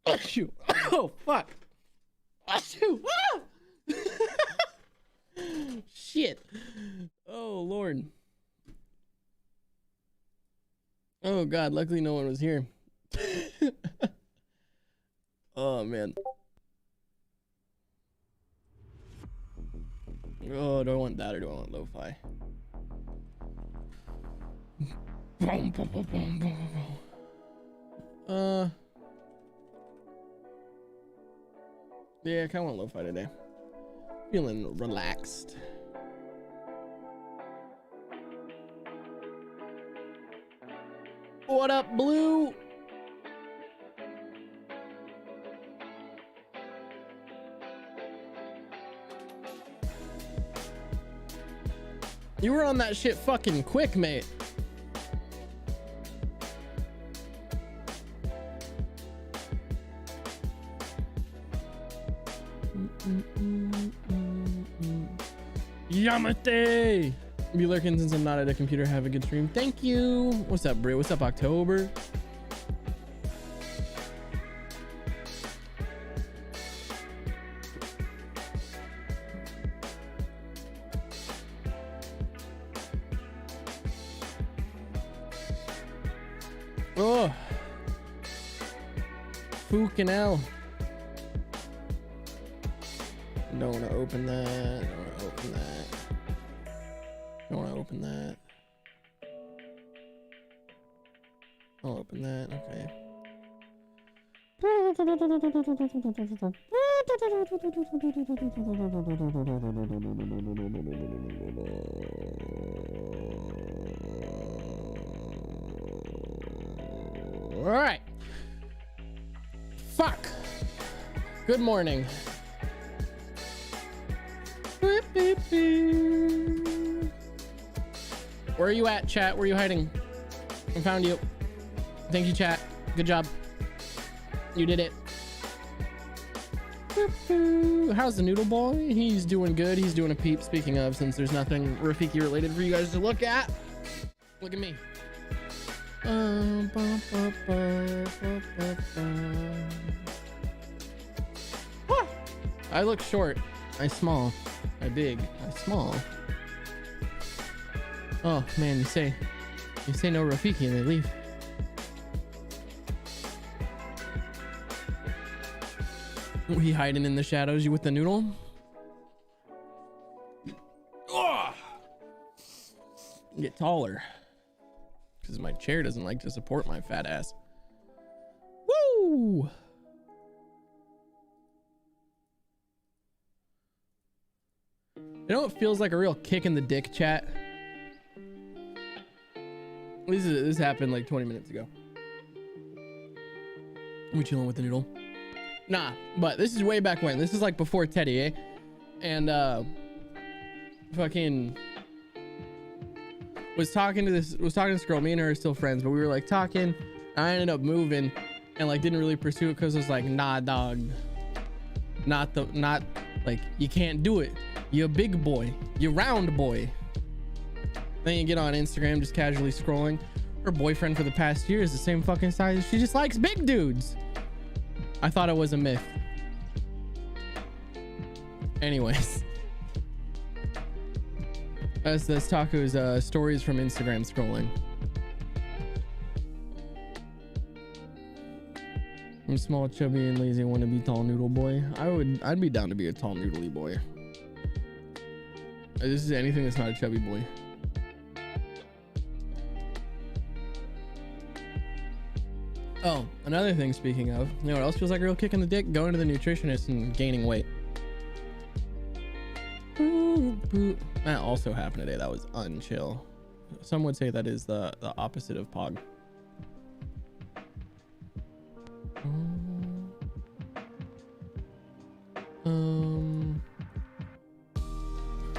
Oh shoot. Oh fuck. Oh shoot. Ah! Shit. Oh Lord. Oh God, luckily no one was here. Oh man. Oh, do I want that or do I want lo-fi? Yeah, I kinda want lo-fi today. Feeling relaxed. What up, Blue? You were on that shit fucking quick, mate. Yamate! Be lurking since I'm not at a computer. Have a good stream. Thank you. What's up, Brie? What's up, October? Oh, fucking hell. Don't want to open that. Don't want to open that. Don't want to open that. I'll open that. Okay. All right. Fuck. Good morning. Where are you at, chat? Where are you hiding? I found you. Thank you, chat. Good job. You did it. How's the noodle boy? He's doing good. He's doing a peep. Speaking of, since there's nothing Rafiki related for you guys to look at, look at me. I look short. I small. I big. I small. Oh man, you say no Rafiki and they leave. We hiding in the shadows. You with the noodle? Oh! Get taller. Because my chair doesn't like to support my fat ass. Woo! You know what feels like a real kick in the dick, chat? This happened like 20 minutes ago. We chilling with the noodle? Nah, but this is way back when. This is like before Teddy, eh? And fucking was talking to this girl. Me and her are still friends, but we were like talking. I ended up moving and like didn't really pursue it because I was like, nah, dog. Not like you can't do it. You're a big boy. You're round boy. Then you get on Instagram just casually scrolling. Her boyfriend for the past year is the same fucking size. She just likes big dudes. I thought it was a myth. Anyways. That's Taco's stories from Instagram scrolling. I'm small, chubby, and lazy. Want to be tall noodle boy. I'd be down to be a tall noodly boy. This is anything that's not a chubby boy. Oh, another thing, speaking of, you know what else feels like a real kick in the dick? Going to the nutritionist and gaining weight. That also happened today. That was unchill. Some would say that is the opposite of Pog.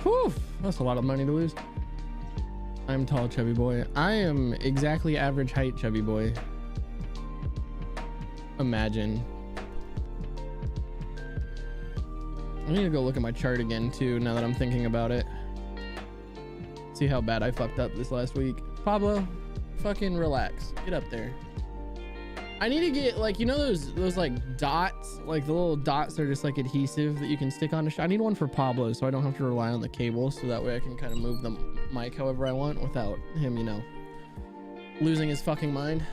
Whew, that's a lot of money to lose. I'm tall, chubby boy. I am exactly average height, chubby boy. Imagine. I need to go look at my chart again too, now that I'm thinking about it. See how bad I fucked up this last week. Pablo, fucking relax. Get up there. I need to get like, you know, those like dots, like the little dots are just like adhesive that you can stick on. I need one for Pablo so I don't have to rely on the cable, so that way I can kind of move the mic however I want without him, you know, losing his fucking mind.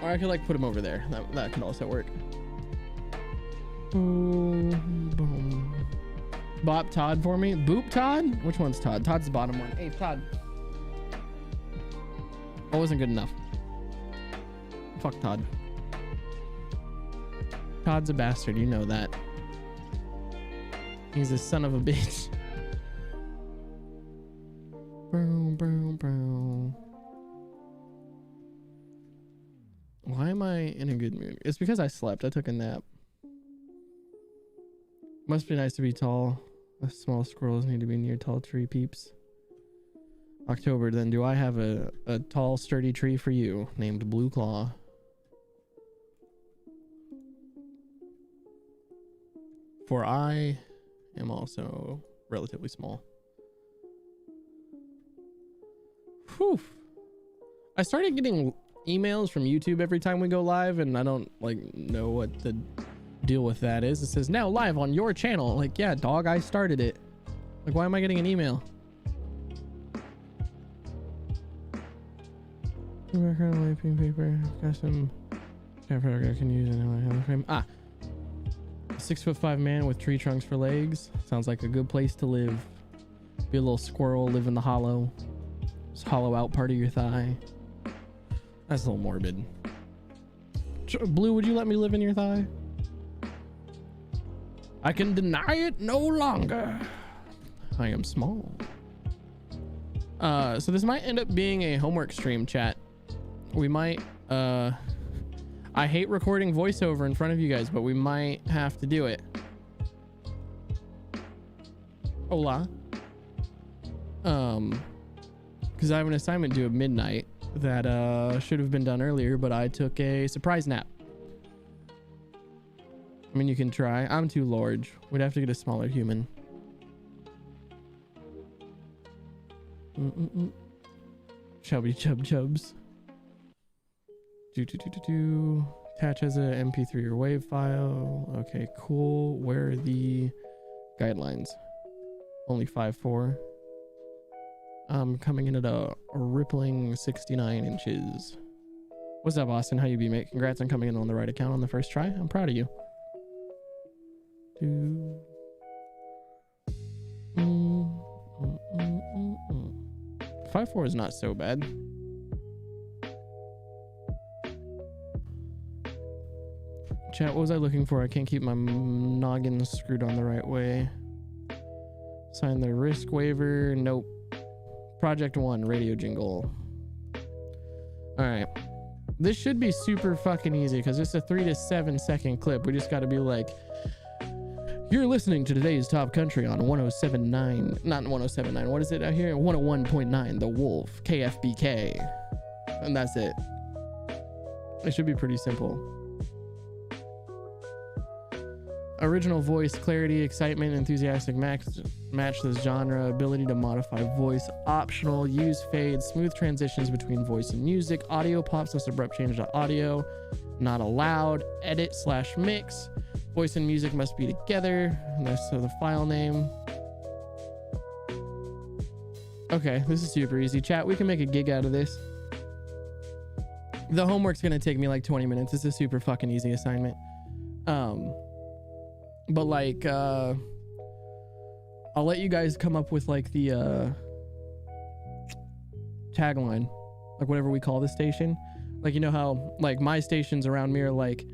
Or I could like put him over there. That could also work. Boom, boom. Bop Todd for me. Boop Todd? Which one's Todd? Todd's the bottom one. Hey, Todd. That wasn't good enough. Fuck Todd. Todd's a bastard. You know that. He's a son of a bitch. Boom, boom, boom. Why am I in a good mood? It's because I slept. I took a nap. Must be nice to be tall. Small squirrels need to be near tall tree peeps. October, then do I have a tall sturdy tree for you named Blue Claw? For I am also relatively small. Whew. I started getting emails from YouTube every time we go live, and I don't like know what the deal with that is. It says now live on your channel. Like, yeah, dog, I started it. Like, why am I getting an email? Paper. Got some paper I can use in frame. Ah, 6'5" man with tree trunks for legs. Sounds like a good place to live. Be a little squirrel, live in the hollow. Just hollow out part of your thigh. That's a little morbid. Blue, would you let me live in your thigh? I can deny it no longer. I am small. So this might end up being a homework stream, chat. We might, I hate recording voiceover in front of you guys, but we might have to do it. Hola. Because I have an assignment due at midnight that should have been done earlier, but I took a surprise nap. I mean, you can try. I'm too large. We'd have to get a smaller human. Chubby chubs. Attach as a MP3 or WAV file. Okay, cool. Where are the guidelines? Only 5'4". I'm coming in at a rippling 69 inches. What's up, Austin? How you be, mate? Congrats on coming in on the right account on the first try. I'm proud of you. 5'4" is not so bad. Chat, what was I looking for? I can't keep my noggin screwed on the right way. Sign the risk waiver. Nope. Project 1 radio jingle. All right. This should be super fucking easy because it's a 3 to 7 second clip. We just got to be like, you're listening to today's top country on 107.9, not 107.9. What is it out here? 101.9, The Wolf, KFBK. And that's it. It should be pretty simple. Original voice, clarity, excitement, enthusiastic match this genre, ability to modify voice, optional, use fades, smooth transitions between voice and music, audio pops, less abrupt change to audio, not allowed, edit/mix, voice and music must be together, and that's the file name. Okay, this is super easy. Chat, we can make a gig out of this. The homework's gonna take me like 20 minutes. It's a super fucking easy assignment. But like, I'll let you guys come up with like the tagline, like whatever we call the station. Like, you know how like my stations around me are like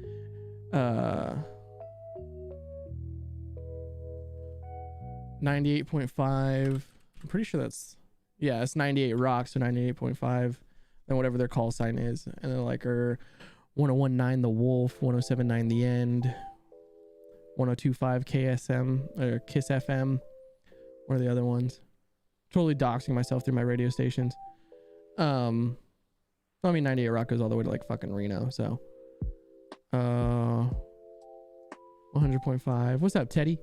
98.5. I'm pretty sure that's, yeah, it's 98 Rock, so 98.5, then whatever their call sign is, and then like our 101.9 The Wolf, 107.9 The End, 102.5 KSM or Kiss FM. What are the other ones? Totally doxing myself through my radio stations. I mean 98 Rock goes all the way to like fucking Reno, so 100.5. What's up, Teddy?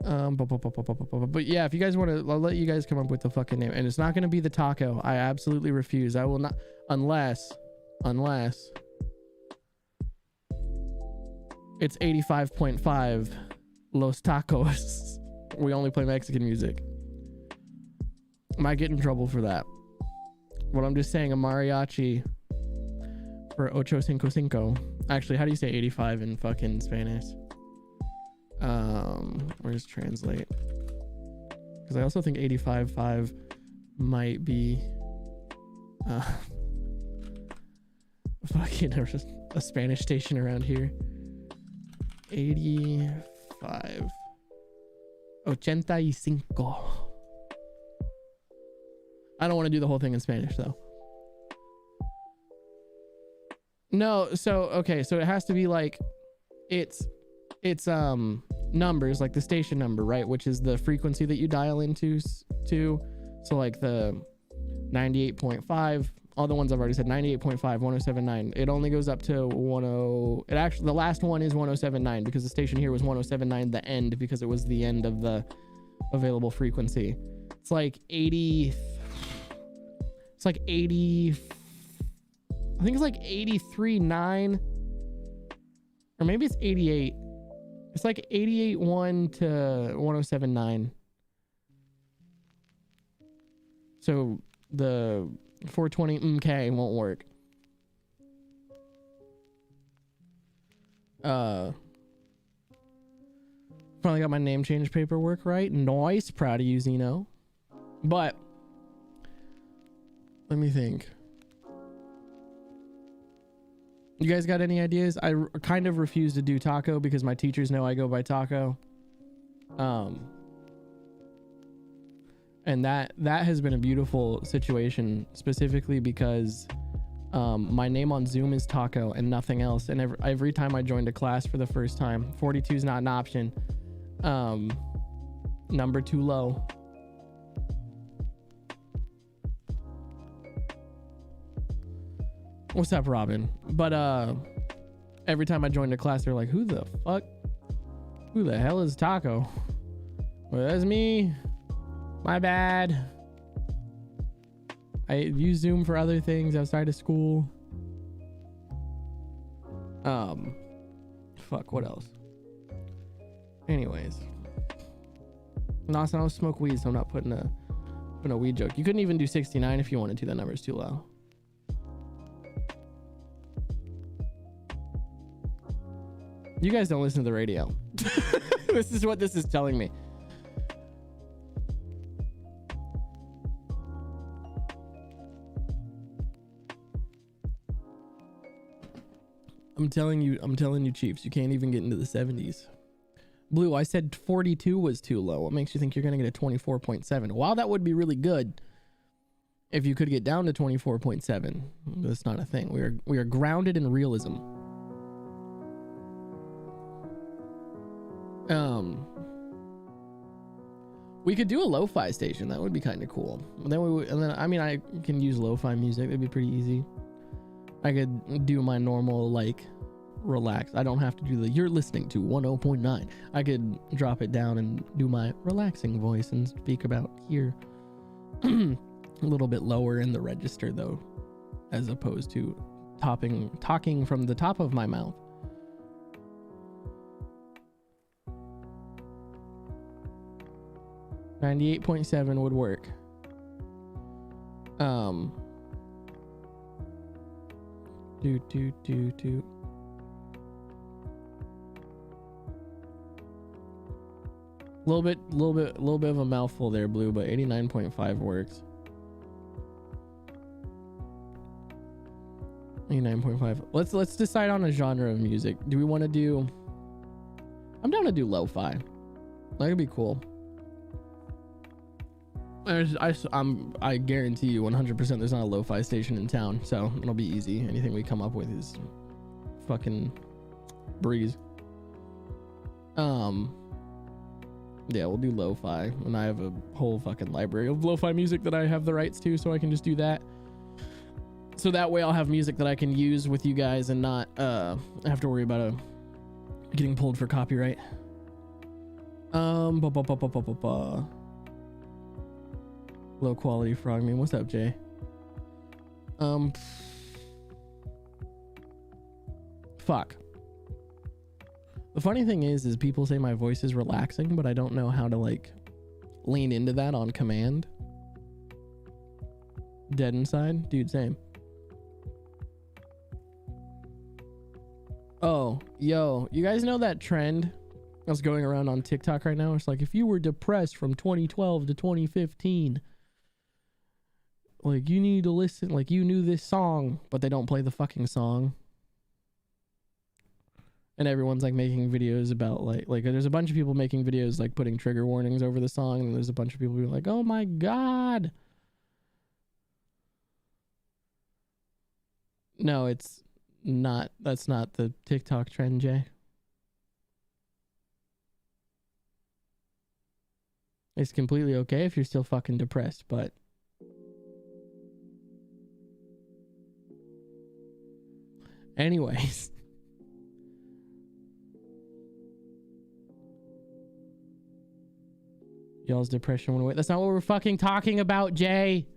But yeah, if you guys want to, I'll let you guys come up with the fucking name, and it's not going to be the taco. I absolutely refuse. I will not, unless it's 85.5 Los Tacos. We only play Mexican music. Might get in trouble for that. But I'm just saying a mariachi for 855. Actually, how do you say 85 in fucking Spanish? Where's translate? Because I also think 85.5 might be fucking a Spanish station around here. 85. 85. I don't want to do the whole thing in Spanish though. No, so okay, so it has to be like it's numbers, like the station number, right, which is the frequency that you dial into so like the 98.5, all the ones I've already said, 98.5, 107.9. It only goes up to 10. It actually, the last one is 107.9 because the station here was 107.9 the end, because it was the end of the available frequency. It's like 80. It's like 80. I think it's like 83.9, or maybe it's 88. It's like 88.1 to 107.9. So the 420 MK won't work. Finally got my name change paperwork right. Nice, proud of you, Zeno. But let me think. You guys got any ideas? I kind of refuse to do taco because my teachers know I go by taco. And that has been a beautiful situation, specifically because my name on Zoom is Taco and nothing else. And every time I joined a class for the first time, 42 is not an option. Number too low. What's up, Robin? But every time I joined a class, they're like, who the hell is Taco? Well, that's me. My bad. I use Zoom for other things outside of school. Fuck, what else? Anyways. No, I don't smoke weed, so I'm not putting a weed joke. You couldn't even do 69 if you wanted to. That number's too low. You guys don't listen to the radio. This is what this is telling me. I'm telling you, Chiefs, you can't even get into the 70s. Blue, I said 42 was too low. What makes you think you're going to get a 24.7? Wow, that would be really good if you could get down to 24.7. That's not a thing. We are grounded in realism. We could do a lo-fi station. That would be kind of cool. I mean, I can use lo-fi music. That'd be pretty easy. I could do my normal, like, relax. I don't have to do you're listening to 10.9. I could drop it down and do my relaxing voice and speak about here. A little bit lower in the register, though, as opposed to talking from the top of my mouth. .7 would work. Do. Little bit of a mouthful there, Blue, but 89.5 works. 89.5. Let's decide on a genre of music. Do we want to do? I'm down to do lo-fi. That could be cool. I guarantee you 100% there's not a lo-fi station in town, so it'll be easy. Anything we come up with is fucking breeze. Yeah, we'll do lo-fi, and I have a whole fucking library of lo-fi music that I have the rights to, so I can just do that. So that way I'll have music that I can use with you guys and not have to worry about getting pulled for copyright. Ba, ba, ba, ba, ba, ba, ba. Low quality frog meme. What's up, Jay? Fuck. The funny thing is people say my voice is relaxing, but I don't know how to like lean into that on command. Dead inside, dude. Same. Oh, yo, you guys know that trend that's going around on TikTok right now? It's like, if you were depressed from 2012 to 2015, like, you need to listen, like, you knew this song, but they don't play the fucking song. And everyone's like making videos about like there's a bunch of people making videos like putting trigger warnings over the song, and there's a bunch of people who are like, oh my god. No, it's not. That's not the TikTok trend, Jay. It's completely okay if you're still fucking depressed, but anyways. Y'all's depression went away. That's not what we're fucking talking about, Jay.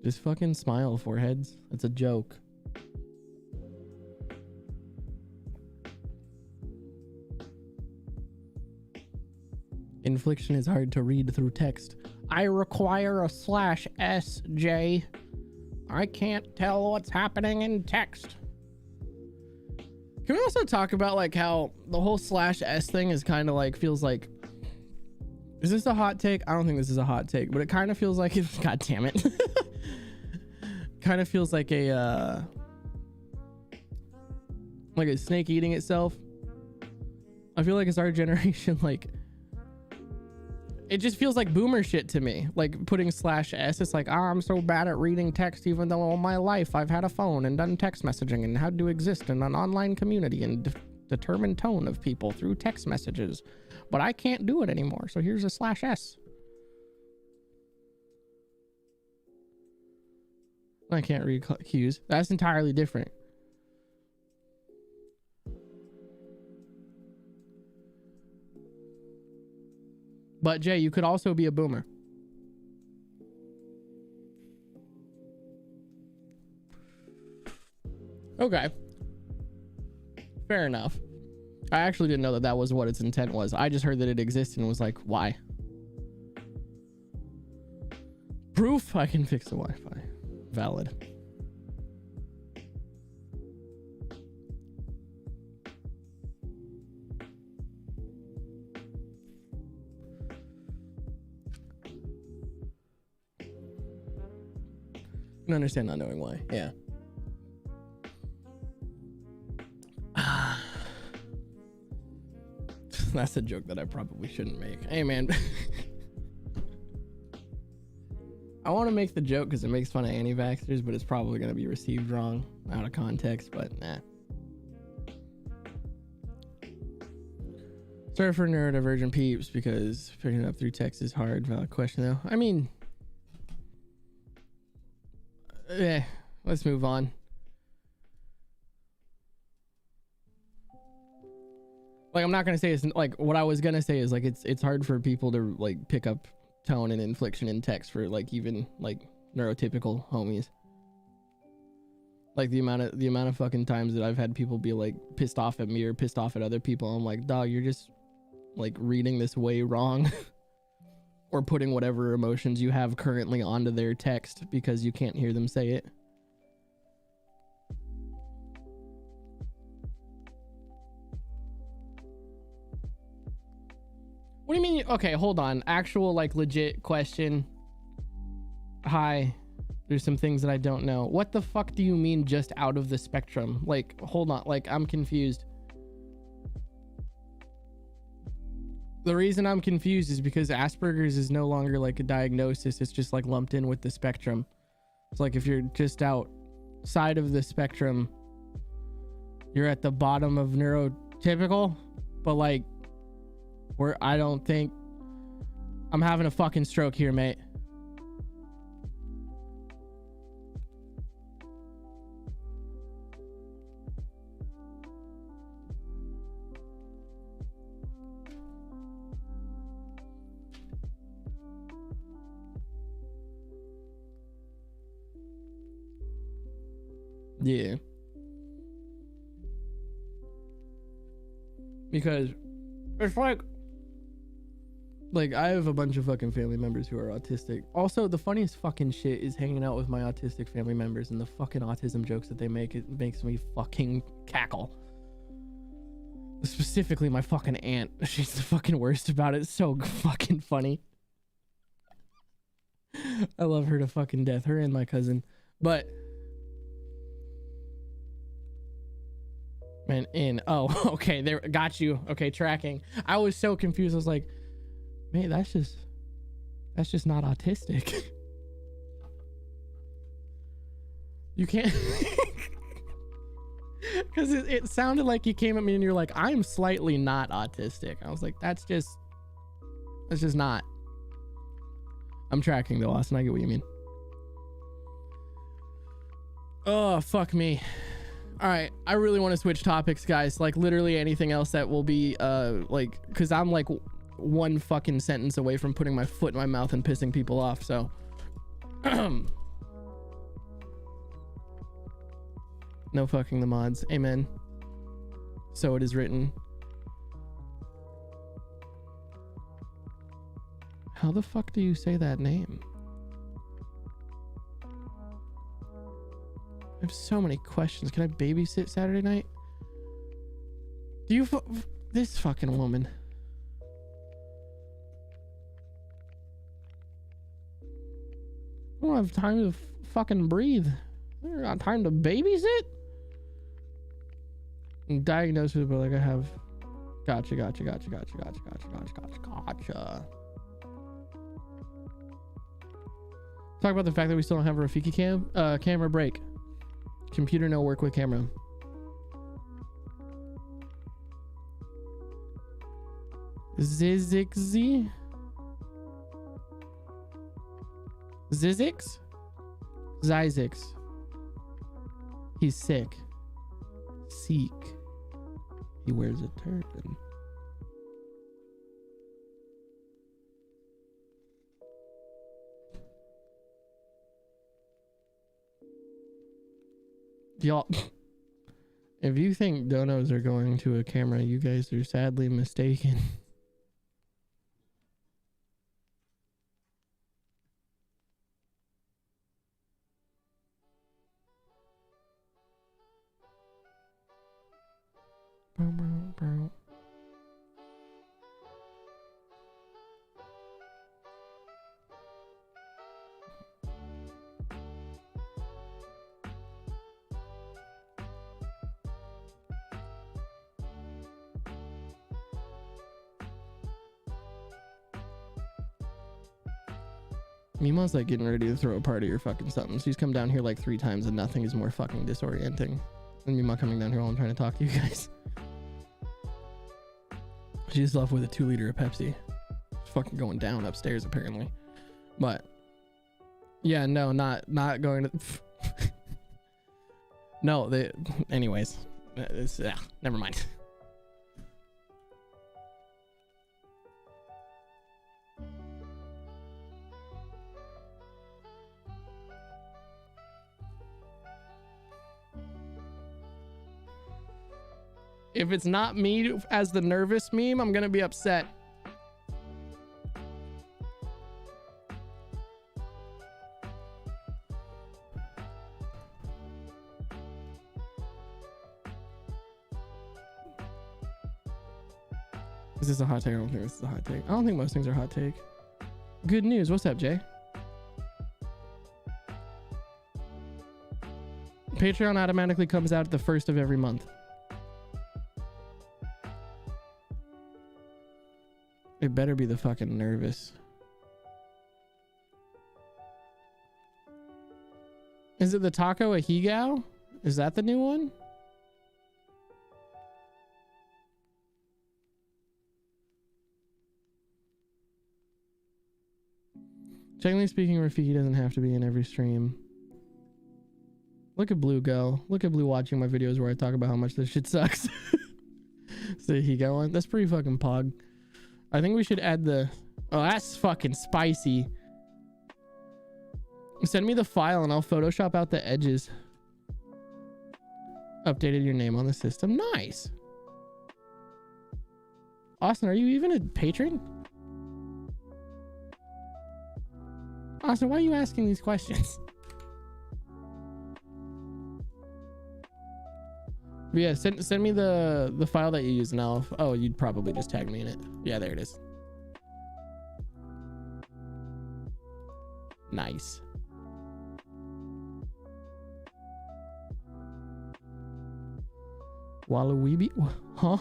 Just fucking smile, foreheads. That's a joke. Infliction is hard to read through text. I require a /S, Jay. I can't tell what's happening in text. Can we also talk about like how the whole /S thing is kind of like, feels like, is this a hot take? I don't think this is a hot take, but it kind of feels like it's, god damn it. Kind of feels like a snake eating itself. I feel like it's our generation, like, it just feels like boomer shit to me. Like putting /S, it's like, I'm so bad at reading text, even though all my life I've had a phone and done text messaging and had to exist in an online community and determine tone of people through text messages. But I can't do it anymore, so here's a /S. I can't read cues. That's entirely different. But Jay, you could also be a boomer. Okay. Fair enough. I actually didn't know that that was what its intent was. I just heard that it existed and was like, why? Proof? I can fix the Wi-Fi. Valid. I can understand not knowing why. Yeah. That's a joke that I probably shouldn't make. Hey, man. I want to make the joke because it makes fun of anti-vaxxers, but it's probably going to be received wrong out of context, but nah. Sorry for neurodivergent peeps, because picking it up through text is hard. Valid question, though. I mean, yeah, let's move on. Like, I'm not going to say it's like, what I was going to say is like, it's hard for people to like pick up tone and inflection in text for like even like neurotypical homies. Like the amount of fucking times that I've had people be like pissed off at me or pissed off at other people. I'm like, dog, you're just like reading this way wrong. Or putting whatever emotions you have currently onto their text because you can't hear them say it. What do you mean? Okay, hold on. Actual like legit question. Hi, there's some things that I don't know. What the fuck do you mean just out of the spectrum? Like, hold on, like I'm confused. The reason I'm confused is because Asperger's is no longer like a diagnosis. It's just like lumped in with the spectrum. It's like if you're just outside of the spectrum, you're at the bottom of neurotypical, but like where I don't think I'm having a fucking stroke here, mate. Yeah. Because it's like I have a bunch of fucking family members who are autistic. Also, the funniest fucking shit is hanging out with my autistic family members and the fucking autism jokes that they make. It makes me fucking cackle. Specifically my fucking aunt. She's the fucking worst about it. It's so fucking funny. I love her to fucking death. Her and my cousin. But man, oh, okay, there, got you. Okay, tracking. I was so confused. I was like, man, that's just not autistic. You can't. Because it sounded like you came at me and you're like, I'm slightly not autistic. I was like, that's just not. I'm tracking though, Austin. I get what you mean. Oh, fuck me. All right, I really want to switch topics, guys. Like literally anything else that will be like, because I'm like one fucking sentence away from putting my foot in my mouth and pissing people off. So no fucking the mods. Amen. So it is written. How the fuck do you say that name? I have so many questions. Can I babysit Saturday night? Do you this fucking woman? I don't have time to fucking breathe. I don't got time to babysit. I'm diagnosed with, but like I have. Gotcha. Talk about the fact that we still don't have a Rafiki camera break. Computer no work with camera. Zizix? Zizix? He's sick. Seek. He wears a turban. Y'all, if you think donos are going to a camera, you guys are sadly mistaken. Mima's like getting ready to throw a party or fucking something. She's come down here like 3 times and nothing is more fucking disorienting than Mima coming down here while I'm trying to talk to you guys. She's left with a 2-liter of Pepsi. It's fucking going down upstairs apparently. But yeah, no, not going to. No, anyways, never mind. If it's not me as the nervous meme, I'm gonna be upset. Is this a hot take? I don't think this is a hot take. I don't think most things are hot take. Good news. What's up, Jay? Patreon automatically comes out at the 1st of every month. It better be the fucking nervous. Is it the Taco Ahigao? Is that the new one? Technically speaking, Rafiki doesn't have to be in every stream. Look at Blue go. Look at Blue watching my videos where I talk about how much this shit sucks. So he got one. That's pretty fucking pog. I think we should add the... Oh, that's fucking spicy. Send me the file and I'll Photoshop out the edges. Updated your name on the system. Nice. Austin, are you even a patron? Austin, why are you asking these questions? But yeah, send me the file that you use and I'll... Oh, you'd probably just tag me in it. Yeah, there it is. Nice. Waluigi? Huh?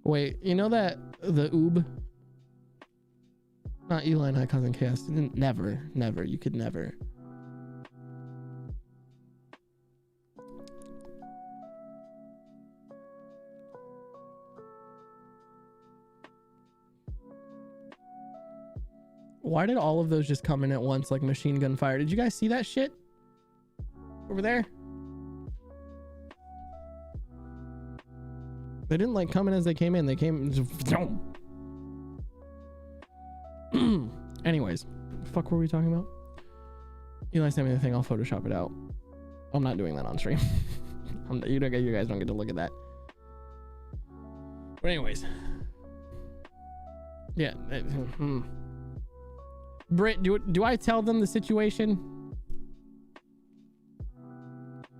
Wait, you know that the oob? Not Eli, not Cousin Chaos. Never. You could never. Why did all of those just come in at once like machine gun fire? Did you guys see that shit? Over there? They didn't like come in as they came in. They came... Anyways. What the fuck were we talking about? Eli sent me the thing. I'll Photoshop it out. I'm not doing that on stream. You guys don't get to look at that. But anyways. Yeah. Britt, do I tell them the situation?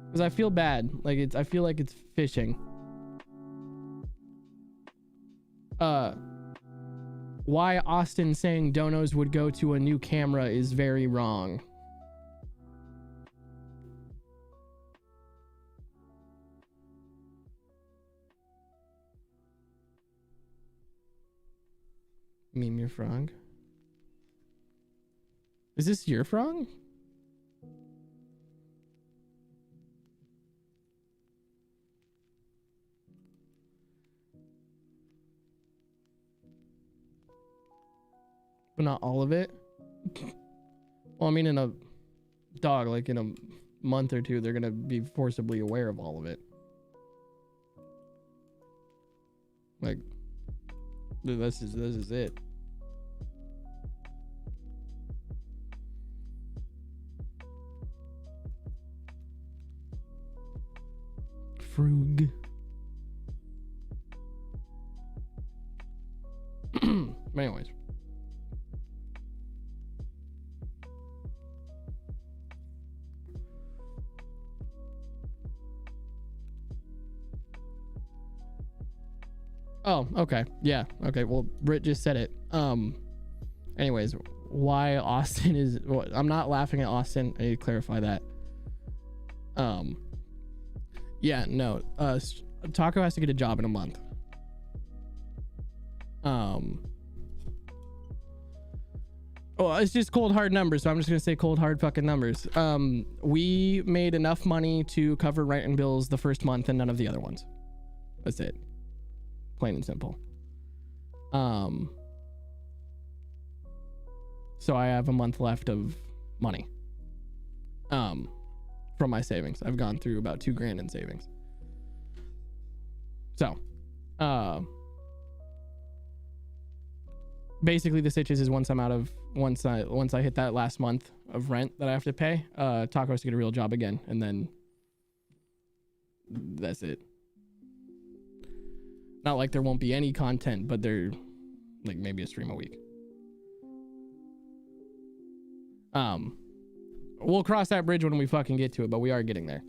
Because I feel bad. Like I feel like it's phishing. Why Austin saying donos would go to a new camera is very wrong. Meme your frog. Is this your frog? But not all of it. Well, I mean, in a dog, like in a month or two, they're gonna be forcibly aware of all of it. Like, this is it. Frug. But anyways. Oh, okay. Yeah. Okay. Well, Britt just said it. Anyways, why Austin is... Well, I'm not laughing at Austin. I need to clarify that. Yeah, no. Taco has to get a job in a month. Well, it's just cold hard numbers, so I'm just gonna say cold hard fucking numbers. We made enough money to cover rent and bills the first month and none of the other ones. That's it. Plain and simple. So I have a month left of money. From my savings. I've gone through about $2,000 in savings. So, basically the stitches is once I hit that last month of rent that I have to pay, Taco has to get a real job again, and then that's it. Not like there won't be any content, but there, like, maybe a stream a week. We'll cross that bridge when we fucking get to it, but we are getting there.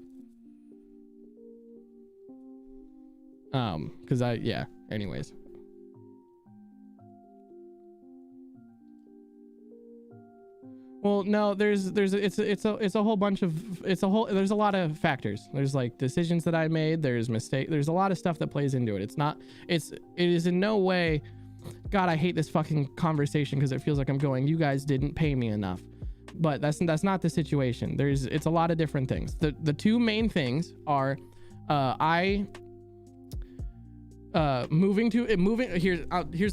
Yeah, anyways. Well, no, there's a whole bunch of, there's a lot of factors. There's like decisions that I made, there's a lot of stuff that plays into it. It is in no way, God, I hate this fucking conversation because it feels like I'm going, you guys didn't pay me enough. But that's not the situation. It's a lot of different things. The two main things are here's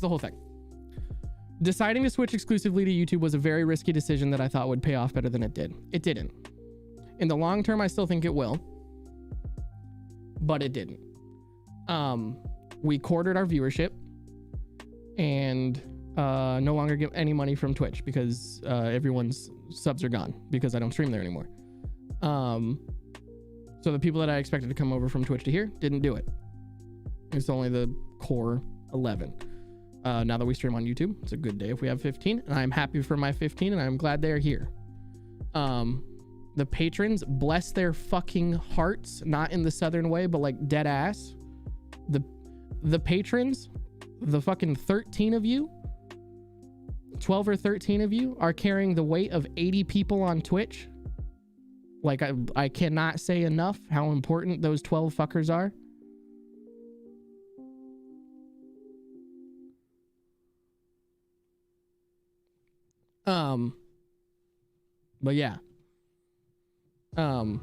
the whole thing. Deciding to switch exclusively to YouTube was a very risky decision that I thought would pay off better than it did. It didn't. In the long term, I still think it will, but it didn't. We quartered our viewership and no longer get any money from Twitch because everyone's subs are gone because I don't stream there anymore. So the people that I expected to come over from Twitch to here didn't do it. It's only the core 11. Now that we stream on YouTube, it's a good day if we have 15, and I'm happy for my 15, and I'm glad they're here. The patrons, bless their fucking hearts, not in the southern way, but like dead ass. The patrons, the fucking 13 of you, 12 or 13 of you are carrying the weight of 80 people on Twitch. Like I cannot say enough how important those 12 fuckers are. But yeah. And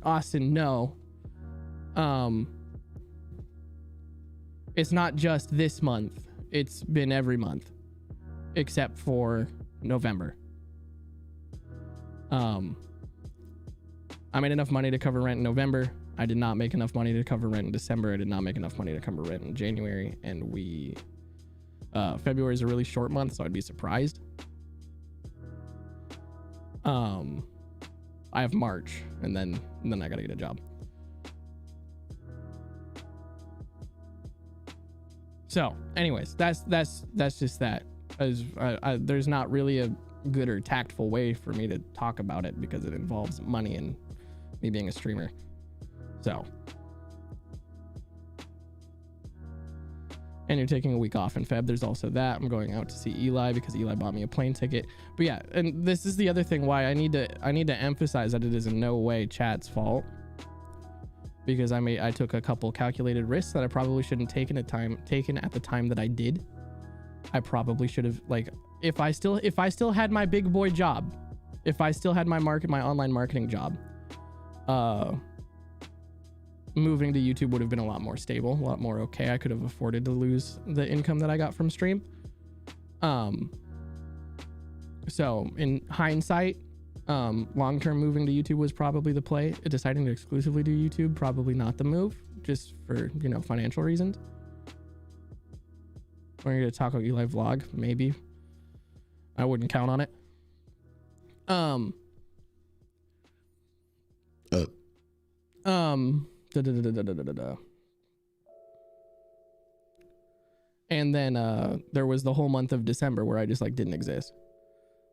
Austin, no. It's not just this month. It's been every month. Except for November. I made enough money to cover rent in November. I did not make enough money to cover rent in December. I did not make enough money to cover rent in January. And February is a really short month, so I'd be surprised. I have March, and then I gotta get a job. So, anyways, that's just that. There's not really a good or tactful way for me to talk about it because it involves money and me being a streamer. So. And you're taking a week off in Feb. There's also that. I'm going out to see Eli because Eli bought me a plane ticket. But yeah, and this is the other thing why I need to emphasize that it is in no way chat's fault. Because I took a couple calculated risks that I probably shouldn't taken at the time that I did. I probably should have, like, if I still had my big boy job, if I still had my online marketing job, moving to YouTube would have been a lot more stable, a lot more okay. I could have afforded to lose the income that I got from stream. So in hindsight, long-term moving to YouTube was probably the play. Deciding to exclusively do YouTube, probably not the move, just for, financial reasons. We're gonna get a Taco Eli vlog, maybe. I wouldn't count on it. And then there was the whole month of December where I just didn't exist.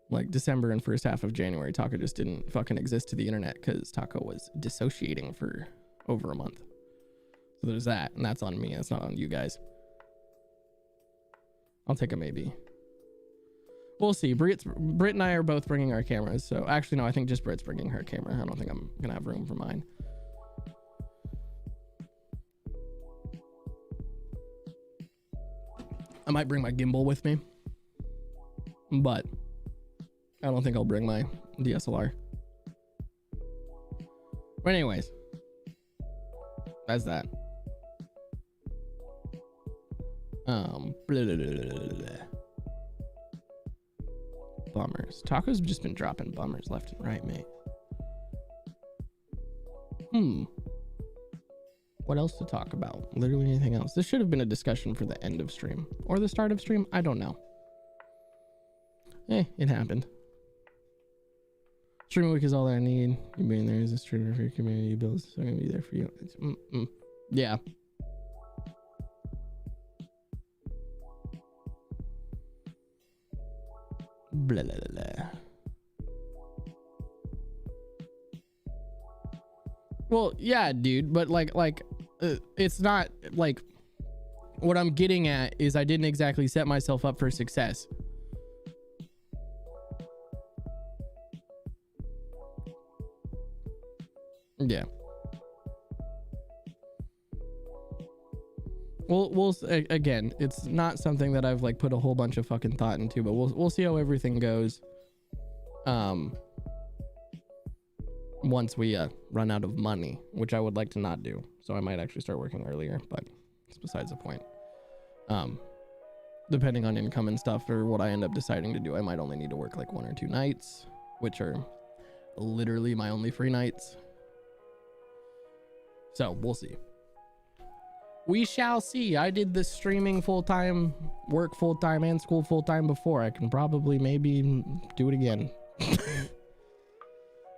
Like December and first half of January, Taco just didn't fucking exist to the internet because Taco was dissociating for over a month. So there's that, and that's on me. That's not on you guys. I'll take a maybe. We'll see. Britt and I are both bringing our cameras. So actually, no, I think just Britt's bringing her camera. I don't think I'm gonna have room for mine. I might bring my gimbal with me, but I don't think I'll bring my DSLR. But anyways, that's that. Bummers. Taco's just been dropping bummers left and right, mate. What else to talk about? Literally anything else. This should have been a discussion for the end of stream or the start of stream. I don't know. It happened. Streaming week is all that I need. You being there as a streamer for your community builds, so I'm gonna be there for you. Yeah. Blah, blah, blah. Well, yeah, dude, but it's not like what I'm getting at is I didn't exactly set myself up for success. Yeah. We'll again, it's not something that I've put a whole bunch of fucking thought into, but we'll see how everything goes. Once we run out of money, which I would like to not do, so I might actually start working earlier, but it's besides the point. Depending on income and stuff or what I end up deciding to do, I might only need to work 1 or 2 nights, which are literally my only free nights. So we'll see. We shall see. I did this streaming full-time, work full-time, and school full-time before. I can probably maybe do it again.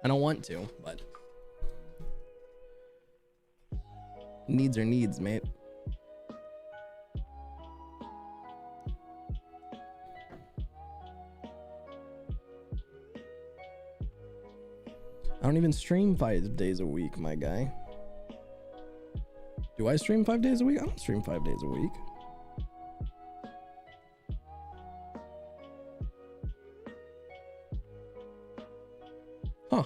I don't want to, but Needs are needs, mate. I don't even stream 5 days a week, my guy. Do I stream 5 days a week? I don't stream 5 days a week. Huh.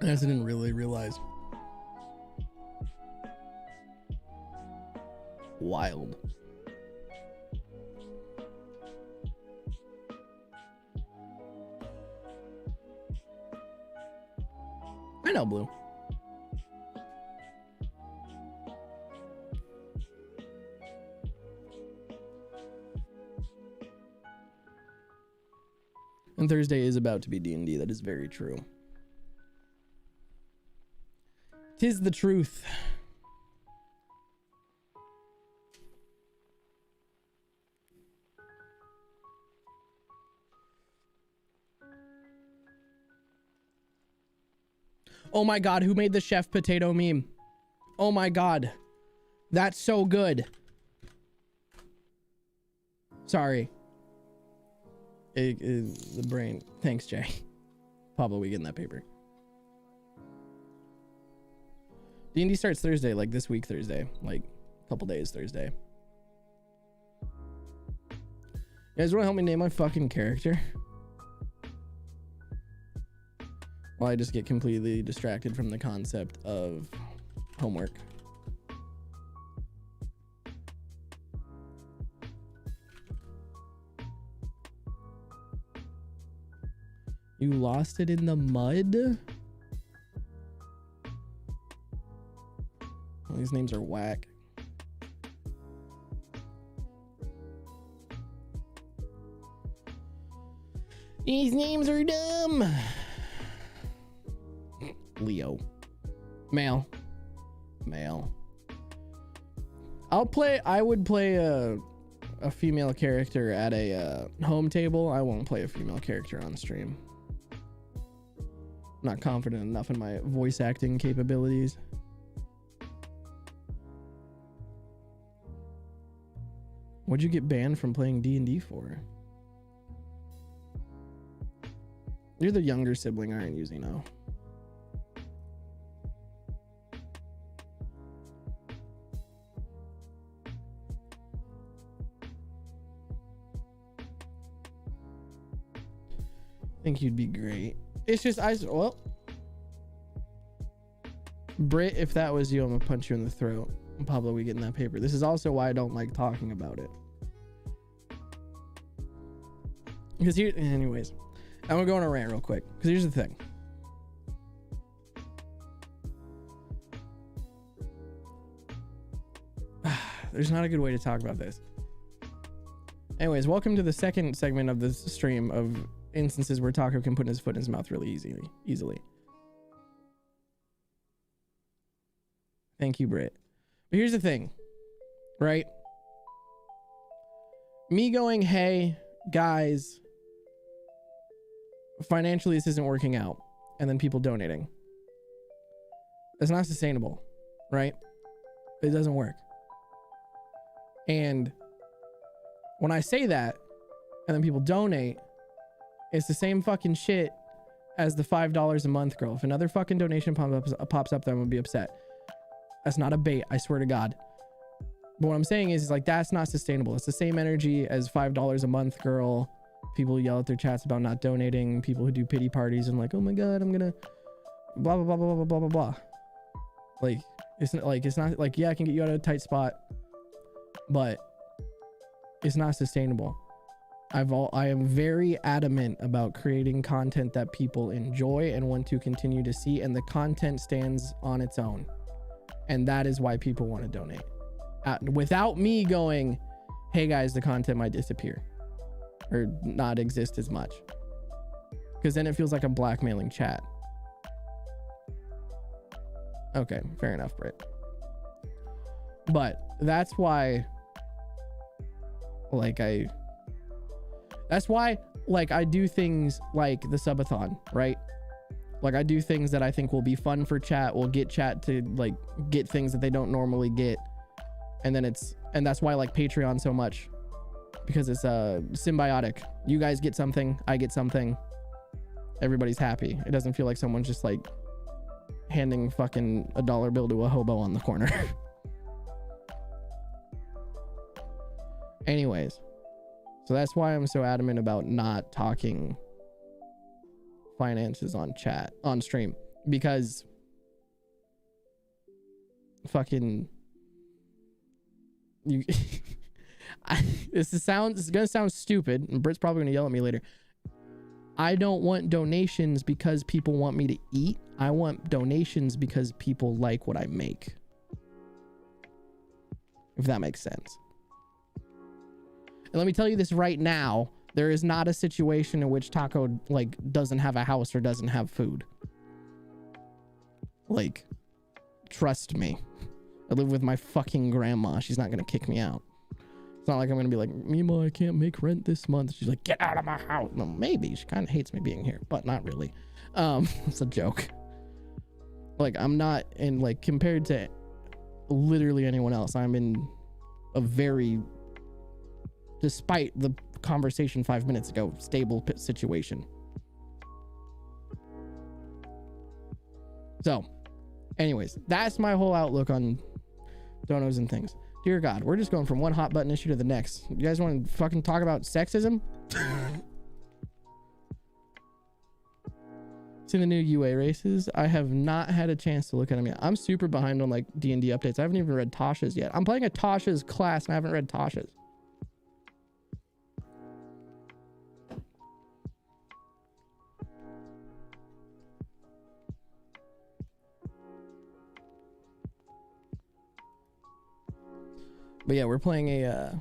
I guess I didn't really realize. Wild. I know, Blue. And Thursday is about to be D&D. That is very true. 'Tis the truth. Oh my god, who made the chef potato meme? Oh my god. That's so good. Sorry. The brain. Thanks, Jay. Pablo, we getting that paper. D&D starts Thursday, like this week Thursday. Like a couple days Thursday. You guys want to help me name my fucking character? Well, I just get completely distracted from the concept of homework. You lost it in the mud? Well, these names are whack. These names are dumb. Leo. Male. I would play a female character at a home table. I won't play a female character on stream. I'm not confident enough in my voice acting capabilities. What'd you get banned from playing D&D for? You're the younger sibling, aren't you, Zeno? I think you'd be great. It's just, well, Brit, if that was you, I'm gonna punch you in the throat. And Pablo, we getting that paper. This is also why I don't like talking about it. Because here, anyways, I'm gonna go on a rant real quick. Because here's the thing. There's not a good way to talk about this. Anyways, welcome to the second segment of this stream of instances where Taco can put his foot in his mouth really easily. Thank you, Britt. But here's the thing, right? Me going, hey, guys, financially this isn't working out, and then people donating. That's not sustainable, right? It doesn't work. And when I say that, and then people donate, it's the same fucking shit as the $5 a month girl. If another fucking donation pops up, then I'm gonna be upset. That's not a bait, I swear to God. But what I'm saying is like, that's not sustainable. It's the same energy as $5 a month girl. People yell at their chats about not donating. People who do pity parties and like, oh my God, I'm gonna blah, blah, blah, blah, blah, blah, blah, blah. Like, it's not like, yeah, I can get you out of a tight spot, but it's not sustainable. I am very adamant about creating content that people enjoy and want to continue to see, and the content stands on its own. And that is why people want to donate. Without me going, hey guys, the content might disappear or not exist as much. Because then it feels like I'm blackmailing chat. Okay, fair enough, Britt. But that's why, like, I do things like the subathon, right? Like, I do things that I think will be fun for chat, will get chat to like get things that they don't normally get. And then that's why I like Patreon so much, because it's symbiotic. You guys get something, I get something, everybody's happy. It doesn't feel like someone's just like handing fucking a dollar bill to a hobo on the corner. Anyways, so that's why I'm so adamant about not talking finances on stream, because fucking you this is gonna sound stupid, and Britt's probably gonna yell at me later. I don't want donations because people want me to eat. I want donations because people like what I make, if that makes sense. And let me tell you this right now, there is not a situation in which Taco like doesn't have a house or doesn't have food. Like, trust me. I live with my fucking grandma. She's not gonna kick me out. It's not like I'm gonna be like, Mima, I can't make rent this month. She's like, get out of my house. No, maybe. She kind of hates me being here, but not really. It's a joke. Like, I'm not in, like, compared to literally anyone else, I'm in a very, despite the conversation 5 minutes ago, stable situation. So anyways, that's my whole outlook on donos and things. Dear God, we're just going from one hot button issue to the next. You guys want to fucking talk about sexism? See the new UA races? I have not had a chance to look at them yet. I'm super behind on like D&D updates. I haven't even read Tasha's yet. I'm playing a Tasha's class and I haven't read Tasha's. But yeah, we're playing a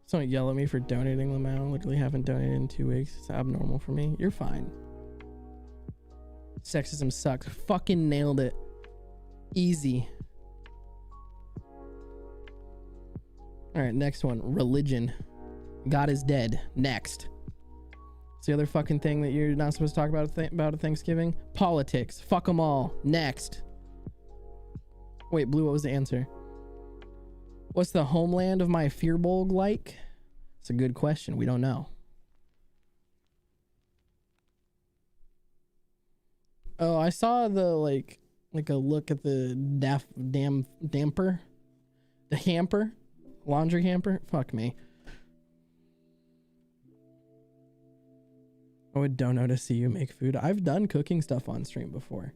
someone yell at me for donating them out. Literally haven't donated in 2 weeks. It's abnormal for me. You're fine. Sexism sucks. Fucking nailed it. Easy. All right, next one. Religion. God is dead. Next. It's the other fucking thing that you're not supposed to talk about at Thanksgiving. Politics. Fuck them all. Next. Wait, Blue, what was the answer? What's the homeland of my Fearbolg like? It's a good question. We don't know. Oh, I saw the like a look at the damper, the hamper, laundry hamper. Fuck me. I would dono to see you make food. I've done cooking stuff on stream before.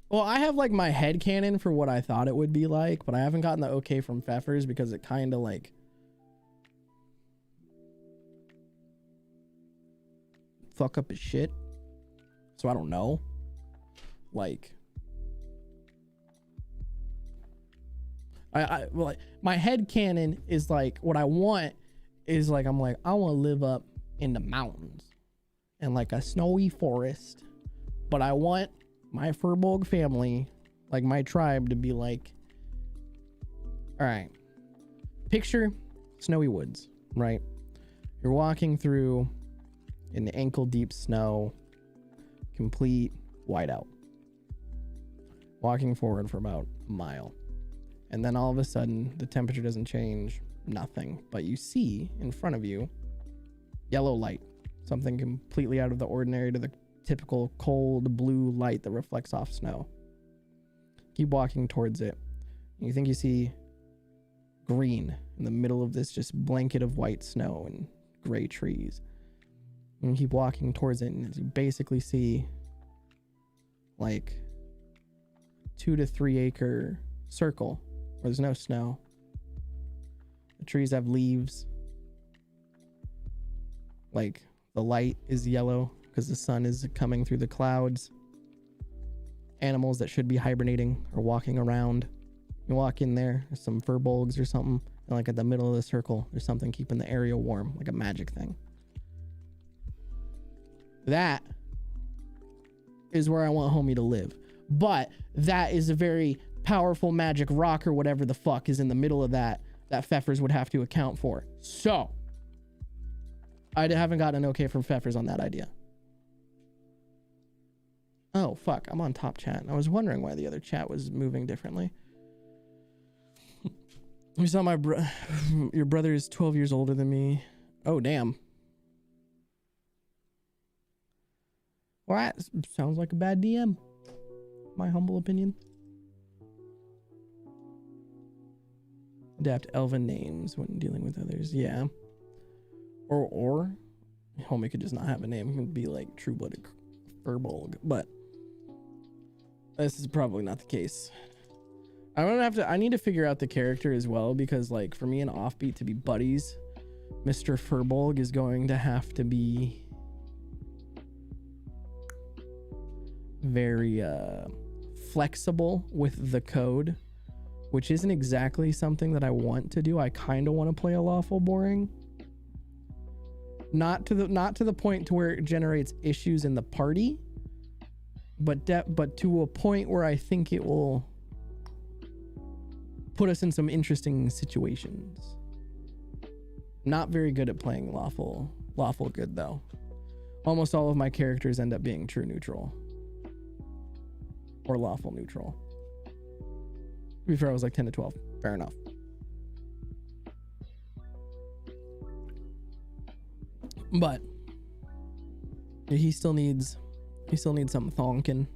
Well, I have like my head canon for what I thought it would be like, but I haven't gotten the okay from Pfeffers because it kind of like fuck up his shit. So I don't know. Like well, my head canon is like what I want is like I'm like I want to live up in the mountains and like a snowy forest, but I want my Furbolg family, like my tribe, to be like, all right, picture snowy woods, right? You're walking through in the ankle deep snow, complete whiteout, walking forward for about a mile. And then all of a sudden the temperature doesn't change, nothing, but you see in front of you yellow light, something completely out of the ordinary to the typical cold blue light that reflects off snow. Keep walking towards it. You think you see green in the middle of this just blanket of white snow and gray trees. And you keep walking towards it, and you basically see like 2 to 3 acre circle where there's no snow. The trees have leaves. Like the light is yellow because the sun is coming through the clouds. Animals that should be hibernating are walking around. You walk in there, there's some Furbolgs or something, and like at the middle of the circle, there's something keeping the area warm, like a magic thing. That is where I want homie to live. But that is a very powerful magic rock or whatever the fuck is in the middle of that Pfeffers would have to account for. So I haven't gotten an okay from Pfeffers on that idea. Oh, fuck. I'm on top chat. I was wondering why the other chat was moving differently. We saw your brother is 12 years older than me. Oh, damn. Well, that sounds like a bad DM. My humble opinion. Adapt elven names when dealing with others. Yeah. Or homie could just not have a name. He could be like true-blooded Furbolg, but this is probably not the case. I need to figure out the character as well, because like for me and Offbeat to be buddies, Mr. Furbolg is going to have to be very flexible with the code, which isn't exactly something that I want to do. I kind of want to play a lawful boring. Not to the point to where it generates issues in the party, but to a point where I think it will put us in some interesting situations. Not very good at playing lawful good though. Almost all of my characters end up being true neutral or lawful neutral. To be fair, I was like 10 to 12. Fair enough. But he still needs something thonkin'.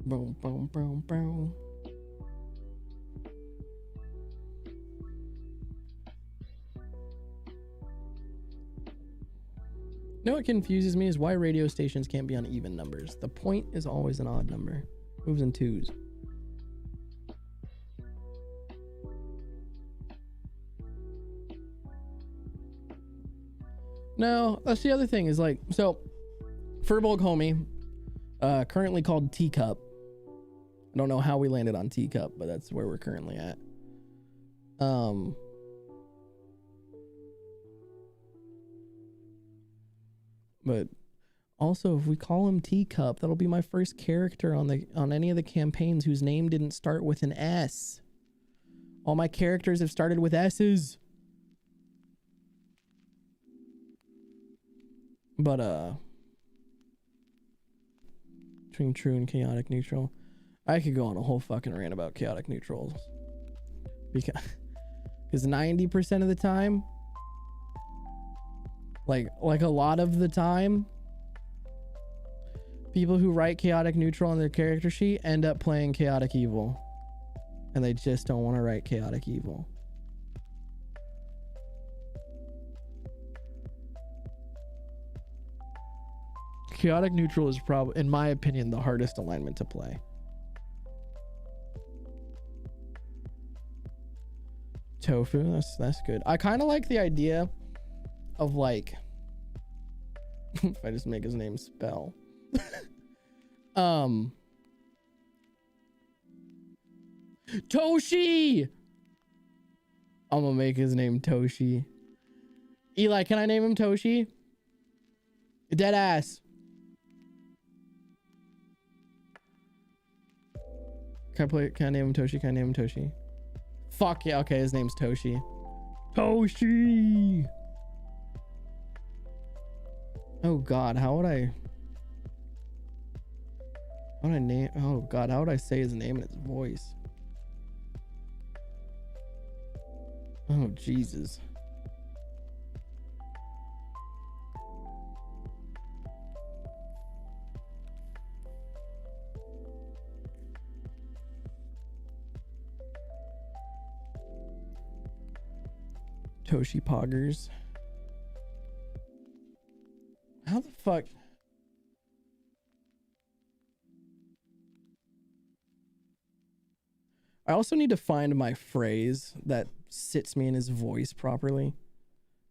Boom, boom, boom, boom. You know what confuses me is why radio stations can't be on even numbers. The point is always an odd number. Moves in twos. No, that's the other thing is like, so Furbolg homie, currently called Teacup. I don't know how we landed on Teacup, but that's where we're currently at. But also if we call him Teacup, that'll be my first character on any of the campaigns whose name didn't start with an S. All my characters have started with S's. But between true and chaotic neutral, I could go on a whole fucking rant about chaotic neutrals, because 90% of the time, like a lot of the time, people who write chaotic neutral on their character sheet end up playing chaotic evil, and they just don't want to write chaotic evil. Chaotic neutral is probably, in my opinion, the hardest alignment to play. Tofu, that's good. I kind of like the idea of like, if I just make his name spell. Toshi! I'm gonna make his name Toshi. Eli, can I name him Toshi? Dead ass. Can I name him Toshi? Can I name him Toshi? Fuck yeah. Okay, his name's Toshi. Toshi! Oh god, how would I name, oh god, how would I say his name in his voice? Oh Jesus. Toshi Poggers. How the fuck? I also need to find my phrase that sits me in his voice properly.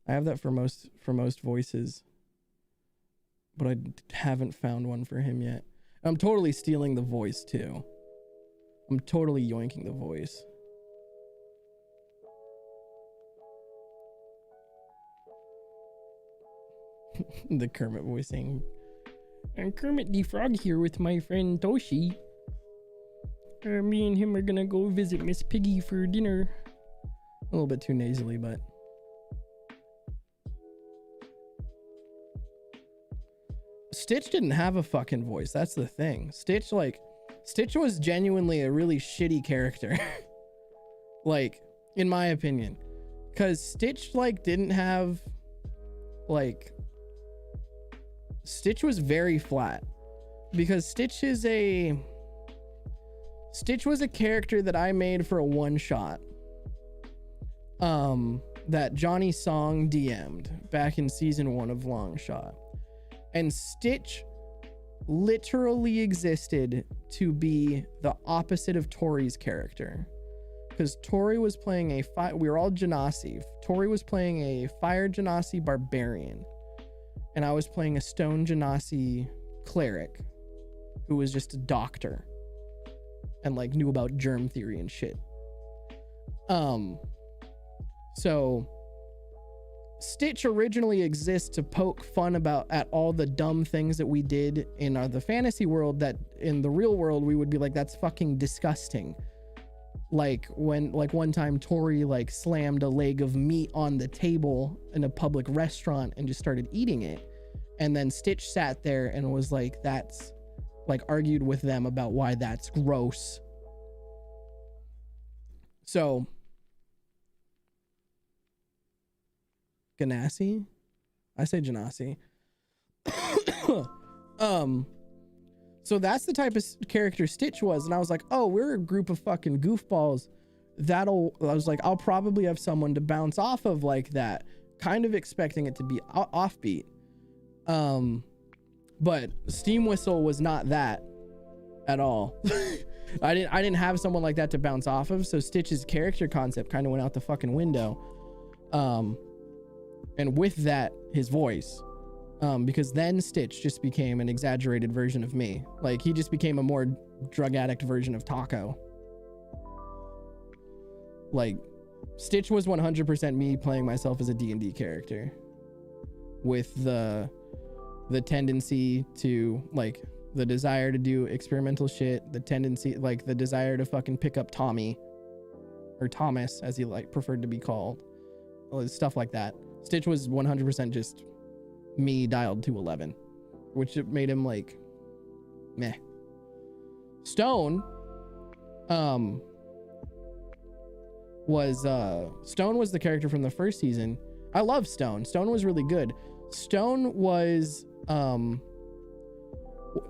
I have that for most voices, but I haven't found one for him yet. I'm totally stealing the voice too. I'm totally yoinking the voice. The Kermit voicing. I'm Kermit the Frog here with my friend Toshi. Me and him are gonna go visit Miss Piggy for dinner. A little bit too nasally, but Stitch didn't have a fucking voice. That's the thing. Stitch was genuinely a really shitty character. Like, in my opinion, because Stitch didn't have Stitch was very flat, because Stitch was a character that I made for a one shot that Johnny Song DM'd back in season 1 of Long Shot. And Stitch literally existed to be the opposite of Tori's character, because Tori was playing we were all Genasi. Tori was playing a fire Genasi barbarian, and I was playing a stone Genasi cleric who was just a doctor and knew about germ theory and shit. So Stitch originally exists to poke fun at all the dumb things that we did in the fantasy world that in the real world we would be like, that's fucking disgusting. When one time Tori slammed a leg of meat on the table in a public restaurant and just started eating it, and then Stitch sat there and was that's argued with them about why that's gross. So Ganassi? I say Genasi. So that's the type of character Stitch was, and I was like, oh, we're a group of fucking goofballs. I'll probably have someone to bounce off of like that, kind of expecting it to be offbeat. But Steam Whistle was not that at all. I didn't have someone like that to bounce off of, so Stitch's character concept kind of went out the fucking window. And with that, his voice. Because then Stitch just became an exaggerated version of me. He just became a more drug addict version of Taco. Stitch was 100% me playing myself as a D&D character, with the tendency to the desire to do experimental shit, the tendency the desire to fucking pick up Tommy, or Thomas as he preferred to be called, stuff like that. Stitch was 100% just me dialed to 11, which made him meh. Stone was the character from the first season. I love Stone. Stone was really good. Stone was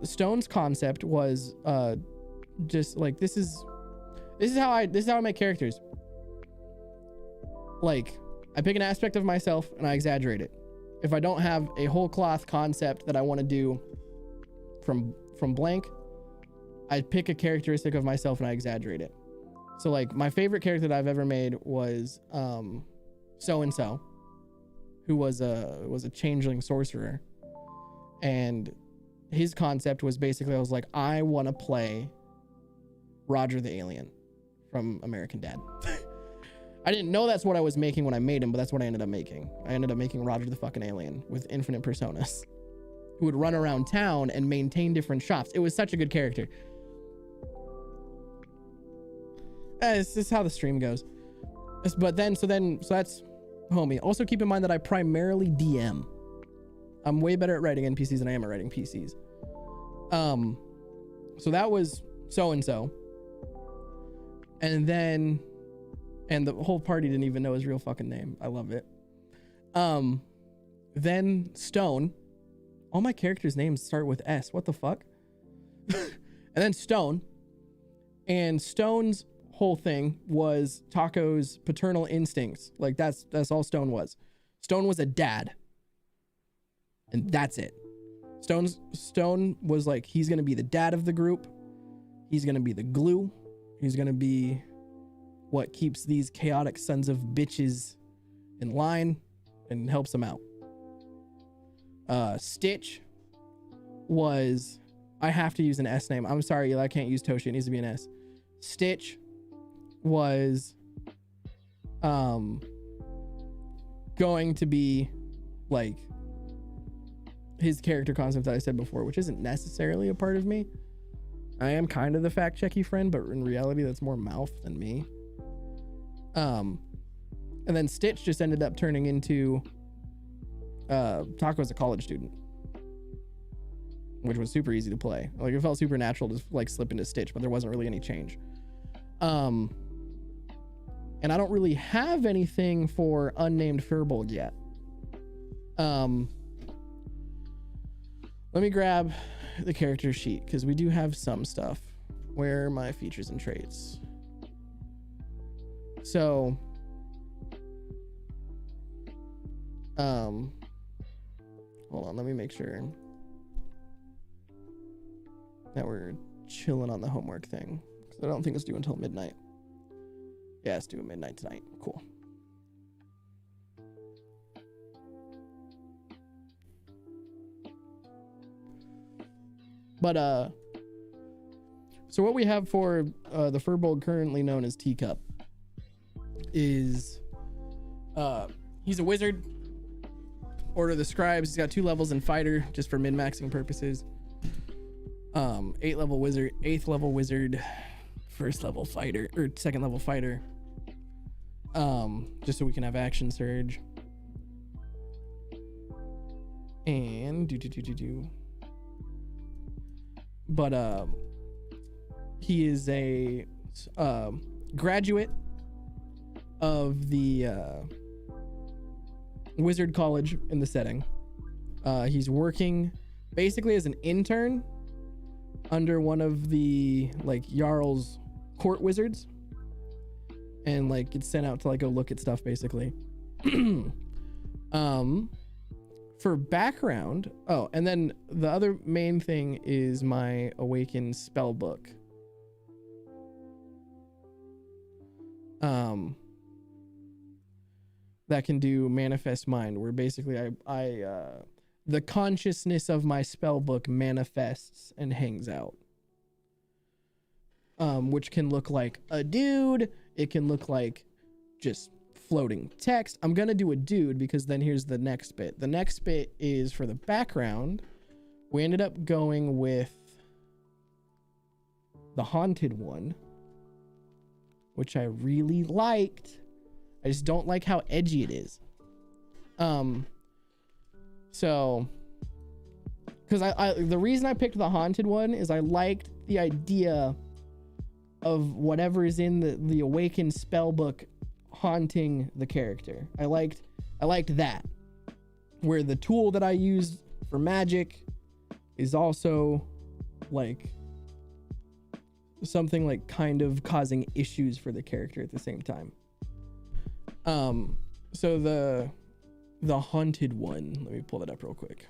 Stone's concept was just this is how I make characters. I pick an aspect of myself and I exaggerate it. If I don't have a whole cloth concept that I want to do from blank, I pick a characteristic of myself and I exaggerate it. So my favorite character that I've ever made was so-and-so, who was a changeling sorcerer, and his concept was basically, I was like, I want to play Roger the Alien from American Dad. I didn't know that's what I was making when I made him, but that's what I ended up making. I ended up making Roger the fucking Alien with infinite personas, who would run around town and maintain different shops. It was such a good character. This is how the stream goes. But so that's homie. Also keep in mind that I primarily DM. I'm way better at writing NPCs than I am at writing PCs. So that was so-and-so. And the whole party didn't even know his real fucking name. I love it. Then Stone. All my characters' names start with S. What the fuck? And then Stone. And Stone's whole thing was Taco's paternal instincts. That's all Stone was. Stone was a dad. And that's it. Stone was he's gonna be the dad of the group. He's gonna be the glue. He's gonna be what keeps these chaotic sons of bitches in line and helps them out. Stitch was, I have to use an S name. I'm sorry, I can't use Toshi. It needs to be an S. Stitch was going to be his character concept that I said before, which isn't necessarily a part of me. I am kind of the fact checky friend, but in reality, that's more mouth than me. And then Stitch just ended up turning into Taco as a college student, which was super easy to play. Like, it felt super natural to like slip into Stitch, but there wasn't really any change. And I don't really have anything for unnamed Firbolg yet. Let me grab the character sheet because we do have some stuff. Where are my features and traits? So, hold on, let me make sure that we're chilling on the homework thing. I don't think it's due until midnight. Yeah, it's due at midnight tonight. Cool. But so what we have for the Firbolg, currently known as Teacup, is he's a wizard. Order of the Scribes. He's got 2 levels in fighter, just for min-maxing purposes. 8th level wizard, 8th level wizard, 1st level fighter, or 2nd level fighter. Just so we can have action surge. And but he is a graduate of the wizard college in the setting. He's working basically as an intern under one of the like Jarl's court wizards, and like gets sent out to like go look at stuff basically. For background, oh, and then the other main thing is my awakened spell book. That can do manifest mind, where basically I the consciousness of my spell book manifests and hangs out. Which can look like a dude, it can look like just floating text. I'm gonna do a dude because then here's the next bit. The next bit is for the background. We ended up going with the haunted one, which I really liked. I just don't like how edgy it is. So, because I the reason I picked the haunted one is I liked the idea of whatever is in the awakened spell book haunting the character. I liked that, where the tool that I used for magic is also like something like kind of causing issues for the character at the same time. So the haunted one, let me pull that up real quick.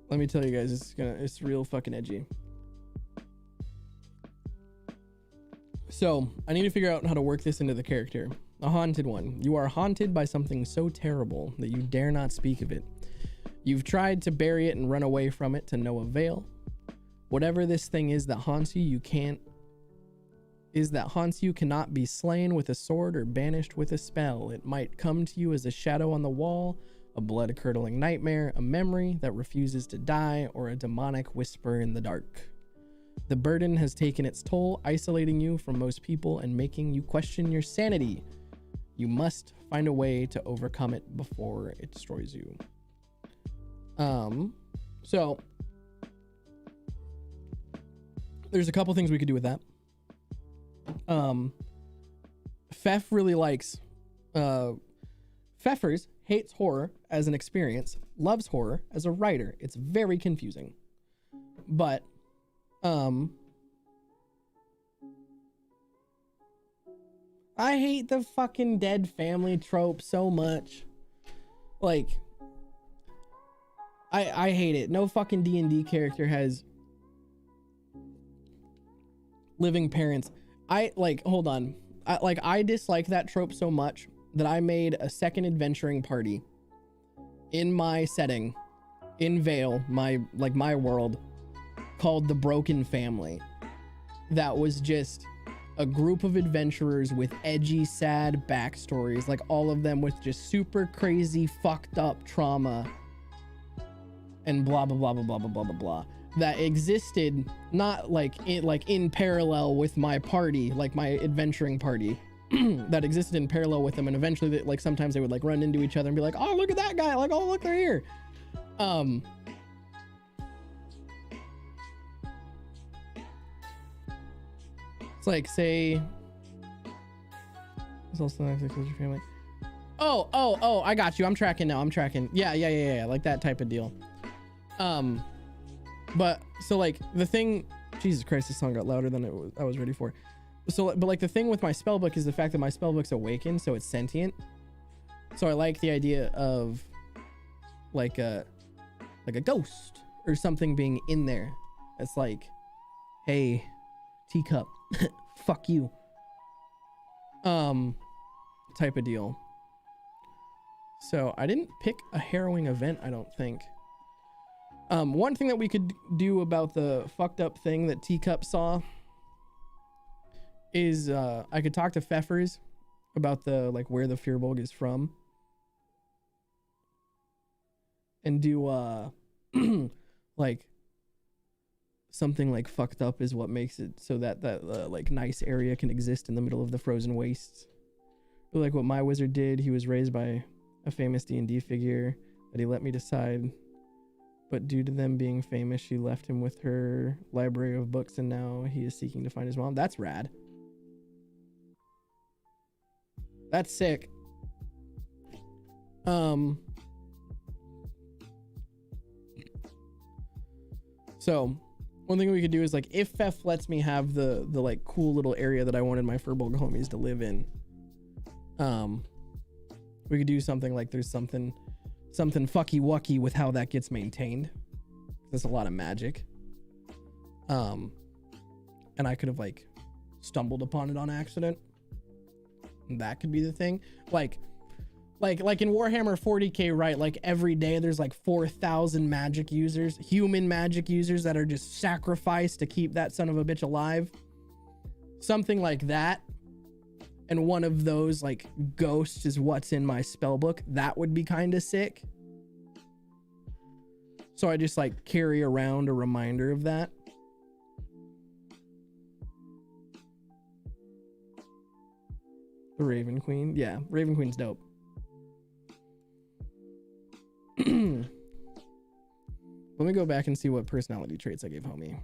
Let me tell you guys, it's real fucking edgy. So I need to figure out how to work this into the character. The haunted one. You are haunted by something so terrible that you dare not speak of it. You've tried to bury it and run away from it to no avail. Whatever this thing is that haunts you, cannot be slain with a sword or banished with a spell. It might come to you as a shadow on the wall, a blood-curdling nightmare, a memory that refuses to die, or a demonic whisper in the dark. The burden has taken its toll, isolating you from most people and making you question your sanity. You must find a way to overcome it before it destroys you. So there's a couple things we could do with that. Pfeff really likes, Pfeffers hates horror as an experience, loves horror as a writer. It's very confusing, but, I hate the fucking dead family trope so much. Like, I hate it. No fucking D&D character has living parents. Hold on. I dislike that trope so much that I made a second adventuring party in my setting, in Vale, my world, called the Broken Family. That was just a group of adventurers with edgy, sad backstories, like all of them with just super crazy, fucked up trauma. and blah blah blah blah blah blah blah blah blah that existed not like in parallel with my party, like my adventuring party. That existed in parallel with them, and eventually like sometimes they would like run into each other and be like, oh, look at that guy, like, oh, look, they're here. It's like, say it's also nice to your family. Oh, I got you. I'm tracking now. I'm tracking. Yeah, like that type of deal. But so like the thing, Jesus Christ, this song got louder than I was ready for. So, but like the thing with my spellbook is the fact that my spellbook's awakened, so it's sentient. So I like the idea of like a ghost or something being in there. It's like, hey, teacup, fuck you. Type of deal. So I didn't pick a harrowing event, I don't think. One thing that we could do about the fucked up thing that Teacup saw is I could talk to Pfeffers about the like where the Firbolg is from, and do like something like fucked up is what makes it so that like nice area can exist in the middle of the frozen wastes. But like what my wizard did, he was raised by a famous D&D figure that he let me decide, but due to them being famous, she left him with her library of books, and now he is seeking to find his mom. That's rad. That's sick. So one thing we could do is like, if Pfeff lets me have the like cool little area that I wanted my Firbolg homies to live in, we could do something like there's something fucky wucky with how that gets maintained. There's a lot of magic. And I could have like stumbled upon it on accident. That could be the thing. Like in Warhammer 40k, right? Like every day there's like 4,000 magic users, human magic users that are just sacrificed to keep that son of a bitch alive. Something like that. And one of those like ghosts is what's in my spell book. That would be kind of sick. So I just like carry around a reminder of that. The Raven Queen. Yeah, Raven Queen's dope. Let me go back and see what personality traits I gave homie.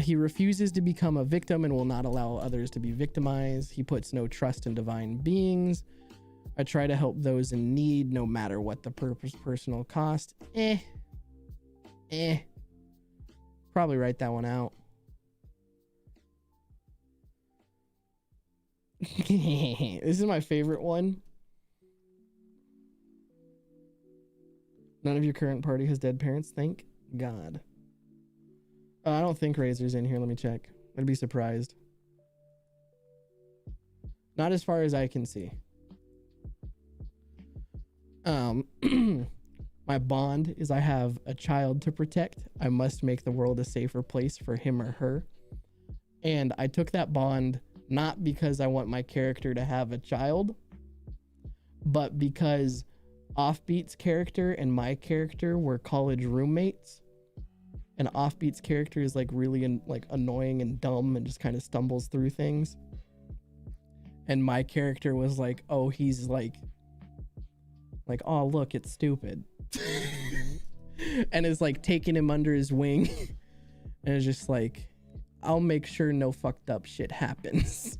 He refuses to become a victim and will not allow others to be victimized. He puts no trust in divine beings. I try to help those in need no matter what the personal cost. Probably write that one out. This is my favorite one. None of your current party has dead parents. Thank God. I don't think Razor's in here. Let me check. I'd be surprised. Not as far as I can see. My bond is I have a child to protect. I must make the world a safer place for him or her. And I took that bond not because I want my character to have a child, but because Offbeat's character and my character were college roommates. And Offbeat's character is like really like annoying and dumb and just kind of stumbles through things. And my character was like, oh, he's like, oh, look, it's stupid. And it's like taking him under his wing. And it's just like, I'll make sure no fucked up shit happens.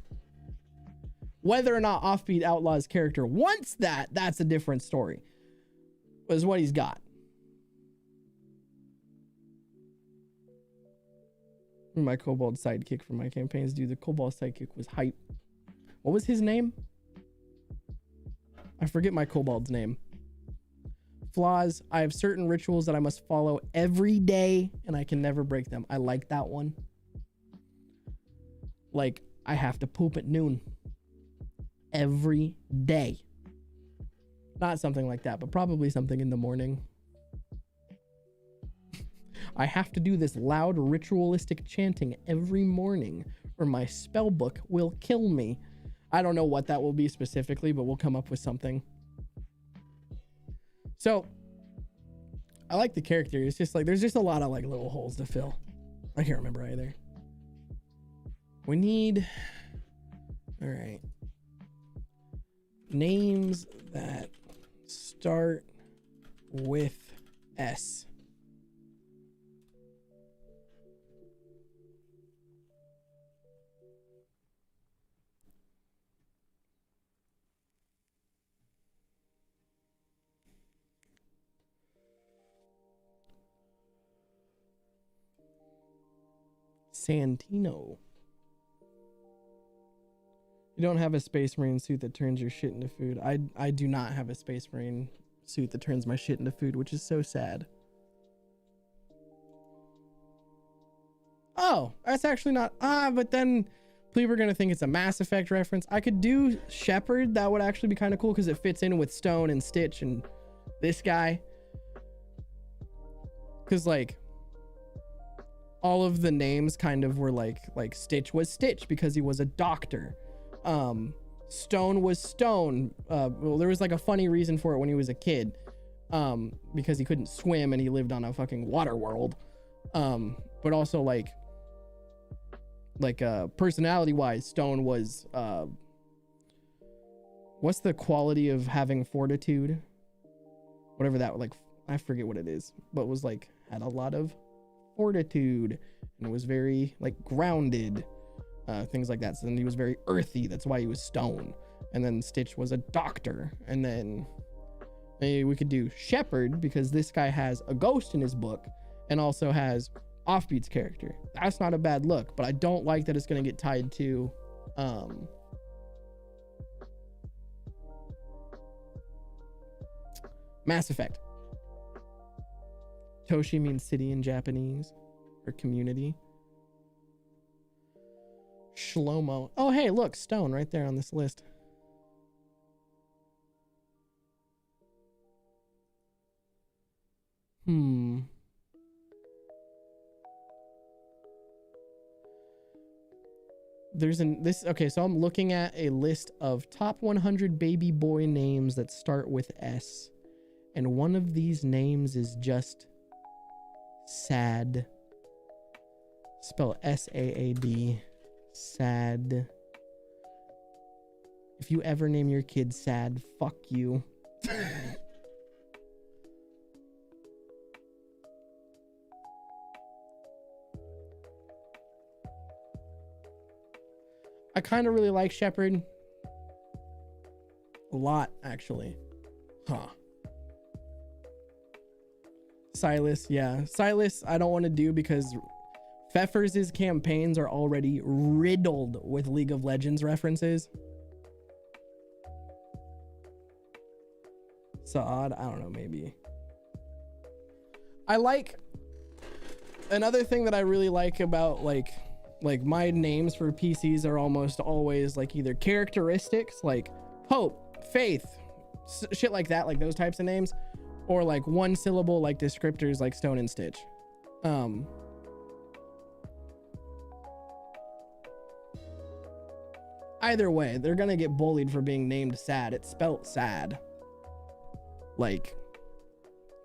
Whether or not Offbeat Outlaw's character wants that, that's a different story. Is what he's got. My kobold sidekick for my campaigns, dude. The kobold sidekick was hype. What was his name? I forget my kobold's name. Flaws. I have certain rituals that I must follow every day, and I can never break them. I like that one. Like, I have to poop at noon. Every day. Not something like that, but probably something in the morning. I have to do this loud ritualistic chanting every morning, or my spell book will kill me. I don't know what that will be specifically, but we'll come up with something. So, I like the character. It's just like there's just a lot of like little holes to fill. I can't remember either. We need, all right, names that start with S. Santino. You don't have a Space Marine suit that turns your shit into food. I do not have a Space Marine suit that turns my shit into food, which is so sad. Oh, that's actually not... but then people are going to think it's a Mass Effect reference. I could do Shepard. That would actually be kind of cool because it fits in with Stone and Stitch and this guy. Because, like... all of the names kind of were like Stitch was Stitch because he was a doctor. Stone was Stone. Well, there was like a funny reason for it when he was a kid, because he couldn't swim and he lived on a fucking water world. But also like personality wise, Stone was what's the quality of having fortitude? Whatever that, like, I forget what it is, but was like had a lot of fortitude and was very like grounded, things like that. So then he was very earthy, that's why he was Stone. And then Stitch was a doctor. And then maybe we could do Shepard because this guy has a ghost in his book and also has Offbeat's character. That's not a bad look, but I don't like that it's going to get tied to Mass Effect. Toshi means city in Japanese, or community. Shlomo. Oh, hey, look, Stone right there on this list. Okay, so I'm looking at a list of top 100 baby boy names that start with S. And one of these names is just Sad. Spell S-A-A-D. Sad. If you ever name your kid Sad, fuck you. I kind of really like Shepard. A lot, actually. Huh. Silas, yeah. Silas, I don't want to do because Pfeffer's campaigns are already riddled with League of Legends references. Saad, I don't know, maybe. I like... Another thing that I really like about, like my names for PCs are almost always like either characteristics, like hope, faith, shit like that, like those types of names, or like one syllable, like descriptors, like Stone and Stitch. Either way, they're gonna get bullied for being named Sad. It's spelt sad. Like,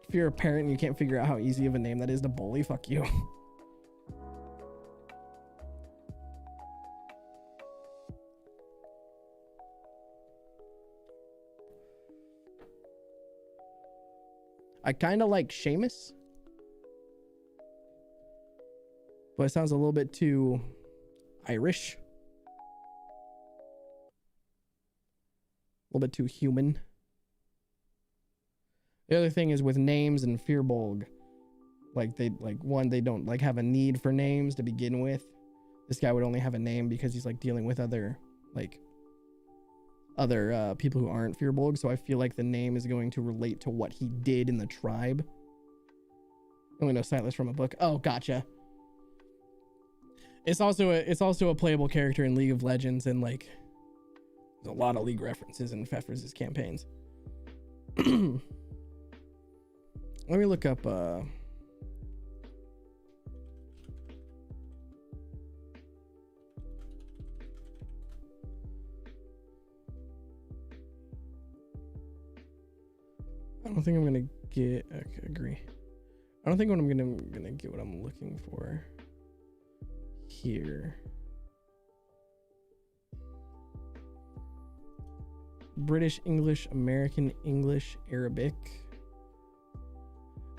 if you're a parent and you can't figure out how easy of a name that is to bully, fuck you. I kind of like Seamus, but it sounds a little bit too Irish. A little bit too human. The other thing is with names and Firbolg, like they don't like have a need for names to begin with. This guy would only have a name because he's like dealing with other people who aren't Firbolg, so I feel like the name is going to relate to what he did in the tribe. I only know Silas from a book. Oh, gotcha. It's also a playable character in League of Legends, and like there's a lot of League references in Pfeffer's campaigns. Let me look up I don't think I'm gonna get... Okay, agree. I don't think I'm gonna get what I'm looking for here. British English, American English, Arabic.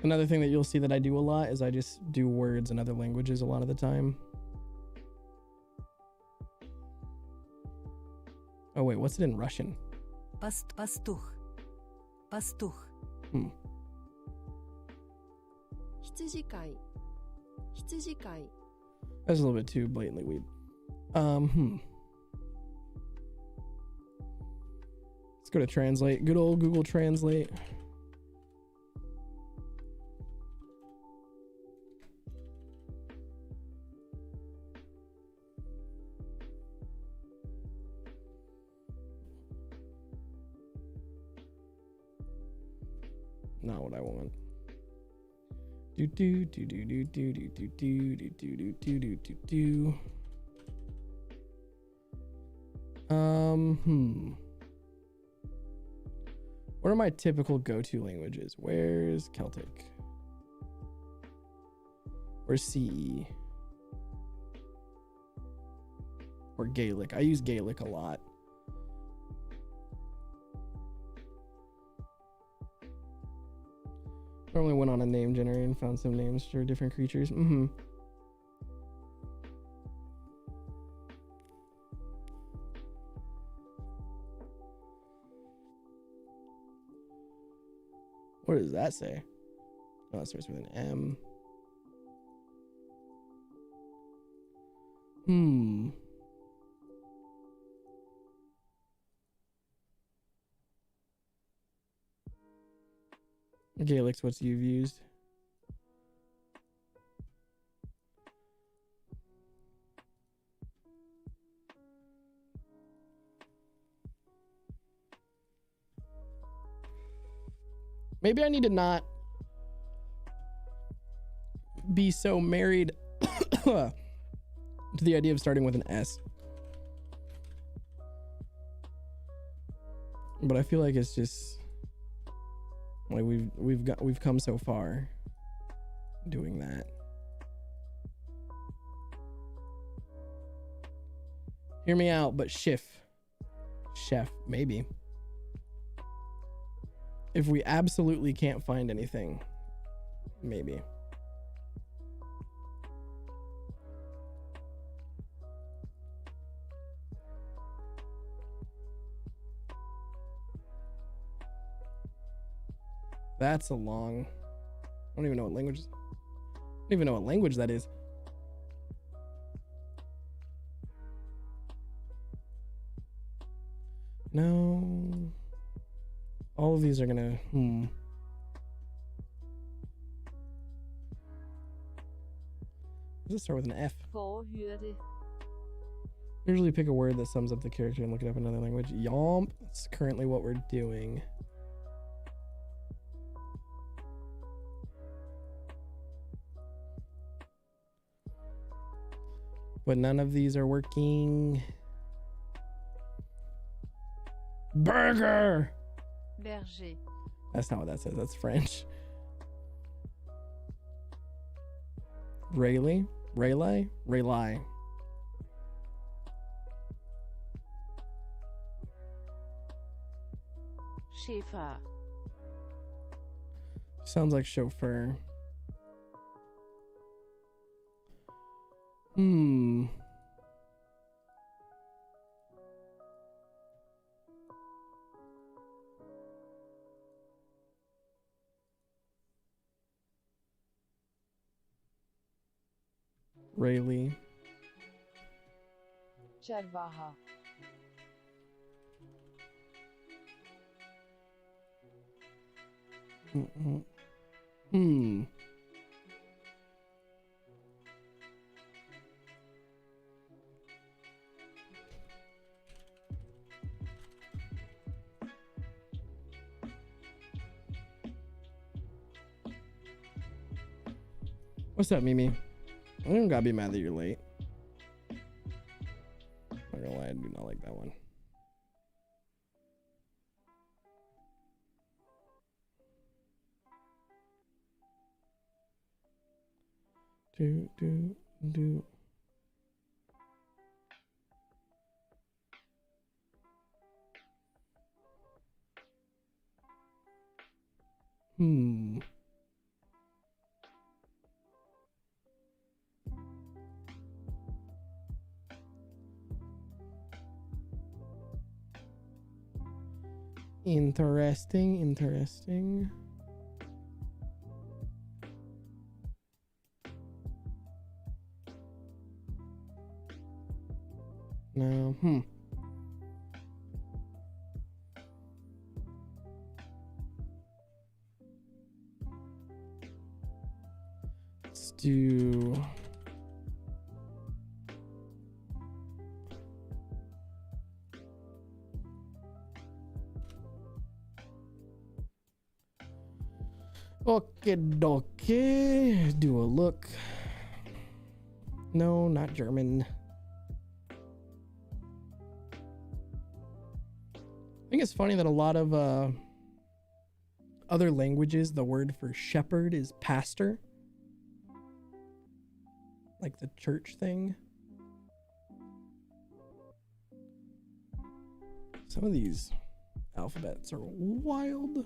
Another thing that you'll see that I do a lot is I just do words in other languages a lot of the time. Oh wait, what's it in Russian? Pastuch. Pastuch. Hitsijikai. Hitsijikai. That's a little bit too blatantly weird. Let's go to translate. Good old Google Translate. Not what I want. Do do do do do do do do do do do do do do do. What are my typical go-to languages? Where's Celtic? Where's CE? Or Gaelic? I use Gaelic a lot. Normally went on a name generator and found some names for different creatures. What does that say? Oh, it starts with an M. Gaelic's what you've used. Maybe I need to not be so married to the idea of starting with an S. But I feel like it's just like we've come so far doing that. Hear me out, but chef, maybe. If we absolutely can't find anything, maybe. That's a long. I don't even know what language. I don't even know what language that is. No. All of these are gonna. Does it start with an F? Usually pick a word that sums up the character and look it up in another language. Yomp. That's currently what we're doing. But none of these are working. Burger. Berger. That's not what that says. That's French. Rayleigh? Rayleigh. Chauffeur. Sounds like chauffeur. Rayleigh. Charvaha. What's up, Mimi? I don't gotta be mad that you're late. Not gonna lie, I do not like that one. Do. Hmm. Interesting. No. Let's do. Okay. Do a look. No, not German. I think it's funny that a lot of other languages, the word for shepherd is pastor. Like the church thing. Some of these alphabets are wild.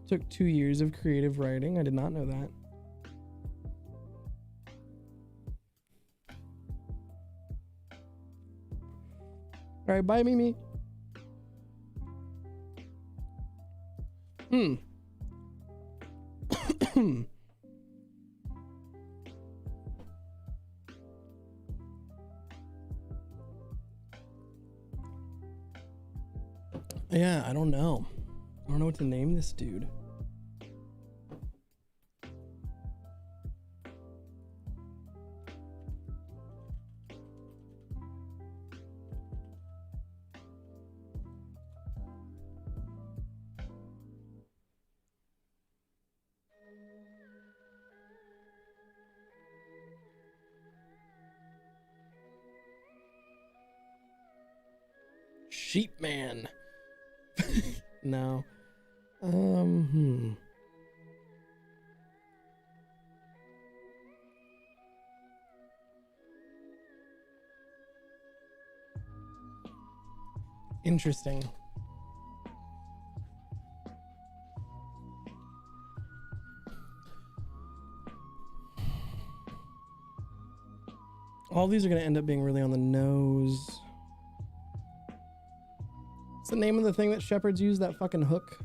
Took 2 years of creative writing. I did not know that. All right, bye, Mimi. Yeah, I don't know. I don't know what to name this dude. Sheep man. No. Interesting. All these are going to end up being really on the nose. What's the name of the thing that shepherds use? That fucking hook?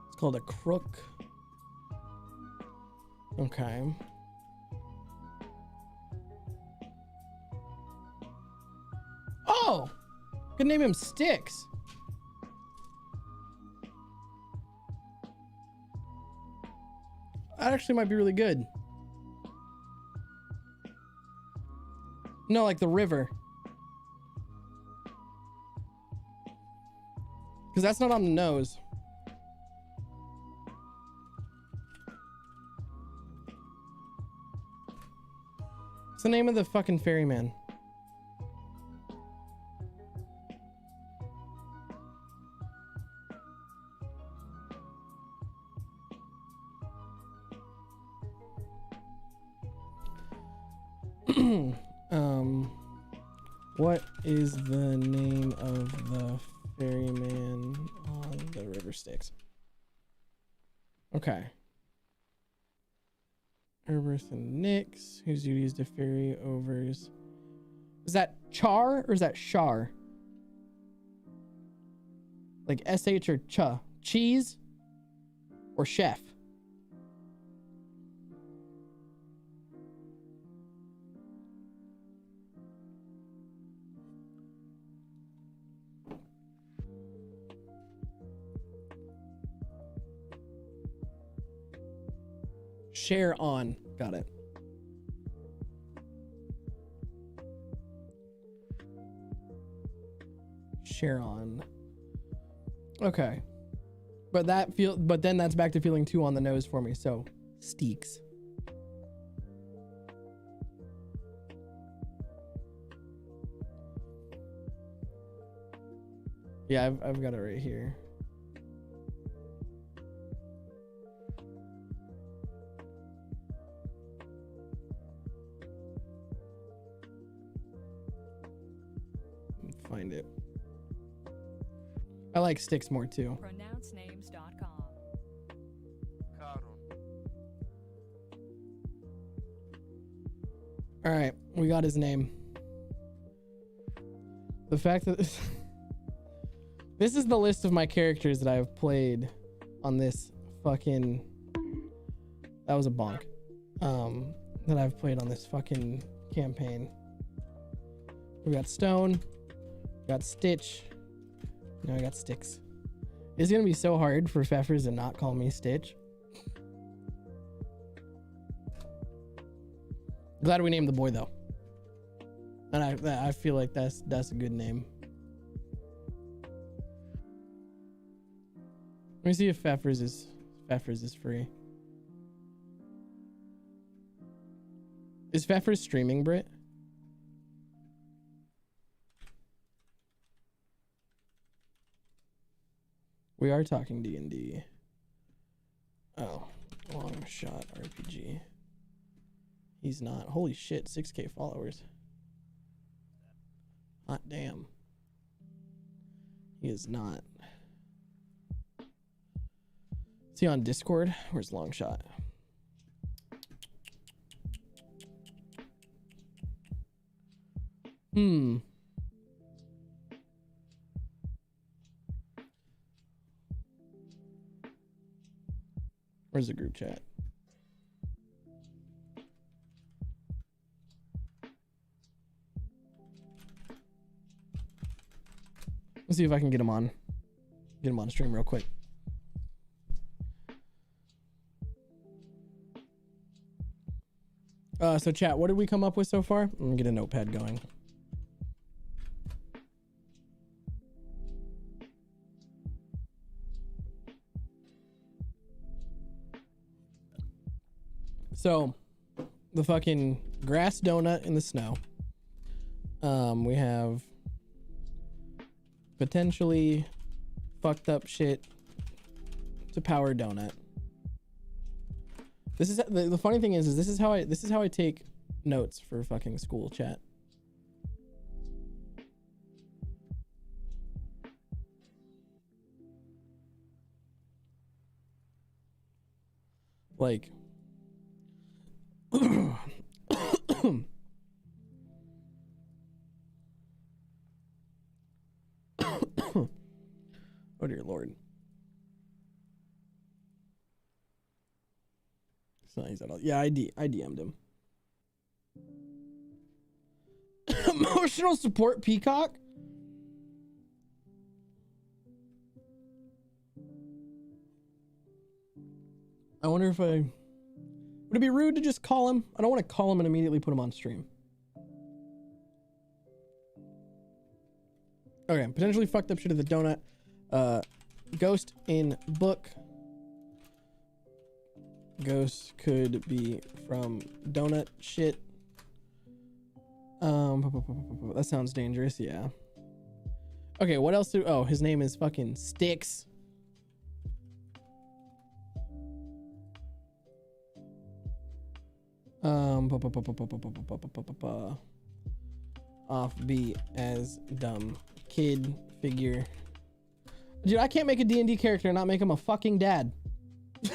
It's called a crook. Okay. Oh! Could name him Sticks. That actually might be really good. No, like the river. Because that's not on the nose. What's the name of the fucking ferryman? What is the name of the ferryman on the river Styx? Okay. Herberth and Nix, whose duty is to ferry overs. Is that Char or is that Shar? Like SH or Cha? Cheese or Chef? Share on. Got it. Charon. Okay. But then that's back to feeling 2 on the nose for me. So Steeks. Yeah, I've got it right here. Find it. I like Sticks more too. Pronouncenames.com. All right, we got his name. The fact that this is the list of my characters that I've played on this fucking, that was a bonk, that I've played on this fucking campaign. We got Stone, we got Stitch, now I got Sticks. It's gonna be so hard for Pfeffers to not call me Stitch. Glad we named the boy though, and I feel like that's a good name. Let me see if Pfeffers is free. Is Pfeffers streaming, Brit? We are talking D&D. Oh, long shot RPG. He's not. Holy shit, 6K followers. Hot damn. He is not. Is he on Discord? Where's Longshot? Where's the group chat? Let's see if I can get him on stream real quick. So chat, what did we come up with so far? I'm gonna get a notepad going. So the fucking grass donut in the snow. We have potentially fucked up shit to power donut. This is the funny thing is this is how I take notes for fucking school chat. Like oh dear Lord. It's not, he's at all. Yeah, I DM'd him. Emotional support peacock? I wonder if would it be rude to just call him? I don't want to call him and immediately put him on stream. Okay, potentially fucked up shit at the donut. Ghost in book. Ghost could be from donut shit. That sounds dangerous, yeah. Okay, what else oh, his name is fucking Sticks. Offbeat as dumb kid figure. Dude, I can't make a D&D character and not make him a fucking dad. Do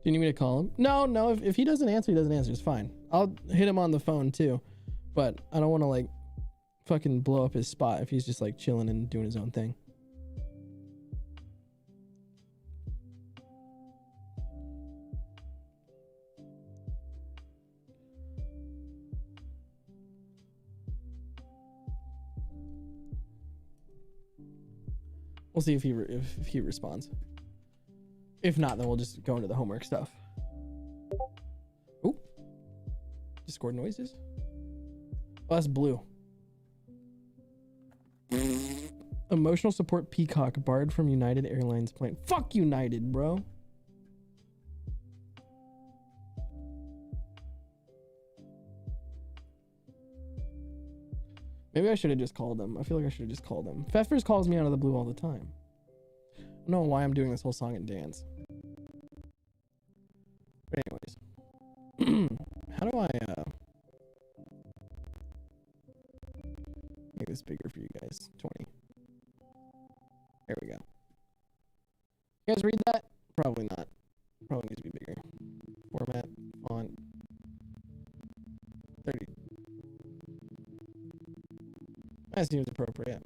you need me to call him? No, if he doesn't answer, he doesn't answer. It's fine. I'll hit him on the phone too. But I don't want to like fucking blow up his spot if he's just like chilling and doing his own thing. We'll see if he responds. If not, then we'll just go into the homework stuff. Ooh. Discord noises. Oh, that's blue. Emotional support peacock barred from United Airlines plane. Fuck United, bro. Maybe I should have just called them. I feel like I should have just called them. Pfeffers calls me out of the blue all the time. I don't know why I'm doing this whole song and dance. But anyways. How do I make this bigger for you guys? 20. There we go. You guys read that? Probably not. Probably needs to be bigger. Format, font. 30. That seems appropriate.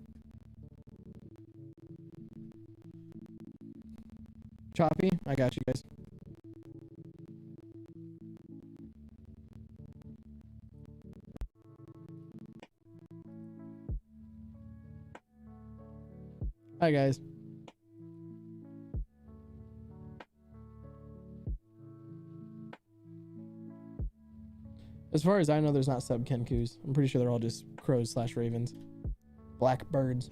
Choppy? I got you guys. Hi guys. As far as I know, there's not sub Kenkus. I'm pretty sure they're all just crows / ravens. Blackbirds.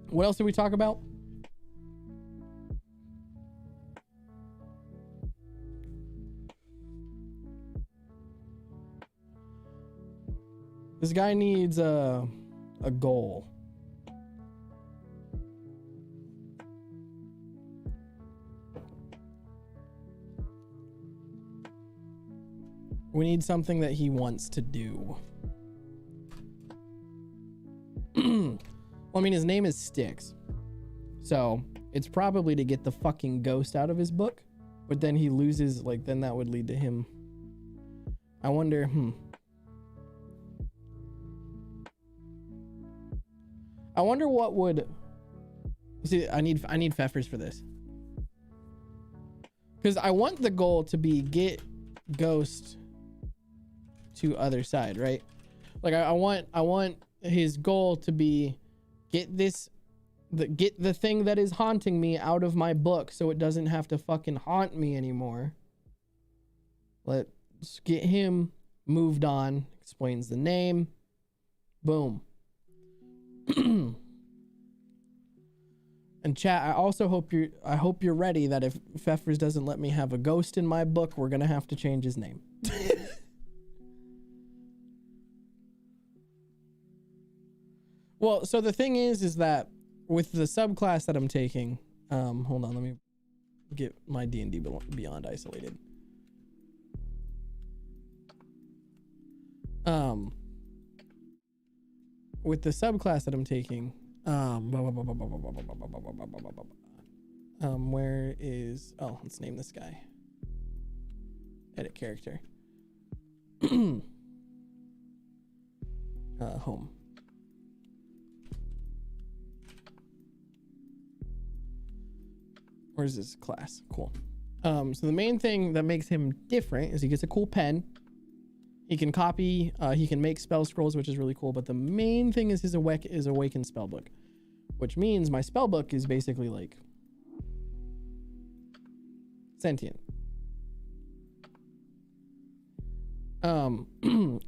What else did we talk about? This guy needs a goal. We need something that he wants to do. Well, I mean, his name is Styx. So it's probably to get the fucking ghost out of his book. But then he loses, like, then that would lead to him. I wonder, I wonder what would... See, I need Pfeffers for this. Because I want the goal to be get ghost to other side, right? Like I want his goal to be get the thing that is haunting me out of my book so it doesn't have to fucking haunt me anymore. Let's get him moved on. Explains the name. Boom. And chat, I also hope you're ready that if Pfeffers doesn't let me have a ghost in my book, we're gonna have to change his name. Well, so the thing is that with the subclass that I'm taking, hold on, let me get my D&D Beyond isolated. With the subclass that I'm taking, where is, oh, let's name this guy. Edit character. Home. Where's this class? Cool. So the main thing that makes him different is he gets a cool pen. He can copy, he can make spell scrolls, which is really cool. But the main thing is his awakened spellbook, which means my spellbook is basically like sentient.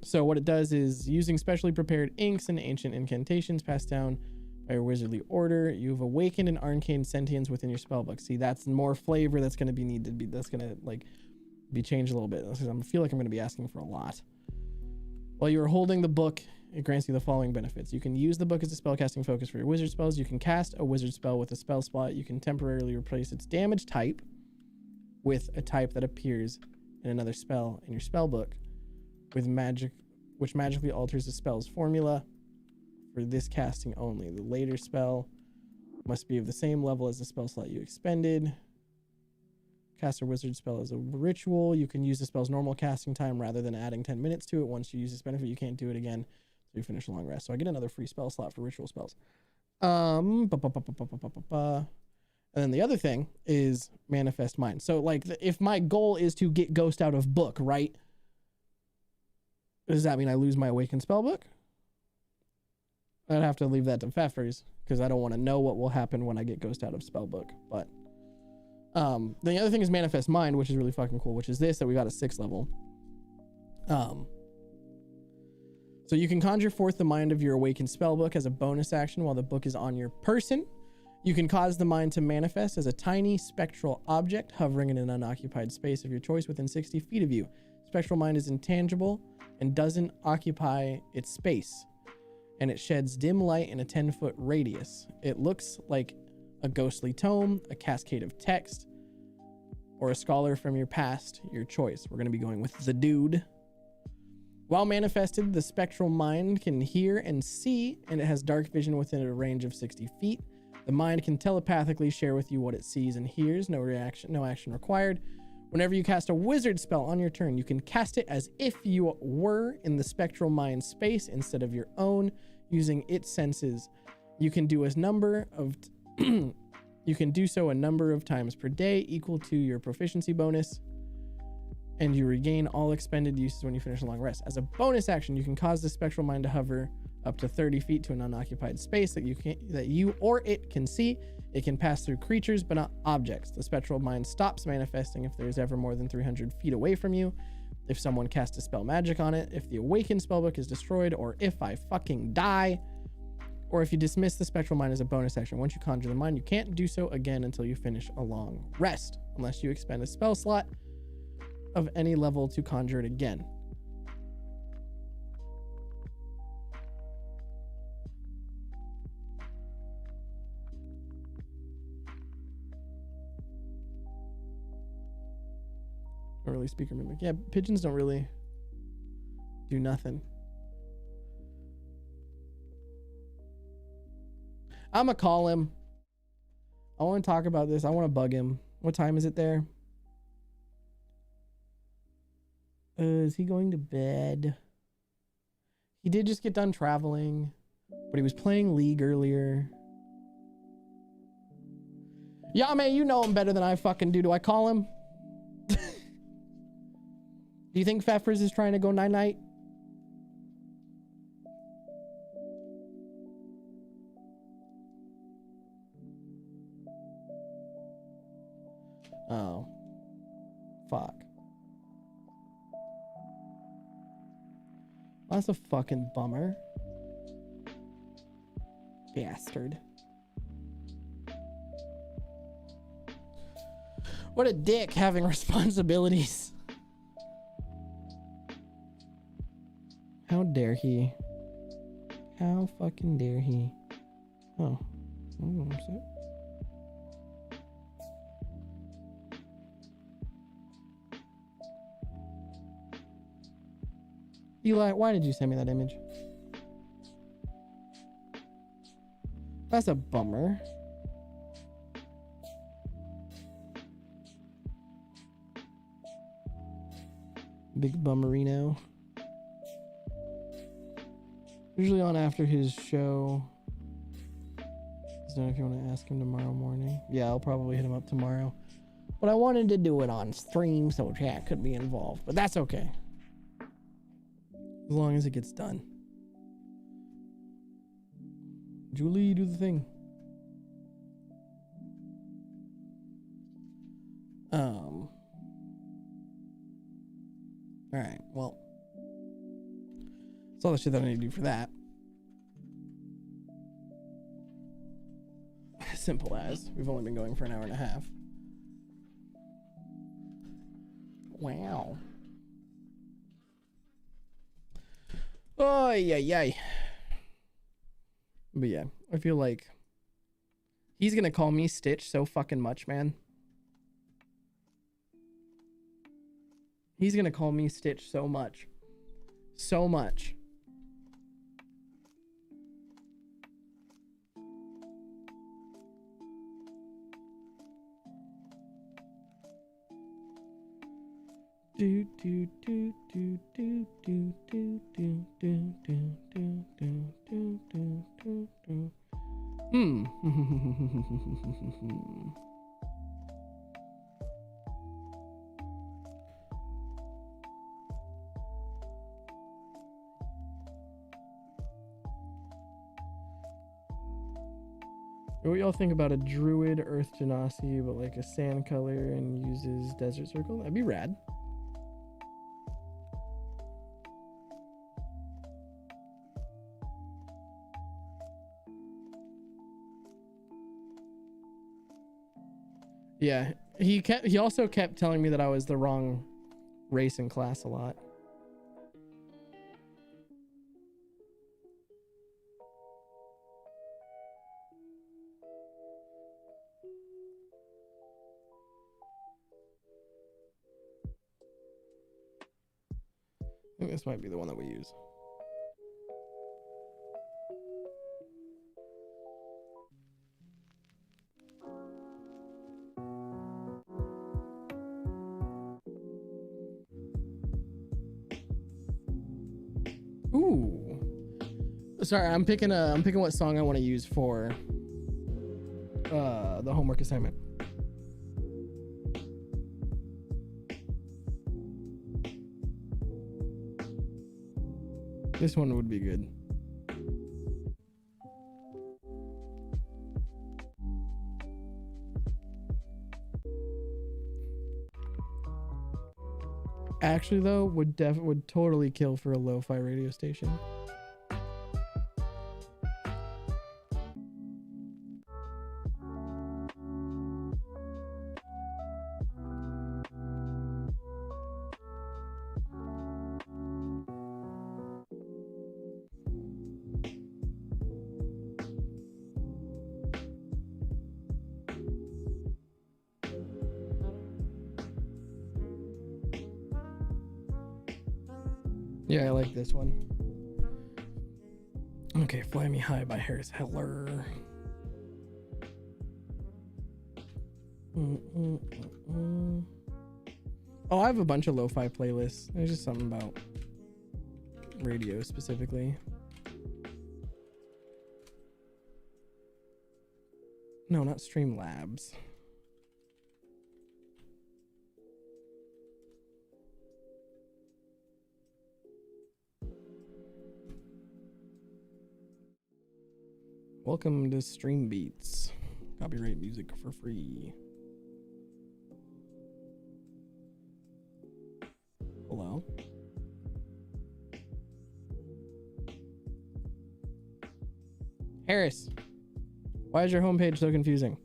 So what it does is using specially prepared inks and ancient incantations passed down by your wizardly order, you've awakened an arcane sentience within your spellbook. See, that's more flavor that's going to be needed. That's going to like be changed a little bit. I feel like I'm going to be asking for a lot. While you are holding the book, it grants you the following benefits. You can use the book as a spellcasting focus for your wizard spells. You can cast a wizard spell with a spell slot. You can temporarily replace its damage type with a type that appears in another spell in your spellbook with magic, which magically alters the spell's formula for this casting only. The later spell must be of the same level as the spell slot you expended. Cast a wizard spell as a ritual. You can use the spell's normal casting time rather than adding 10 minutes to it. Once you use this benefit, you can't do it again. So you finish a long rest. So I get another free spell slot for ritual spells. And then the other thing is manifest mind. So like if my goal is to get ghost out of book, right? Does that mean I lose my awakened spellbook? I'd have to leave that to Pfeffers because I don't want to know what will happen when I get ghost out of spellbook. But The other thing is manifest mind, which is really fucking cool, which is this that we got a 6th level. So you can conjure forth the mind of your awakened spellbook as a bonus action while the book is on your person. You can cause the mind to manifest as a tiny spectral object hovering in an unoccupied space of your choice within 60 feet of you. Spectral mind is intangible and doesn't occupy its space, and it sheds dim light in a 10-foot radius. It looks like a ghostly tome, a cascade of text, or a scholar from your past, your choice. We're going to be going with the dude. While manifested, the spectral mind can hear and see, and it has dark vision within a range of 60 feet. The mind can telepathically share with you what it sees and hears. No action required. Whenever you cast a wizard spell on your turn, you can cast it as if you were in the spectral mind space instead of your own, using its senses. You can do you can do so a number of times per day, equal to your proficiency bonus, and you regain all expended uses when you finish a long rest. As a bonus action, you can cause the spectral mind to hover up to 30 feet to an unoccupied space that you or it can see. It can pass through creatures, but not objects. The spectral mind stops manifesting if there's ever more than 300 feet away from you, if someone casts a spell magic on it, if the awakened spellbook is destroyed, or if I fucking die, or if you dismiss the spectral mind as a bonus action. Once you conjure the mind, you can't do so again until you finish a long rest, unless you expend a spell slot of any level to conjure it again. Early speaker mimic. Yeah, pigeons don't really do nothing. I'm gonna call him. I want to talk about this. I want to bug him. What time is it there? Is he going to bed? He did just get done traveling, but he was playing League earlier. Yeah, man, you know him better than I fucking do. Do I call him? Do you think Pfeffers is trying to go night-night? Oh. Fuck. That's a fucking bummer. Bastard. What a dick having responsibilities. How dare he? How fucking dare he? Oh. Eli, why did you send me that image? That's a bummer. Big bummerino. Usually on after his show. So if you want to ask him tomorrow morning. Yeah, I'll probably hit him up tomorrow. But I wanted to do it on stream so chat could be involved. But that's okay. As long as it gets done. Julie, do the thing. Alright, well. That's all the shit that I need to do for that. Simple as. We've only been going for an hour and a half. Wow. Oh, yeah. But yeah, I feel like he's gonna call me Stitch so fucking much, man. He's gonna call me Stitch so much. So much. Do do do do do do do do do do do do do do do. What y'all think about a druid earth genasi, but like a sand color and uses desert circle? That'd be rad. Yeah, he also kept telling me that I was the wrong race and class a lot. I think this might be the one that we use. Ooh. Sorry, I'm picking what song I want to use for the homework assignment. This one would be good. Actually, though, would totally kill for a lo-fi radio station. Yeah, I like this one. Okay, Fly Me High by Harris Heller. Oh, I have a bunch of lo-fi playlists. There's just something about radio specifically. No, not Streamlabs. Welcome to Stream Beats. Copyright music for free. Hello? Harris, why is your homepage so confusing?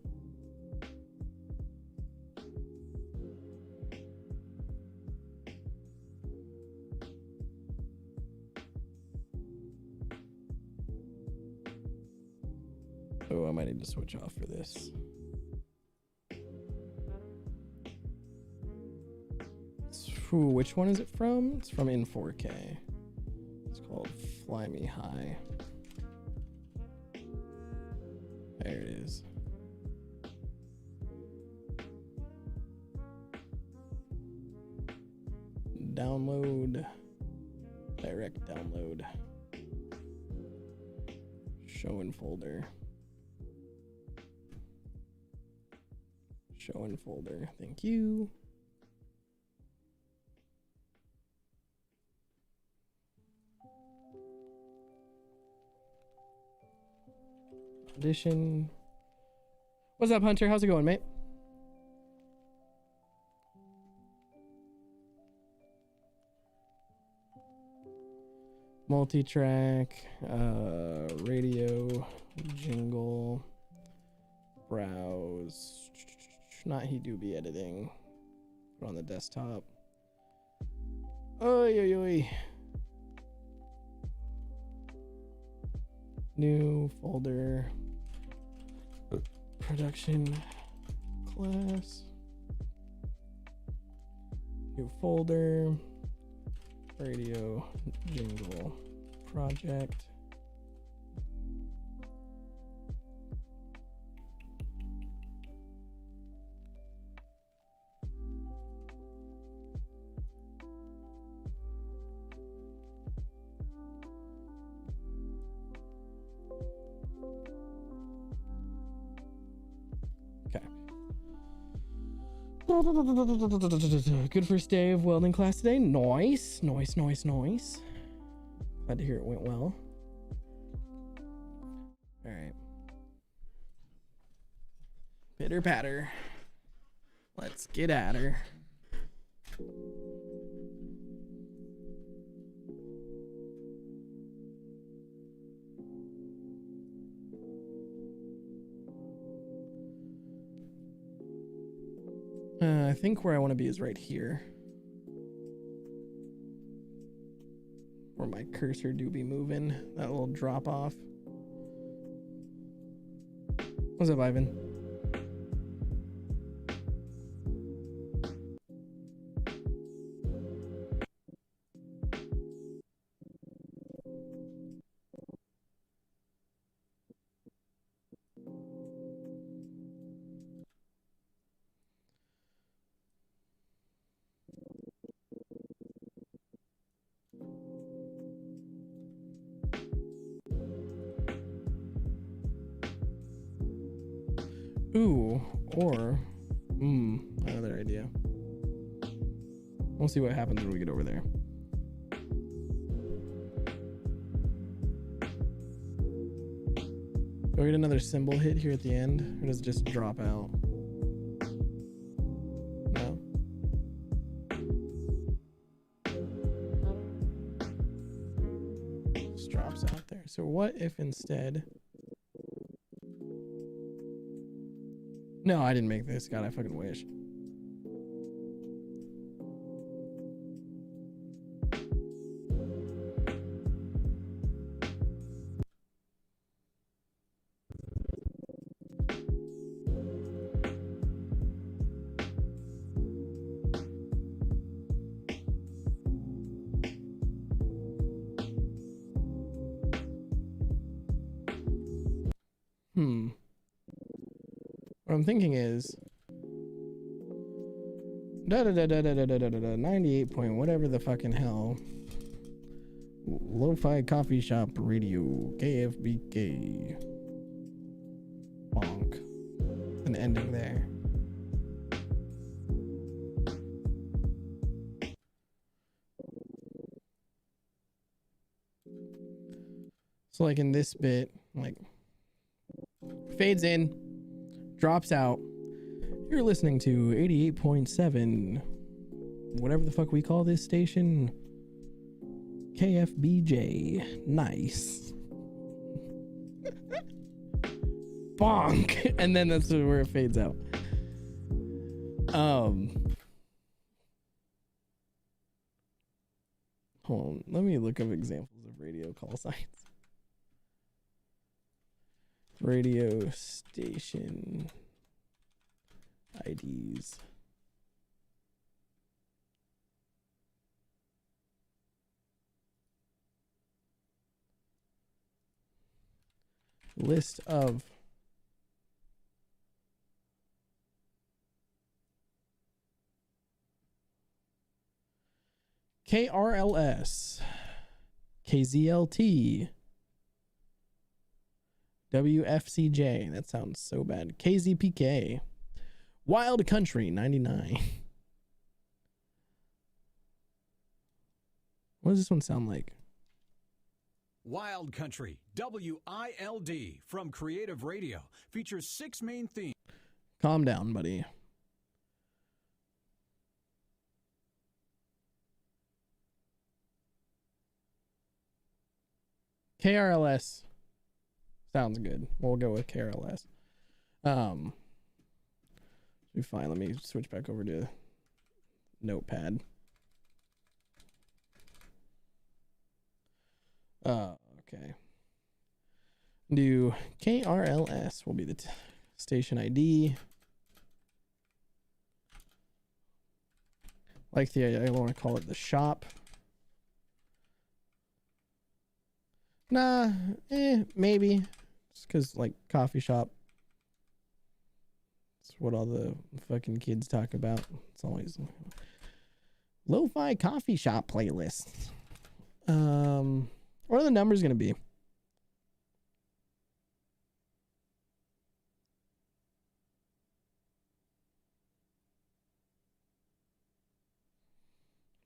Oh, I might need to switch off for this. Ooh, which one is it from? It's from In 4K. It's called Fly Me High. There it is. Download. Direct download. Show in folder. Show in folder. Thank you. Audition. What's up, Hunter? How's it going, mate? Multi-track, radio, jingle, browse, not He-Doobie editing, put on the desktop. Oy, oy, oy. New folder, production class, new folder, radio jingle project. Okay. Good first day of welding class today. Nice, nice, nice, nice. Glad to hear it went well. All right. Pitter patter. Let's get at her. I think where I want to be is right here. Where my cursor do be moving. That little drop off. What's up, Ivan? Ooh, or another idea. We'll see what happens when we get over there. Do I get another symbol hit here at the end, or does it just drop out? No. Just drops out there. So what if instead? No, I didn't make this. God, I fucking wish. What I'm thinking is 98 point whatever the fucking hell. Lo-fi coffee shop radio KFBK. Bonk. An ending there. So like in this bit, like fades in, drops out. You're listening to 88.7, whatever the fuck we call this station. KFBJ. Nice. Bonk. And then that's where it fades out. Hold on. Let me look up examples of radio call signs. Radio station IDs. List of KRLS, KZLT, WFCJ, that sounds so bad, KZPK, Wild Country 99. What does this one sound like? Wild Country, WILD, from Creative Radio, features 6 main themes. Calm down, buddy. KRLS sounds good. We'll go with KRLS. Be fine. Let me switch back over to Notepad. Okay. Do KRLS will be the station ID. Like I want to call it the shop. Nah, maybe. Just because, like, coffee shop. It's what all the fucking kids talk about. It's always lo-fi coffee shop playlists. What are the numbers going to be?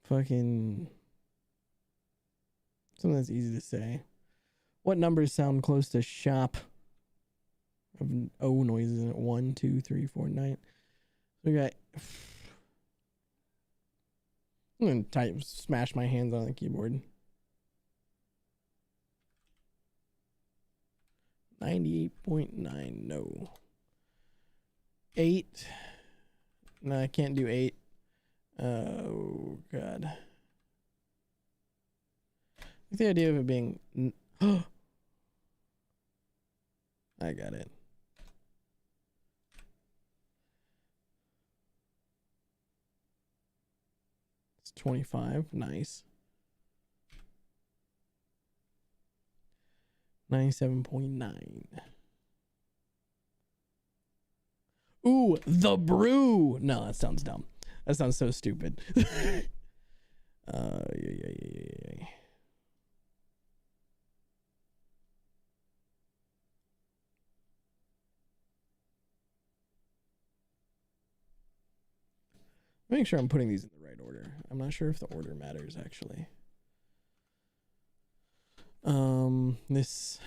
Fucking something that's easy to say. What numbers sound close to shop? of O noises in it. 1, 2, 3, 4, 9. We got. I'm gonna type, smash my hands on the keyboard. 98.9, no. 8. No, I can't do 8. Oh, God. The idea of it being... I got it. It's 25. Nice. 97.9. Ooh, the brew. No, that sounds dumb. That sounds so stupid. Yeah. Make sure I'm putting these in the right order. I'm not sure if the order matters actually. This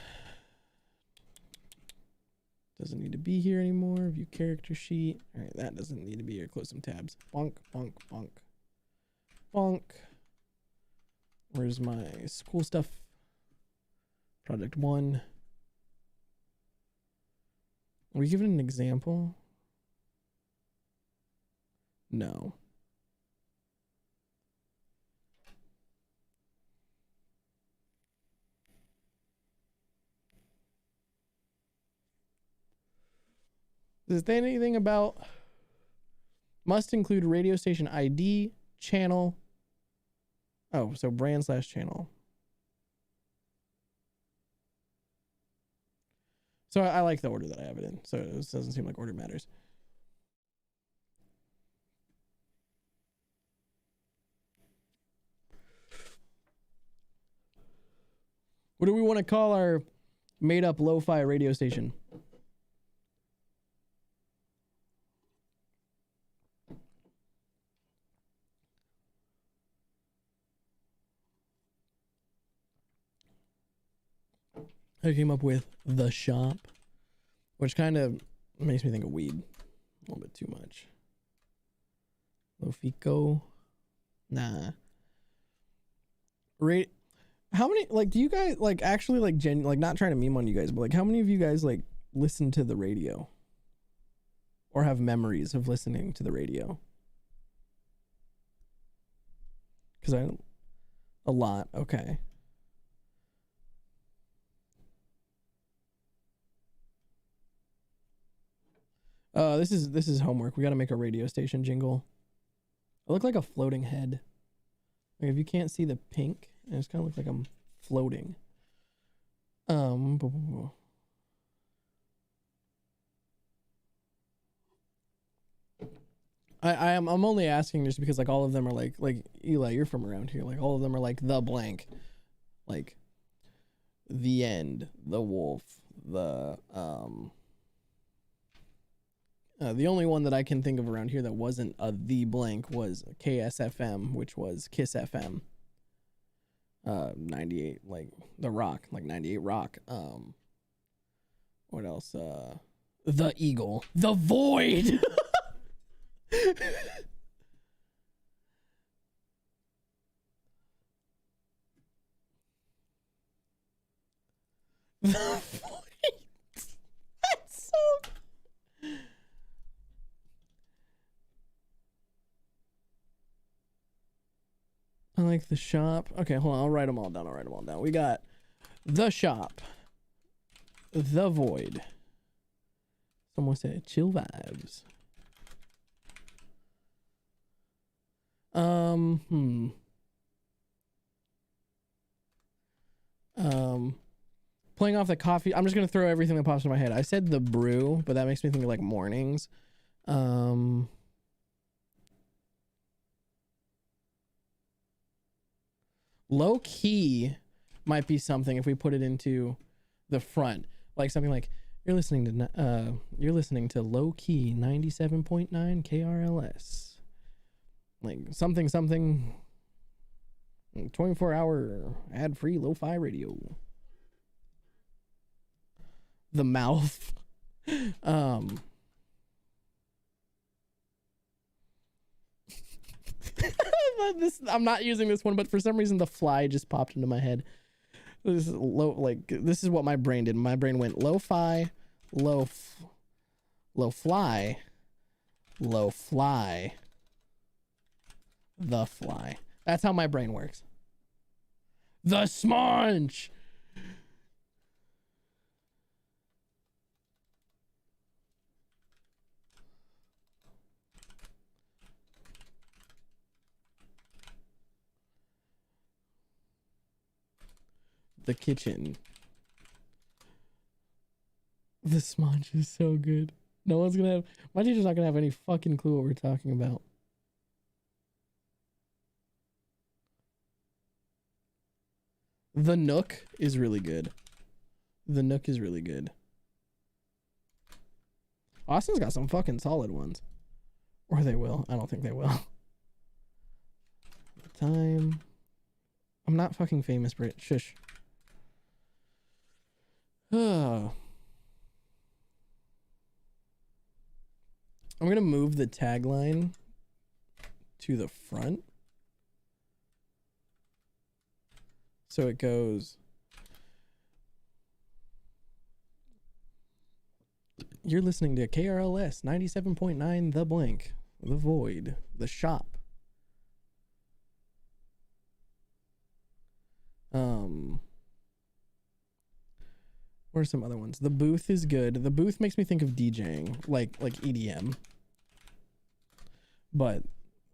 doesn't need to be here anymore. View character sheet. All right, that doesn't need to be here. Close some tabs. Bonk, bonk, bonk, bonk. Where's my school stuff? Project 1. Are we given an example? No. Does it say anything about must include radio station ID, channel? Oh, so brand/channel. So I like the order that I have it in. So it doesn't seem like order matters. What do we want to call our made-up lo-fi radio station? I came up with The Shop, which kind of makes me think of weed a little bit too much. Lofico. Nah. How many, like, do you guys, like, actually, like, like, not trying to meme on you guys, but, like, how many of you guys, like, listen to the radio? Or have memories of listening to the radio? Because a lot, okay. This is homework. We got to make a radio station jingle. I look like a floating head. Like if you can't see the pink, it just kind of looks like I'm floating. I'm only asking just because like all of them are like Eli, you're from around here. Like all of them are like the blank, like the end, the wolf, the only one that I can think of around here that wasn't the blank was KSFM, which was Kiss FM. 98, like the rock, like 98 rock. What else? The Eagle, the Void. The Void. That's so. I like The Shop. Okay, hold on. I'll write them all down. We got The Shop. The Void. Someone said chill vibes. Playing off the coffee. I'm just going to throw everything that pops in my head. I said the brew, but that makes me think of like mornings. Low key might be something if we put it into the front, like something like you're listening to low key 97.9 KRLS, like something 24-hour ad-free lo-fi radio. The Mouth. I'm not using this one, but for some reason the fly just popped into my head. This is this is what my brain did. My brain went lo-fi, low fly, low fly, the fly. That's how my brain works. The smudge. The kitchen. The smudge is so good. No one's gonna have, my teacher's not gonna have any fucking clue what we're talking about. The Nook is really good. The Nook is really good. Austin's got some fucking solid ones. Or they will. I don't think they will. Time. I'm not fucking famous, Brit. Shush. I'm gonna move the tagline to the front. So it goes, you're listening to KRLS 97.9 The Blank, The Void, The Shop. What are some other ones? The Booth is good. The Booth makes me think of DJing, like EDM. But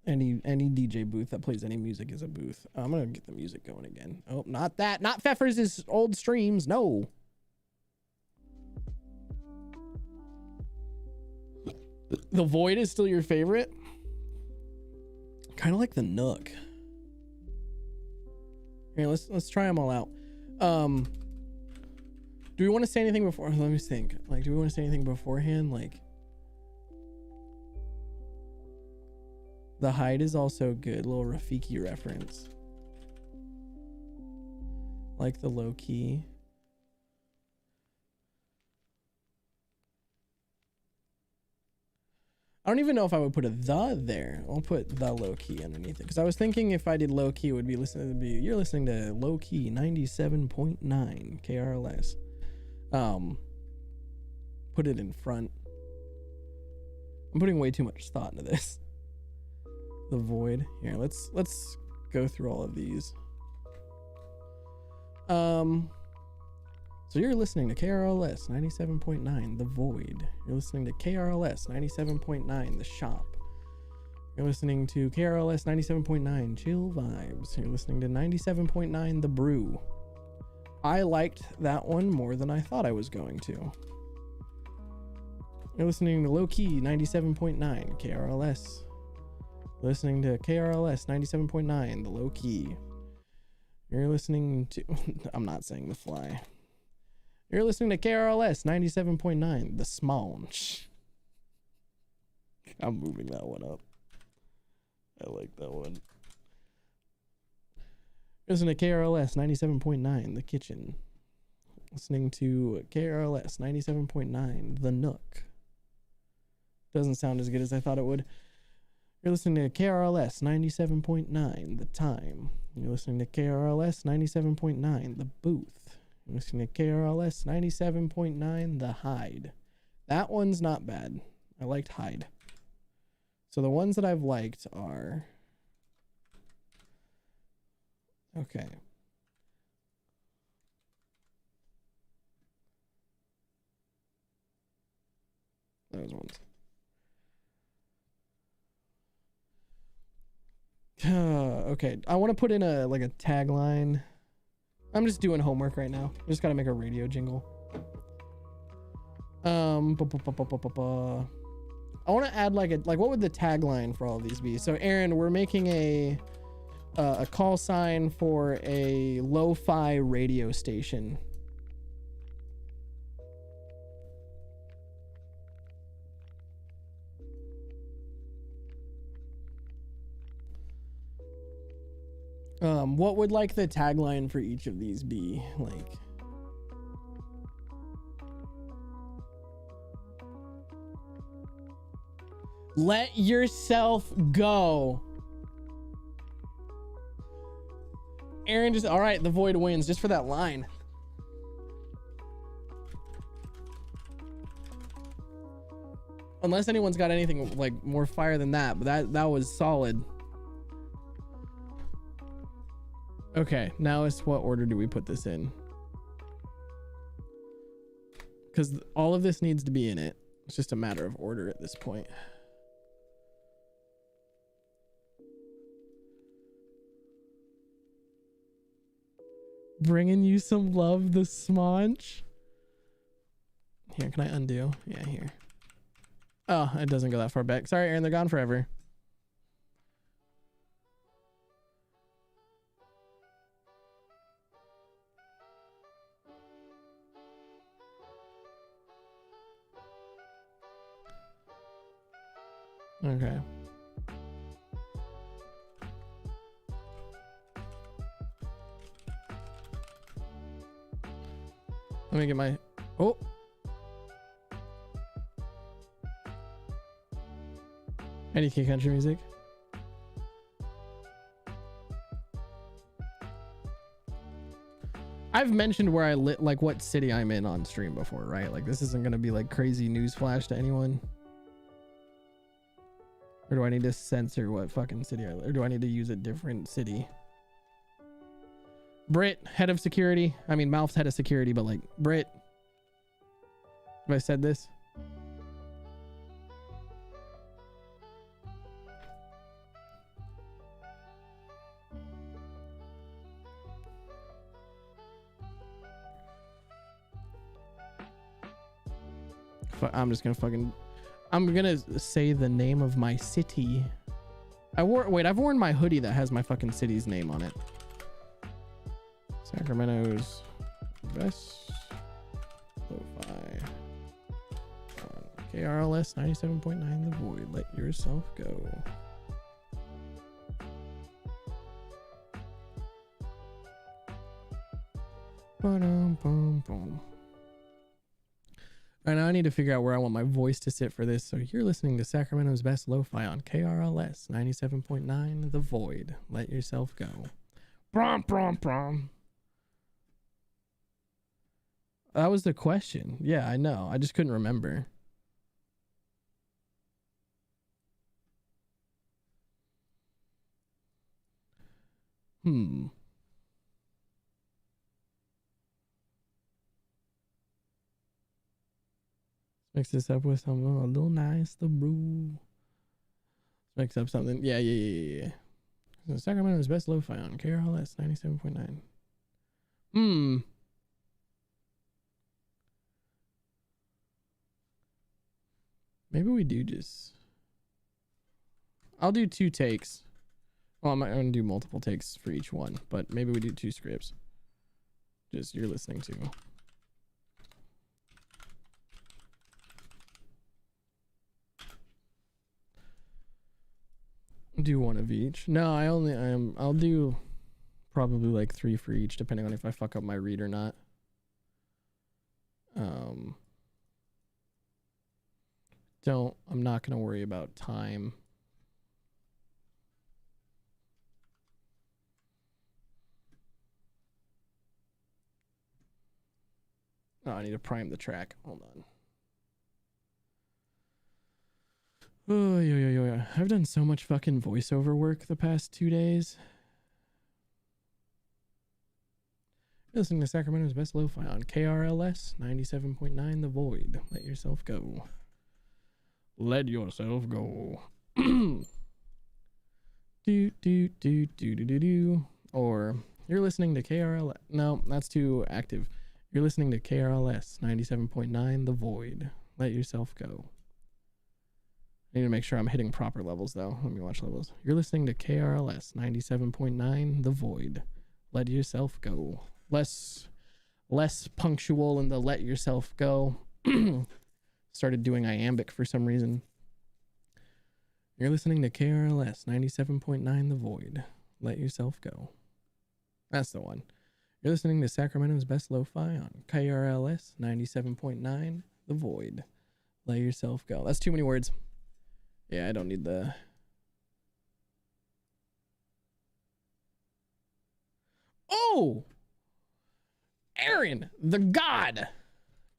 any DJ booth that plays any music is a booth. I'm gonna get the music going again. Oh, not that. Not Pfeffers' old streams. No. The Void is still your favorite? Kind of like the Nook. Here, let's try them all out. Do we want to say anything before? Let me think. Like, do we want to say anything beforehand? Like, the Hide is also good. Little Rafiki reference. Like the low key. I don't even know if I would put a the there. I'll put the low key underneath it. Because I was thinking if I did low key, it would be you're listening to low key 97.9 KRLS. Put it in front. I'm putting way too much thought into this. The Void. Here, let's go through all of these. So you're listening to KRLS 97.9 The Void. You're listening to KRLS 97.9 The Shop. You're listening to KRLS 97.9 Chill Vibes. You're listening to 97.9 The Brew. I liked that one more than I thought I was going to. You're listening to Low Key 97.9 KRLS. Listening to KRLS 97.9 The Low Key. You're listening to I'm not saying The Fly. You're listening to KRLS 97.9 The Smaunch. I'm moving that one up. I like that one. Listening to KRLS 97.9 The Kitchen. Listening to KRLS 97.9 The Nook. Doesn't sound as good as I thought it would. You're listening to KRLS 97.9 The Time. You're listening to KRLS 97.9 The Booth. You're listening to KRLS 97.9 The Hide. That one's not bad. I liked Hide. So the ones that I've liked are... Okay. Those ones. Okay, I want to put in a tagline. I'm just doing homework right now. I just gotta make a radio jingle. I want to add what would the tagline for all of these be? So Aaron, we're making a call sign for a lo-fi radio station. What would the tagline for each of these be? Let yourself go. Aaron just, all right, the void wins just for that line. Unless anyone's got anything like more fire than that, but that was solid. Okay, now it's what order do we put this in? Because all of this needs to be in it. It's just a matter of order at this point. Bringing you some love, the smonch. Here, can I undo? Yeah, here. Oh, it doesn't go that far back. Sorry, Aaron, they're gone forever. Okay. Let me get my... Oh! IDK country music. I've mentioned where I lit, like what city I'm in on stream before, right? Like this isn't gonna be like crazy news flash to anyone. Or do I need to censor what fucking city I live? Or do I need to use a different city? Brit, head of security. I mean, Malph's head of security, but like Brit. Have I said this? I'm just gonna fucking... I'm gonna say the name of my city. I've worn my hoodie that has my fucking city's name on it. Sacramento's best lo-fi on KRLS 97.9 The Void. Let yourself go. Ba-dum-bum-bum. All right, now I need to figure out where I want my voice to sit for this. So you're listening to Sacramento's best lo-fi on KRLS 97.9 The Void. Let yourself go. Brom, brom, brom. That was the question. Yeah, I know. I just couldn't remember. Mix this up with some a little nice the brew. Mix up something. Yeah. So Sacramento's best lo-fi on KRLS 97.9. Maybe we do just... I'll do 2 takes. Well, I'm not going to do multiple takes for each one, but maybe we do 2 scripts. Just you're listening to. Do 1 of each. No, I'll do probably like 3 for each, depending on if I fuck up my read or not. I'm not gonna worry about time. Oh, I need to prime the track. Hold on. Oh, yeah. I've done so much fucking voiceover work the past 2 days. You're listening to Sacramento's best lo-fi on KRLS 97.9 The Void. Let yourself go. Let yourself go. do. Or you're listening to KRLS. No, that's too active. You're listening to KRLS 97.9 The Void. Let yourself go. I need to make sure I'm hitting proper levels though. Let me watch levels. You're listening to KRLS 97.9 The Void. Let yourself go. Less punctual in the let yourself go. Started doing iambic for some reason. You're listening to KRLS 97.9 The Void. Let yourself go. That's the one. You're listening to Sacramento's best lo-fi on KRLS 97.9 The Void. Let yourself go. That's too many words. Yeah, I don't need the... Oh! Aaron, the god!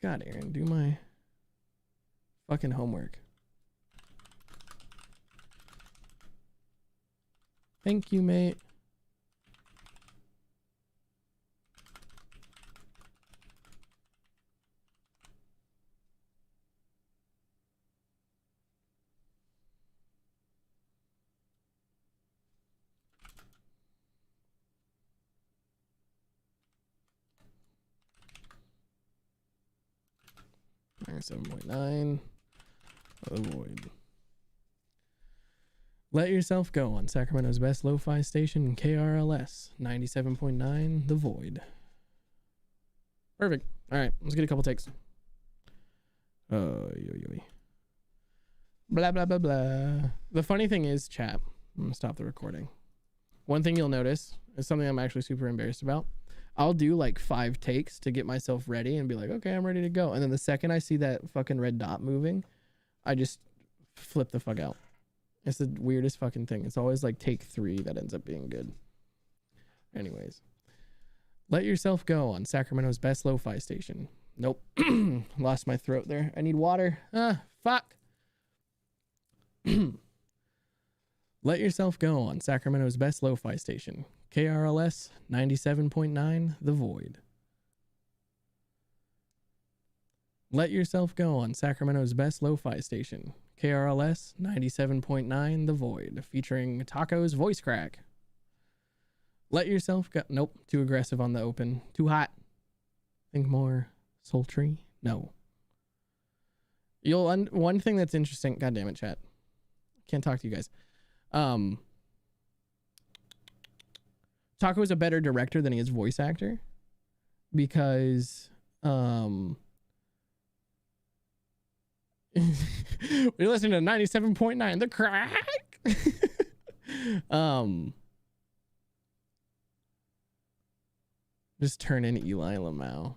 God, Aaron, do my fucking homework. Thank you, mate. -7.9. Avoid. Let Yourself Go on Sacramento's best lo-fi station, KRLS 97.9, The Void. Perfect. All right, let's get a couple takes. Blah, blah, blah, blah. The funny thing is, chat, I'm gonna stop the recording. One thing you'll notice is something I'm actually super embarrassed about. I'll do like 5 takes to get myself ready and be like, okay, I'm ready to go. And then the second I see that fucking red dot moving, I just flip the fuck out. It's the weirdest fucking thing. It's always like take 3 that ends up being good. Anyways. Let Yourself Go on Sacramento's best lo-fi station. Nope. Lost my throat there. I need water. Fuck. Let Yourself Go on Sacramento's best lo-fi station. KRLS 97.9, The Void. Let Yourself Go on Sacramento's best lo-fi station. KRLS 97.9, The Void. Featuring Taco's voice crack. Let Yourself Go. Nope. Too aggressive on the open. Too hot. Think more sultry. No. One thing that's interesting. God damn it, chat. Can't talk to you guys. Taco is a better director than he is voice actor because we're listening to 97.9 The Crack. Just turn in Eli Lamau.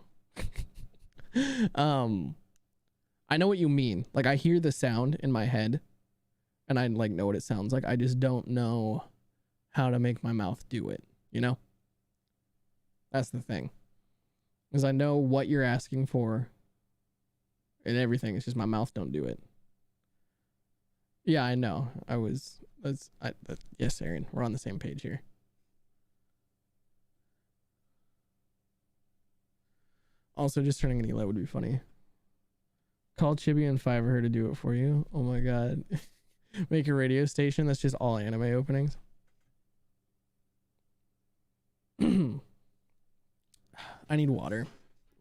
I know what you mean. Like, I hear the sound in my head and I like know what it sounds like. I just don't know how to make my mouth do it, you know? That's the thing. Because I know what you're asking for and everything. It's just my mouth don't do it. Yeah, I know. Yes, Aaron, we're on the same page here. Also, just turning an Eli would be funny. Call Chibi and Fiverr to do it for you. Oh my god. Make a radio station that's just all anime openings. I need water.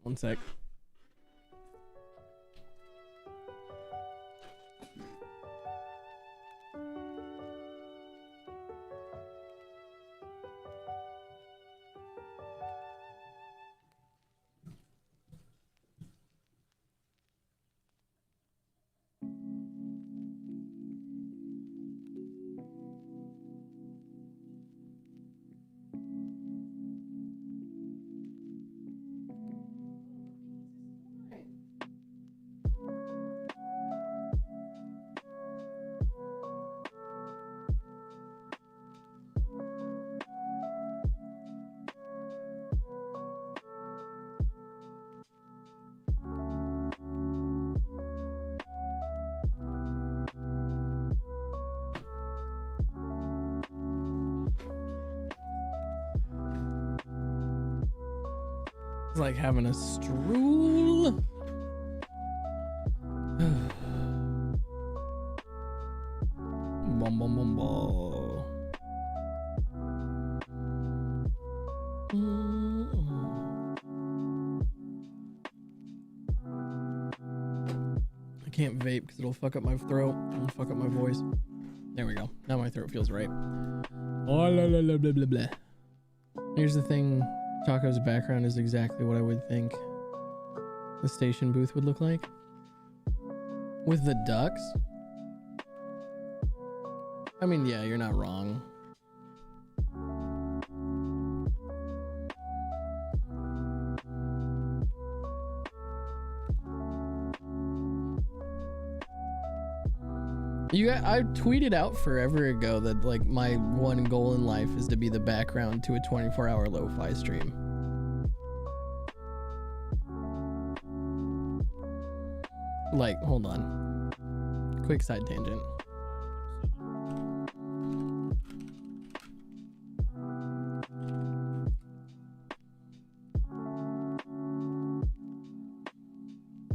One sec. It's like having a strool. Bum, bum, bum, bum. I can't vape because it'll fuck up my throat. It'll fuck up my voice. There we go. Now my throat feels right. Oh, blah, blah, blah, blah, blah, blah. Here's the thing. Taco's background is exactly what I would think the station booth would look like. With the ducks? I mean, yeah, you're not wrong. I tweeted out forever ago that like my one goal in life is to be the background to a 24-hour lo-fi stream. Like, hold on. Quick side tangent.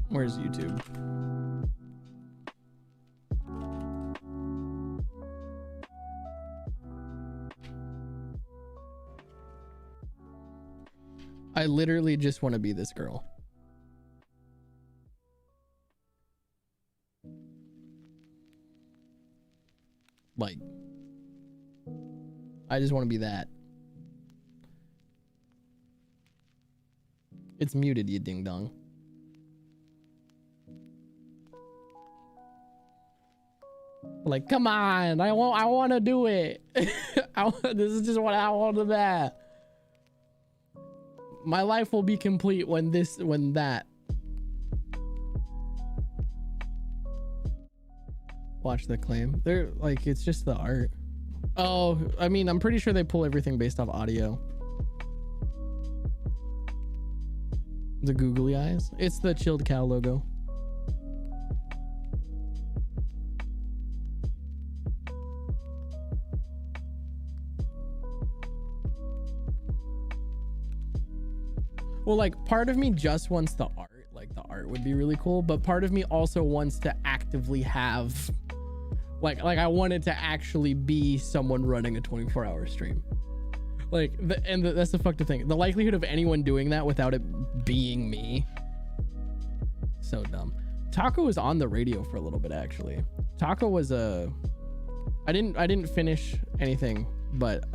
Where's YouTube? I literally just want to be this girl. Like, I just want to be that. It's muted, you ding dong. Like, come on, I want to do it. This is just what I want to be. My life will be complete when that. Watch the claim. They're like, it's just the art. Oh, I mean, I'm pretty sure they pull everything based off audio. The googly eyes. It's the chilled cow logo. Well, like, part of me just wants the art. Like, the art would be really cool, but part of me also wants to actively have like I want it to actually be someone running a 24-hour stream. Like, that's the fucked up thing. The likelihood of anyone doing that without it being me, so dumb. Taco was on the radio for a little bit, actually. Taco was I didn't finish anything, but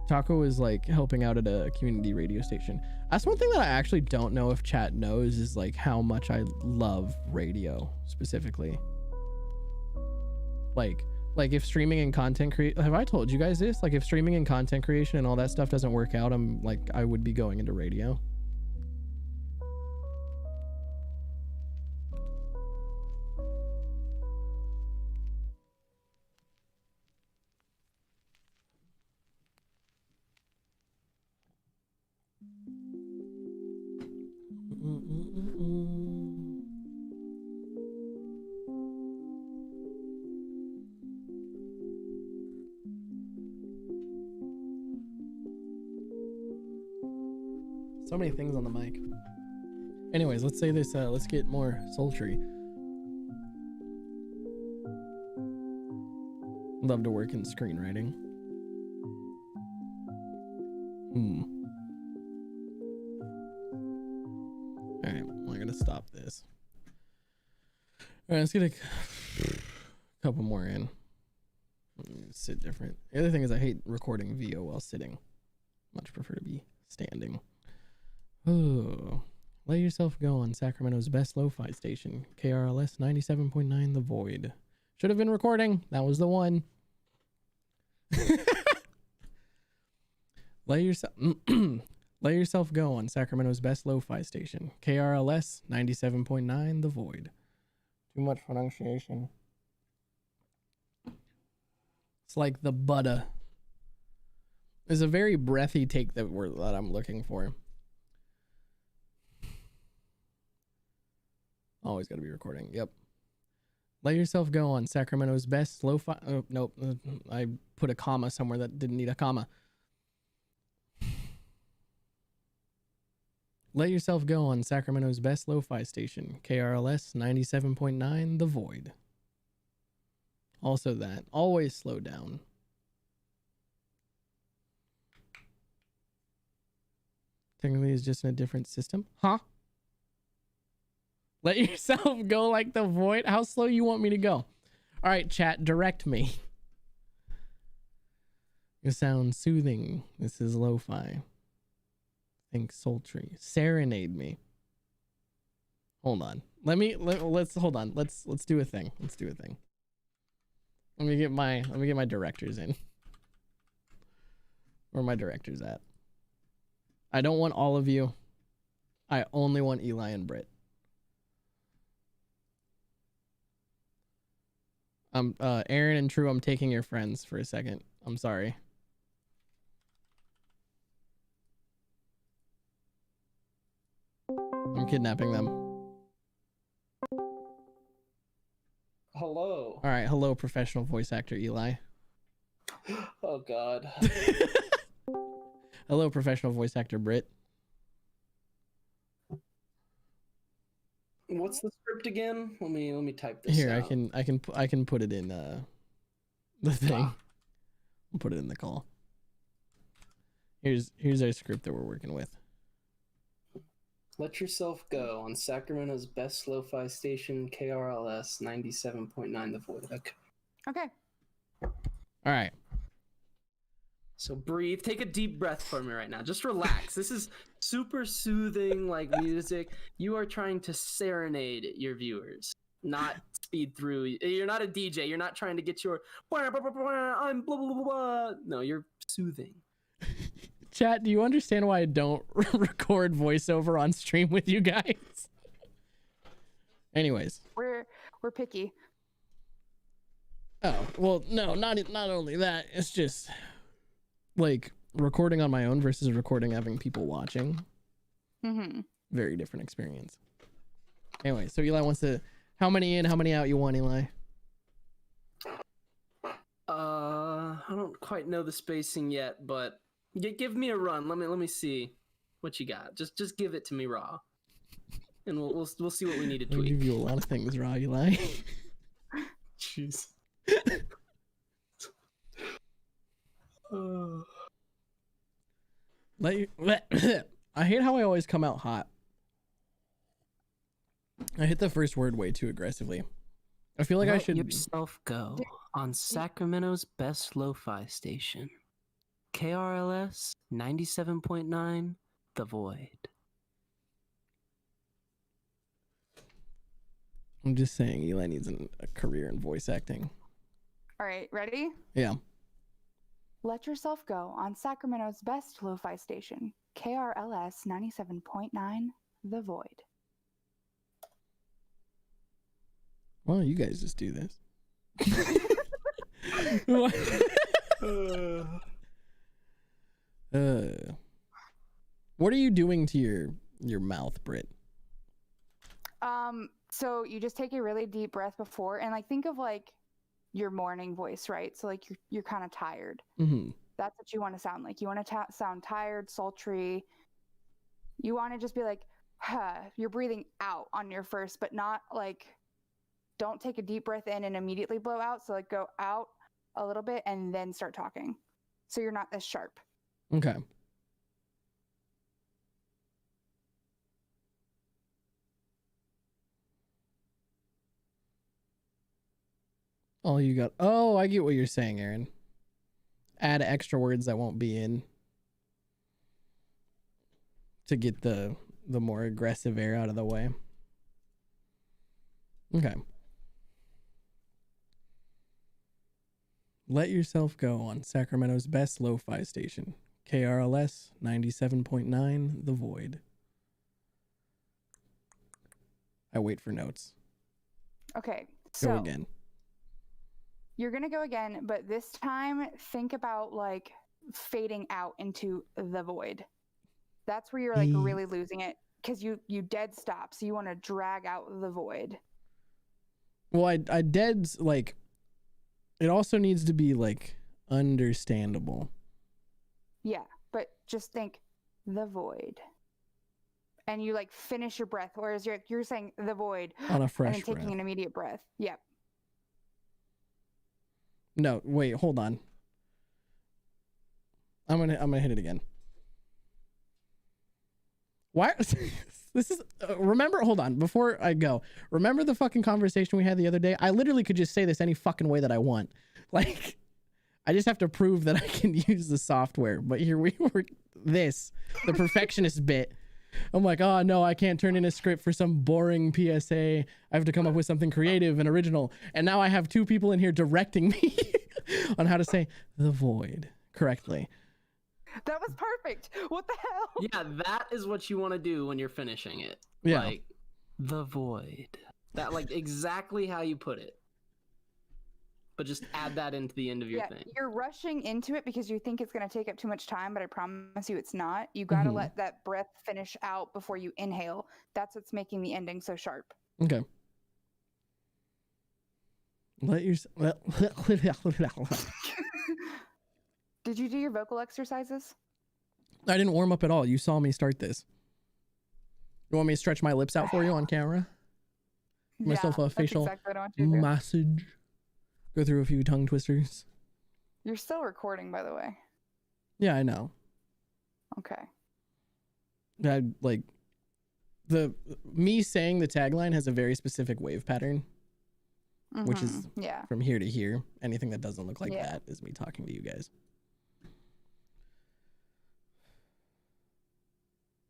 Taco was like helping out at a community radio station. That's one thing that I actually don't know if chat knows, is like how much I love radio specifically. Like if streaming and content have I told you guys this? Like, if streaming and content creation and all that stuff doesn't work out, I would be going into radio. So many things on the mic. Anyways, let's say this. Let's get more sultry. Love to work in screenwriting. All right, well, I gotta stop this. All right, let's get a couple more in. Sit different. The other thing is I hate recording VO while sitting. Much prefer to be standing. Oh, let yourself go on Sacramento's best lo-fi station, KRLS 97.9 The Void. Should have been recording. That was the one. Let yourself go on Sacramento's best lo-fi station, KRLS 97.9 The Void. Too much pronunciation. It's like the butter. It's a very breathy take that I'm looking for. Always got to be recording. Yep. Let yourself go on Sacramento's best lo-fi. Oh, nope. I put a comma somewhere that didn't need a comma. Let yourself go on Sacramento's best lo-fi station, KRLS 97.9 The Void. Also that. Always slow down. Technically, it's just in a different system. Huh? Let yourself go like the Void. How slow you want me to go? All right, chat, direct me. It sounds soothing. This is lo-fi. Think sultry. Serenade me. Hold on. Let's hold on. Let's do a thing. Let's do a thing. Let me get my directors in. Where are my directors at? I don't want all of you. I only want Eli and Britt. Aaron and True, I'm taking your friends for a second. I'm sorry. I'm kidnapping them. Hello. All right, hello, professional voice actor Eli. Oh God. Hello, professional voice actor Britt. What's the script again? Let me type this Here, out. I can put it in the thing. I'll put it in the call. Here's our script that we're working with. Let Yourself Go on Sacramento's best lo-fi station, KRLS 97.9 The Void. Okay. All right. So breathe. Take a deep breath for me right now. Just relax. This is super soothing, like music. You are trying to serenade your viewers, not speed through. You're not a DJ. You're not trying to get your I'm blah blah blah blah. No, you're soothing. Chat, do you understand why I don't record voiceover on stream with you guys? Anyways. We're picky. Oh, well, no, not only that. It's just like recording on my own versus recording having people watching. Mm-hmm. Very different experience. Anyway, so Eli wants to, how many in, how many out you want, Eli? I don't quite know the spacing yet, but give me a run. Let me see what you got. Just give it to me raw, and we'll see what we need to I'll tweak. give you a lot of things raw, Eli. Jeez. I hate how I always come out hot. I hit the first word way too aggressively. I feel like I should. Let Yourself Go on Sacramento's best lo-fi station, KRLS 97.9 The Void. I'm just saying, Eli needs a career in voice acting. All right, ready? Yeah. Let Yourself Go on Sacramento's best lo-fi station, KRLS 97.9 The Void. Well, you guys just do this. What are you doing to your mouth, Britt? So you just take a really deep breath before, and like think of like your morning voice, right? So like you're kind of tired. Mm-hmm. That's what you want to sound like. You want to sound tired, sultry. You want to just be like, huh. You're breathing out on your first, but not like, don't take a deep breath in and immediately blow out. So like go out a little bit and then start talking. So you're not as sharp. Okay. Oh, you got. Oh, I get what you're saying, Aaron. Add extra words that won't be in to get the more aggressive air out of the way. Okay. Let Yourself Go on Sacramento's best lo-fi station, KRLS 97.9 The Void. I wait for notes. Okay. Go So again. you're going to go again, but this time think about like fading out into the void. That's where you're like really losing it because you dead stop. So you want to drag out the void. Well, I dead's like, it also needs to be like understandable. Yeah, but just think the void. And you like finish your breath, whereas you're saying the void On a and fresh then taking breath. an immediate breath. Yep. No, wait, hold on. I'm gonna hit it again. Why? This is remember. Hold on, before I go. Remember the fucking conversation we had the other day? I literally could just say this any fucking way that I want. Like, I just have to prove that I can use the software. But here we were. The perfectionist bit. I'm like, oh no, I can't turn in a script for some boring PSA. I have to come up with something creative and original. And now I have two people in here directing me on how to say the void correctly. That was perfect. What the hell? Yeah, that is what you want to do when you're finishing it. Yeah. Like, the void. That, like, exactly how you put it. but just add that into the end of your thing. You're rushing into it because you think it's going to take up too much time, but I promise you it's not. You got to let that breath finish out before you inhale. That's what's making the ending so sharp. Okay. Let your Did you do your vocal exercises? I didn't warm up at all. You saw me start this. You want me to stretch my lips out for you on camera? Myself a facial massage. Go through a few tongue twisters. You're still recording, by the way. Yeah, I know. Okay. Like me saying the tagline has a very specific wave pattern, which is from here to here. Anything that doesn't look like that is me talking to you guys.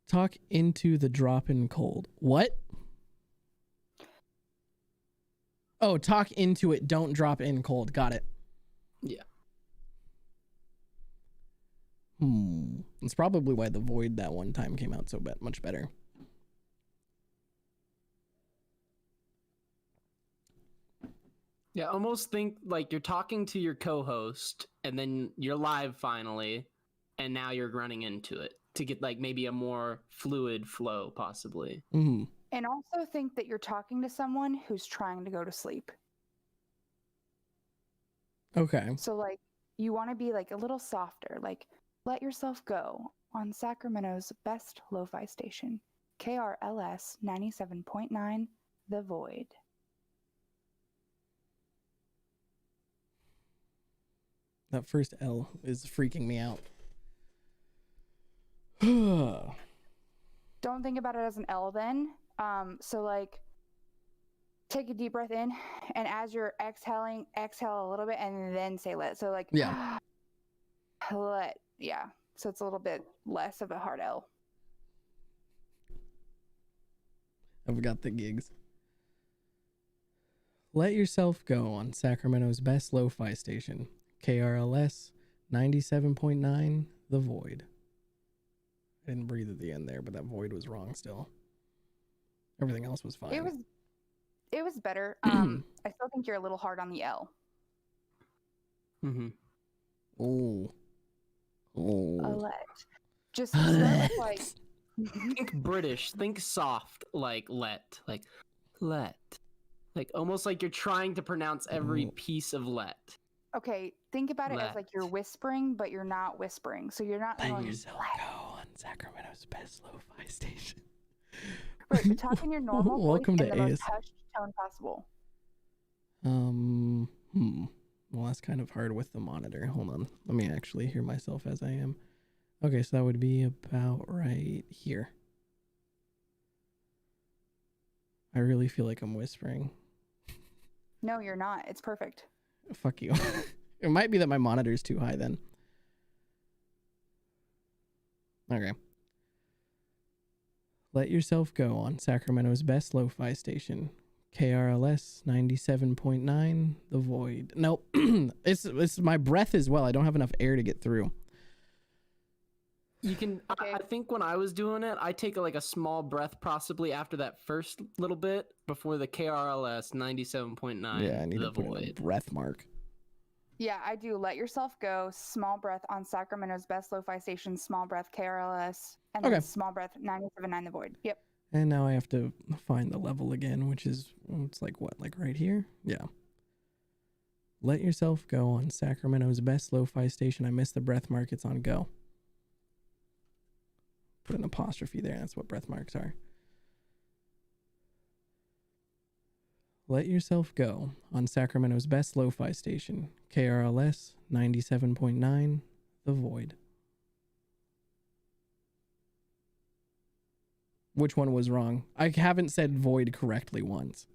Talk into the drop in cold. What? Oh, talk into it. Don't drop in cold. Got it. Yeah. That's probably why the void that one time came out so much better. Yeah, almost think like you're talking to your co-host and then you're live finally, and now you're running into it to get like maybe a more fluid flow possibly. Mm-hmm. And also think that you're talking to someone who's trying to go to sleep. Okay. So like you want to be like a little softer, like let yourself go on Sacramento's best lo-fi station, KRLS 97.9, The Void. That first L is freaking me out. Don't think about it as an L then. So like take a deep breath in, and as you're exhaling, exhale a little bit and then say let. So like let, so it's a little bit less of a hard L. I've got the gigs. Let yourself go on Sacramento's best lo-fi station, KRLS 97.9, The Void. I didn't breathe at the end there, but that void was wrong still. Everything else was fine. It was better. I still think you're a little hard on the L. Oh. Let. Just start with like think British, think soft, like let. Like almost like you're trying to pronounce every piece of let. Okay, think about it as like you're whispering, but you're not whispering. So you're not Let yourself go on Sacramento's best lo-fi station. Right, but talk in your normal Welcome voice to in the AS. most hushed tone possible. Well, that's kind of hard with the monitor. Hold on. Let me actually hear myself as I am. Okay, so that would be about right here. I really feel like I'm whispering. No, you're not. It's perfect. Fuck you. It might be that my monitor is too high then. Okay. Let yourself go on Sacramento's best lo-fi station, KRLS 97.9, The Void. Nope. it's my breath as well. I don't have enough air to get through. You can, I think when I was doing it, I take like a small breath possibly after that first little bit before the KRLS 97.9. Yeah, I need to put in a breath mark. Yeah, I do. Let yourself go. Small breath on Sacramento's best lo-fi station. Small breath KRLS, and then small breath 97.9 The Void. Yep. And now I have to find the level again, which is it's like what, like right here? Yeah. Let yourself go on Sacramento's best lo-fi station. I missed the breath mark. It's on go. Put an apostrophe there. That's what breath marks are. Let yourself go on Sacramento's best lo-fi station, KRLS 97.9, The Void. Which one was wrong? I haven't said void correctly once.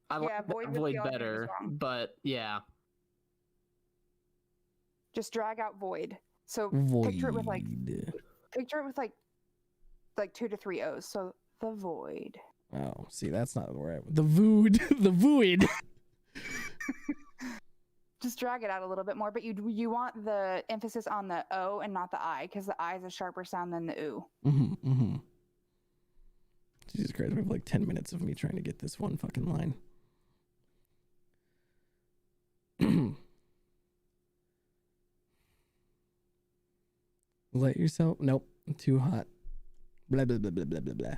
I like void better, but yeah. Just drag out void. So Void. picture it with like 2 to 3 O's. So The Void. Oh, see, that's not the word. The void. The void. Just drag it out a little bit more, but you want the emphasis on the O and not the I, because the I is a sharper sound than the oo. Jesus Christ, we have like 10 minutes of me trying to get this one fucking line. Let yourself. Nope. Too hot. Blah blah blah blah blah blah blah.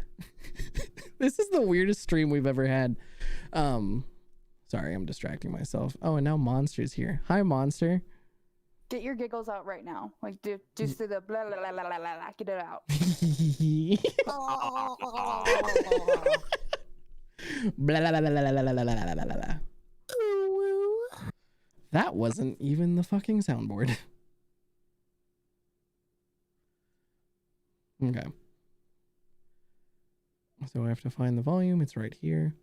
This is the weirdest stream we've ever had. Sorry, I'm distracting myself. Oh, and now Monster's here. Hi, Monster. Get your giggles out right now. Like, just do the blah, blah, blah, blah, blah, blah, get it out. Blah, blah, blah, blah, blah, blah, blah, blah, blah, blah. That wasn't even the fucking soundboard. Okay. So I have to find the volume. It's right here.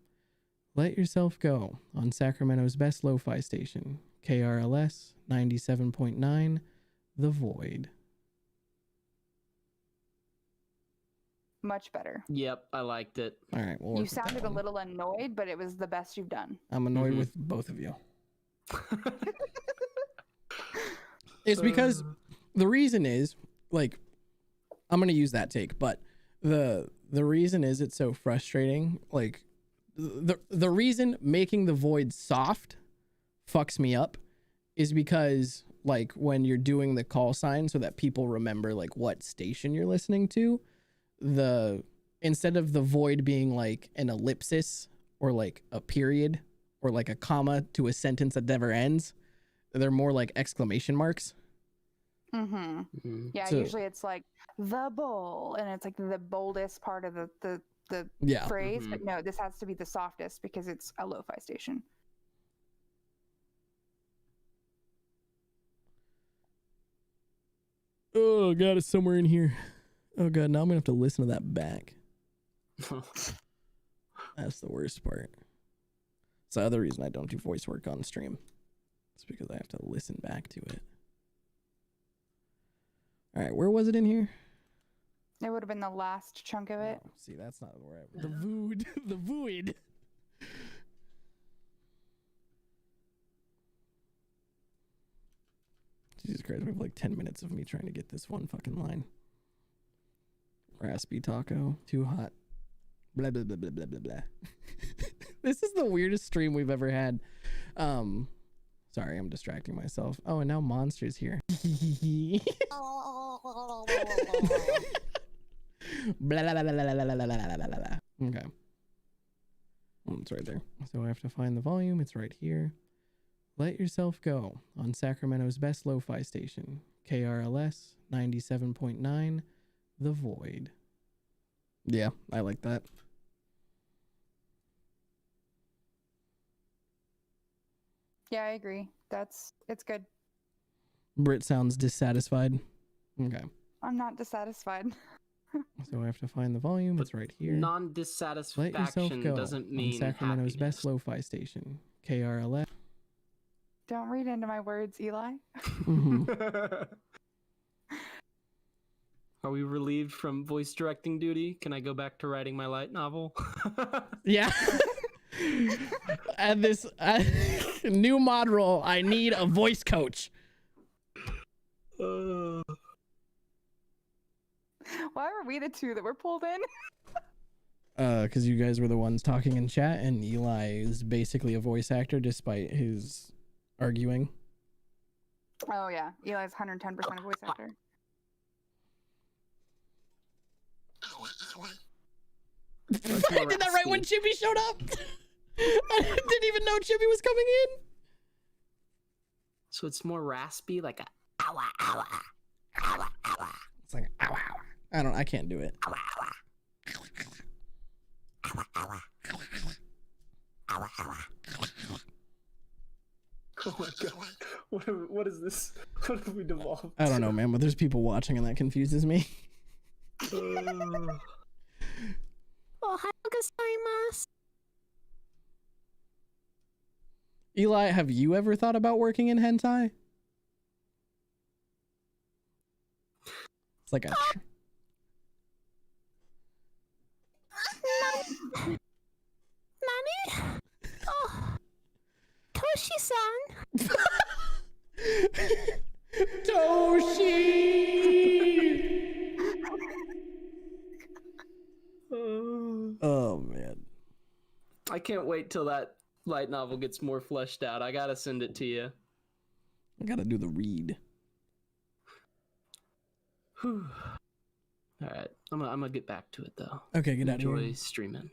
Let Yourself Go on Sacramento's best lo-fi station, KRLS 97.9, The Void. Much better. Yep, I liked it. All right. We'll work You with that sounded a one. little annoyed, but it was the best you've done. I'm annoyed with both of you. It's because the reason is, like, I'm gonna use that take, but the reason is it's so frustrating. Like, the reason making the void soft fucks me up is because, like, when you're doing the call sign so that people remember like what station you're listening to, instead of the void being like an ellipsis or like a period or like a comma to a sentence that never ends, they're more like exclamation marks. Yeah, So- usually it's like the bowl, and it's like the boldest part of the Yeah. phrase. But no, this has to be the softest because it's a lo-fi station. Oh god, it's somewhere in here. Oh god, now I'm gonna have to listen to that back. That's the worst part. It's the other reason I don't do voice work on stream. It's because I have to listen back to it. All right, where was it in here? It would have been the last chunk of it. Oh, see, that's not where the void. The void. Jesus Christ, we have like 10 minutes of me trying to get this one fucking line. Raspy taco, too hot. Blah blah blah blah blah blah blah. This is the weirdest stream we've ever had. Sorry, I'm distracting myself. Oh, and now Monster's here. Blah blah blah blah blah blah blah blah blah blah blah. Okay. It's right there. So I have to find the volume. It's right here. Let Yourself Go on Sacramento's best lo-fi station, KRLS 97.9, The Void. Yeah, I like that. Yeah, I agree. It's good. Brit sounds dissatisfied. Okay. I'm not dissatisfied. So I have to find the volume. It's right here. Let Yourself Non-dissatisfaction Go doesn't on mean Sacramento's happiness. best lo-fi station, KRLS. Don't read into my words, Eli. Mhm. Are we relieved from voice directing duty? Can I go back to writing my light novel? Yeah. And this new mod role, I need a voice coach. Why were we the two that were pulled in? Because you guys were the ones talking in chat, and Eli is basically a voice actor despite his arguing. Oh yeah, Eli's 110% a voice actor. I did that right when Chippy showed up. I didn't even know Chippy was coming in. So it's more raspy, like a ow, ow, ow, ow. It's like ow, ow. I can't do it. Oh my god. What is this? What have we devolved? I don't know, man, but there's people watching and that confuses me. Eli, have you ever thought about working in hentai? It's like a Nani? Oh, Toshi-san. Toshi. Oh man. I can't wait till that light novel gets more fleshed out. I gotta send it to you. I gotta do the read. Whew. All right, I'm gonna get back to it though. Okay, get out of Enjoy here. streaming.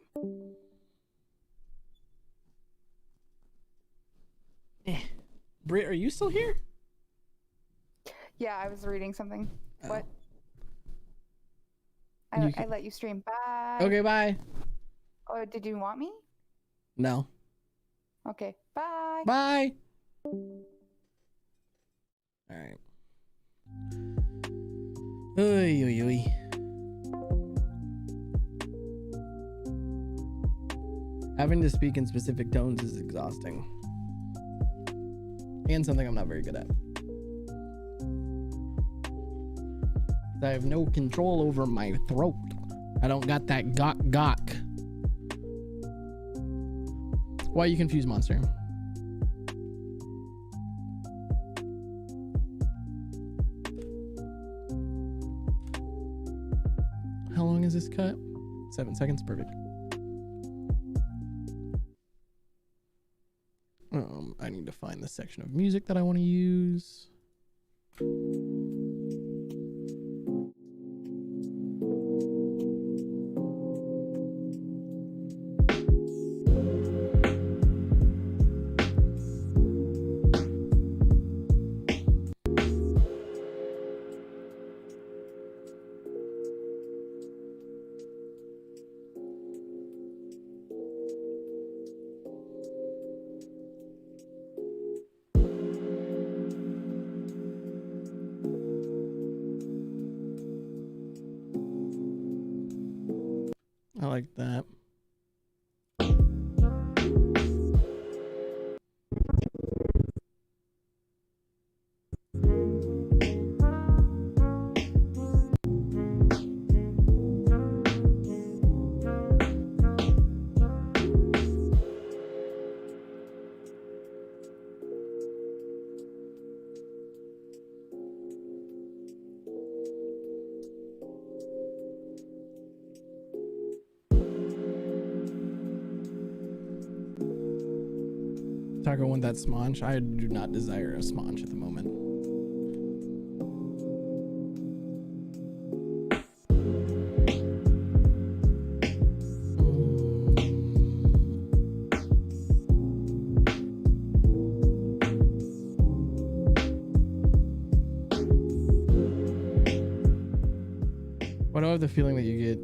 Britt, are you still here? Yeah, I was reading something. Oh. What? You I can- let you stream. Bye. Okay, bye. Oh, did you want me? No. Okay. Bye. Bye. All right. Oy, oy, oy. Having to speak in specific tones is exhausting. And something I'm not very good at. I have no control over my throat. I don't got that gawk. Why are you confused, monster? How long is this cut? 7 seconds, perfect. I need to find the section of music that I want to use. I like that. Taco want that smonch. I do not desire a smonch at the moment. Why do I have the feeling that you get?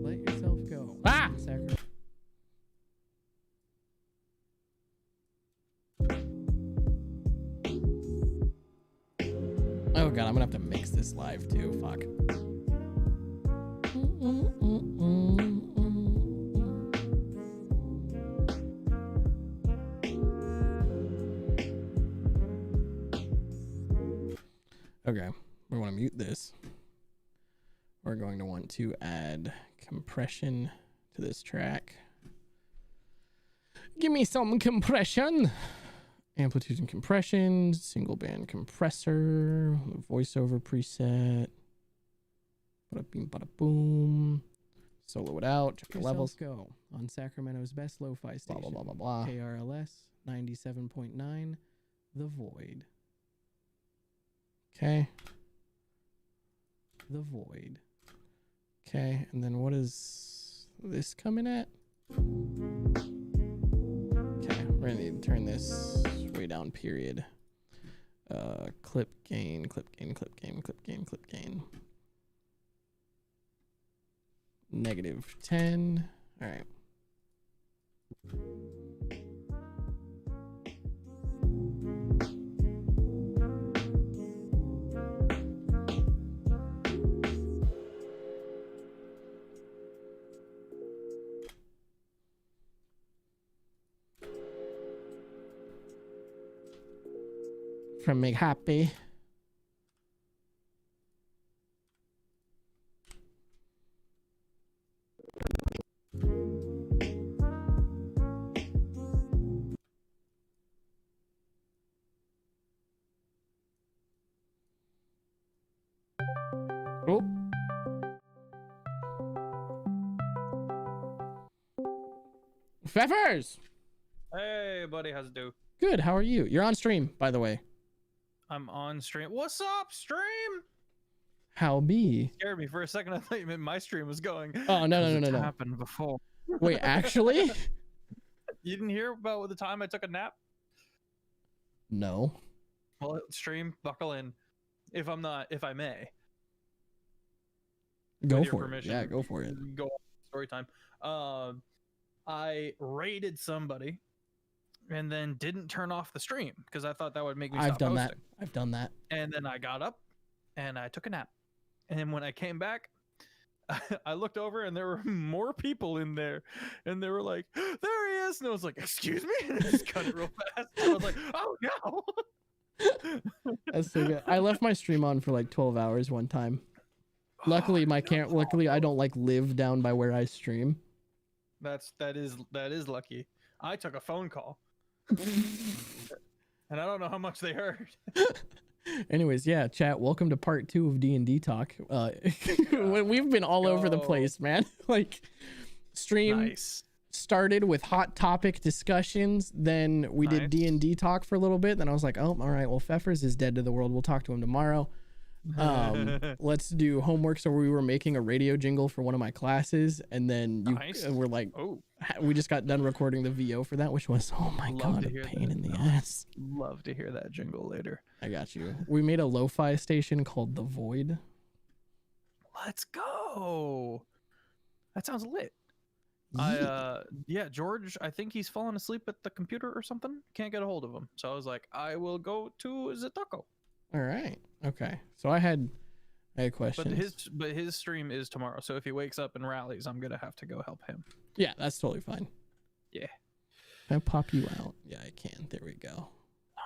Let yourself go. Ah! Oh god, I'm gonna have to mix this live too. Fuck. Okay, we want to mute this. We're going to want to add compression to this track. Give me some compression. Amplitude and compression, single band compressor, voiceover preset. Bada bing, bada boom. Solo it out. Check the levels. Go on Sacramento's best lo-fi station. Blah blah blah blah blah. KRLS 97.9. The Void. Okay. The Void. Okay, and then what is this coming at? Okay, we're gonna need to turn this way down, period. Clip gain, clip gain, clip gain, clip gain, clip gain. -10. All right. From Make Happy. Oh. Pfeffers! Hey, buddy, how's it do? Good, how are you? You're on stream, by the way. I'm on stream. What's up, stream? How be? Scared me for a second. I thought you meant my stream was going. Oh, no, 'Cause no, no, it's no, no. happened before. Wait, actually? You didn't hear about the time I took a nap? No. Well, stream, buckle in. If I may. Go With your for it. permission, Yeah, go for it. Go on, story time. I raided somebody and then didn't turn off the stream because I thought that would make me stop I've done hosting. that. I've done that. And then I got up and I took a nap. And when I came back, I looked over and there were more people in there. And they were like, there he is. And I was like, excuse me? And I just cut it real fast. I was like, oh no. That's so good. I left my stream on for like 12 hours one time. Luckily, luckily I don't like live down by where I stream. That is lucky. I took a phone call. And I don't know how much they heard. Anyways, yeah, chat, welcome to part 2 of D&D talk. We've been all over the place, man. Like, stream Nice. started with hot topic discussions, then we did D&D talk for a little bit, then I was like, oh, all right, well, Pfeffers is dead to the world, we'll talk to him tomorrow. Let's do homework. So we were making a radio jingle for one of my classes, and then we're like, oh, we just got done recording the VO for that, which was, oh my god, a pain in the ass. Love to hear that jingle later. I got you. We made a lo-fi station called The Void. Let's go. That sounds lit. Yeah. George, I think he's fallen asleep at the computer or something. Can't get a hold of him. So I was like, I will go to DatDirtyTaco. All right. Okay. So I had questions. But his stream is tomorrow. So if he wakes up and rallies, I'm gonna have to go help him. Yeah, that's totally fine. Yeah. Can I pop you out? Yeah, I can. There we go.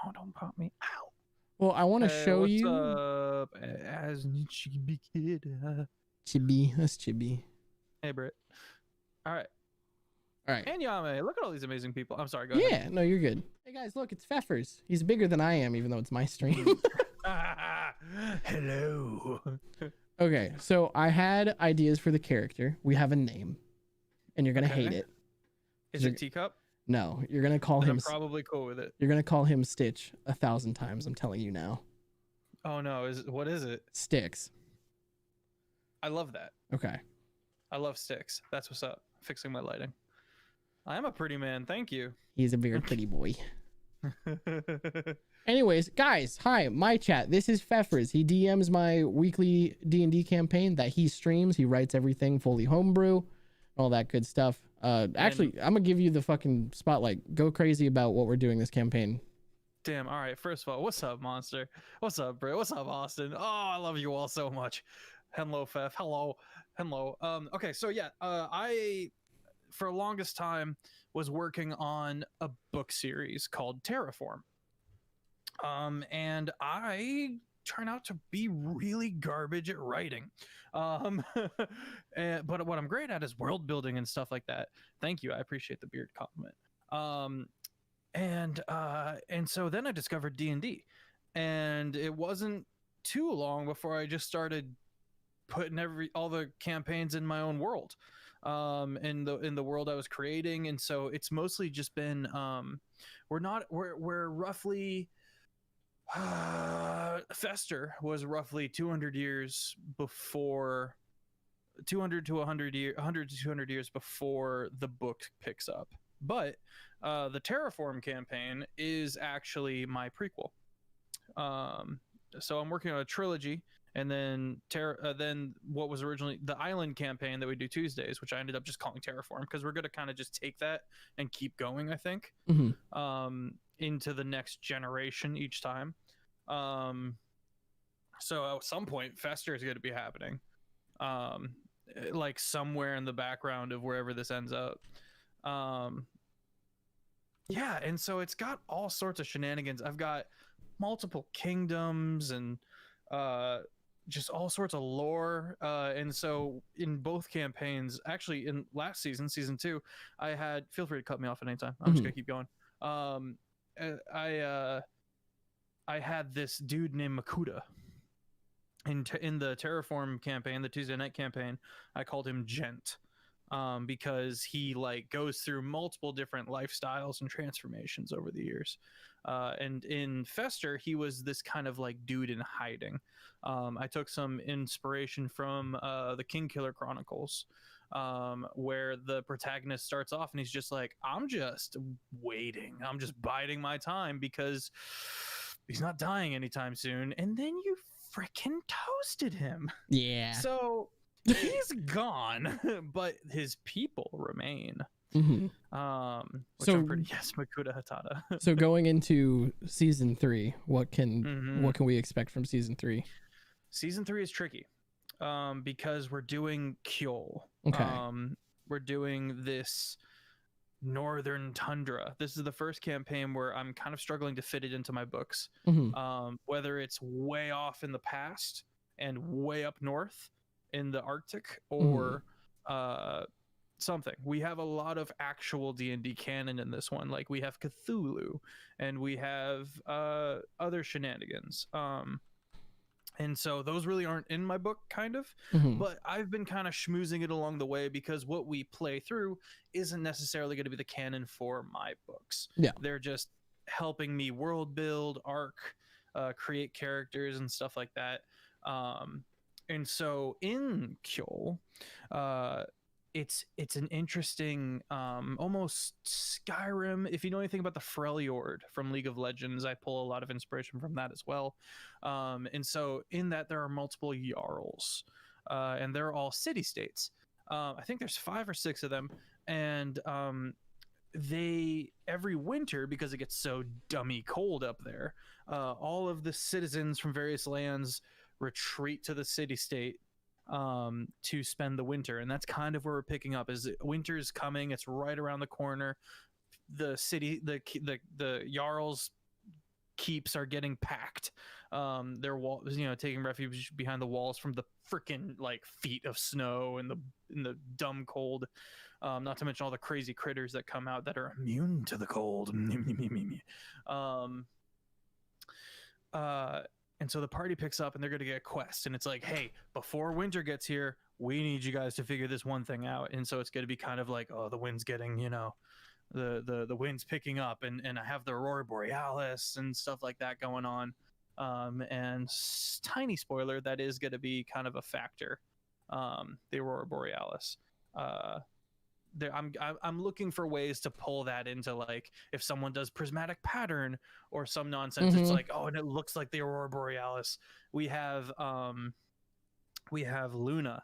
No, don't pop me out. Well, I want to show what's you. Up, as Chibi Kid. Chibi. That's Chibi. Hey, Britt. All right. All right. And Yame, look at all these amazing people. I'm sorry, go Yeah, ahead. no, you're good. Hey guys, look, it's Pfeffers. He's bigger than I am, even though it's my stream. Hello. Okay, so I had ideas for the character. We have a name, and you're gonna hate it. Is it Teacup? No, you're gonna call Then him. I'm probably cool with it. You're gonna call him Stitch 1,000 times. I'm telling you now. Oh no, what is it? Sticks. I love that. Okay. I love sticks. That's what's up. Fixing my lighting. I am a pretty man. Thank you. He's a very pretty boy. Anyways, guys, hi, my chat. This is Pfeffers. He DMs my weekly D&D campaign that he streams. He writes everything fully homebrew, all that good stuff. Actually, I'm gonna give you the fucking spotlight. Go crazy about what we're doing this campaign. Damn. All right. First of all, what's up, Monster? What's up, Bray? What's up, Austin? Oh, I love you all so much. Hello, Pfeff. Hello. Okay. So yeah, I for the longest time was working on a book series called Terraform. And I turn out to be really garbage at writing. But what I'm great at is world building and stuff like that. Thank you. I appreciate the beard compliment. And so then I discovered D&D, and it wasn't too long before I just started putting all the campaigns in my own world, in the world I was creating. And so it's mostly just been, we're roughly, Fester was roughly 200 years before, 200 to 100 to 200 years before the book picks up. But the Terraform campaign is actually my prequel. So I'm working on a trilogy, and then what was originally the Island campaign that we do Tuesdays, which I ended up just calling Terraform, because we're going to kind of just take that and keep going, I think, into the next generation each time. So at some point, Fester is going to be happening, like somewhere in the background of wherever this ends up. Yeah, and so it's got all sorts of shenanigans. I've got multiple kingdoms and just all sorts of lore. And so in both campaigns, actually in last season, season 2, I had, feel free to cut me off at any time. I'm just gonna keep going. I had this dude named Makuta. In the Terraform campaign, the Tuesday night campaign, I called him Gent. Because he like goes through multiple different lifestyles and transformations over the years. And in Fester, he was this kind of like dude in hiding. I took some inspiration from the King Killer Chronicles, where the protagonist starts off and he's just like, I'm just waiting. I'm just biding my time because he's not dying anytime soon. And then you freaking toasted him. Yeah. So he's gone, but his people remain. Mm-hmm. Which I'm pretty, yes, Makuta Hatada. So going into season 3, what can we expect from season 3? Season 3 is tricky, because we're doing Kjol. Okay. We're doing this northern tundra. This is the first campaign where I'm kind of struggling to fit it into my books. Mm-hmm. Whether it's way off in the past and way up north in the Arctic, or something. We have a lot of actual D&D canon in this one. Like we have Cthulhu, and we have other shenanigans. And so those really aren't in my book, kind of, but I've been kind of schmoozing it along the way, because what we play through isn't necessarily going to be the canon for my books. Yeah. They're just helping me world build, arc, create characters and stuff like that. And so in Kjol, it's an interesting, almost Skyrim. If you know anything about the Freljord from League of Legends, I pull a lot of inspiration from that as well. And so in that, there are multiple Jarls, and they're all city-states. I think there's 5 or 6 of them, and they, every winter, because it gets so dummy cold up there, all of the citizens from various lands retreat to the city-state to spend the winter. And that's kind of where we're picking up, is winter's coming. It's right around the corner. The city, the Jarl's keeps are getting packed. Their walls, taking refuge behind the walls from the freaking like feet of snow and the dumb cold. Not to mention all the crazy critters that come out that are immune to the cold. And so the party picks up, and they're going to get a quest, and it's like, hey, before winter gets here, we need you guys to figure this one thing out. And so it's going to be kind of like, oh, the wind's getting, the wind's picking up, and I have the Aurora Borealis and stuff like that going on. And tiny spoiler, that is going to be kind of a factor. The Aurora Borealis. I'm looking for ways to pull that into, like, if someone does prismatic pattern or some nonsense, it's like, oh, and it looks like the Aurora Borealis. We have Luna,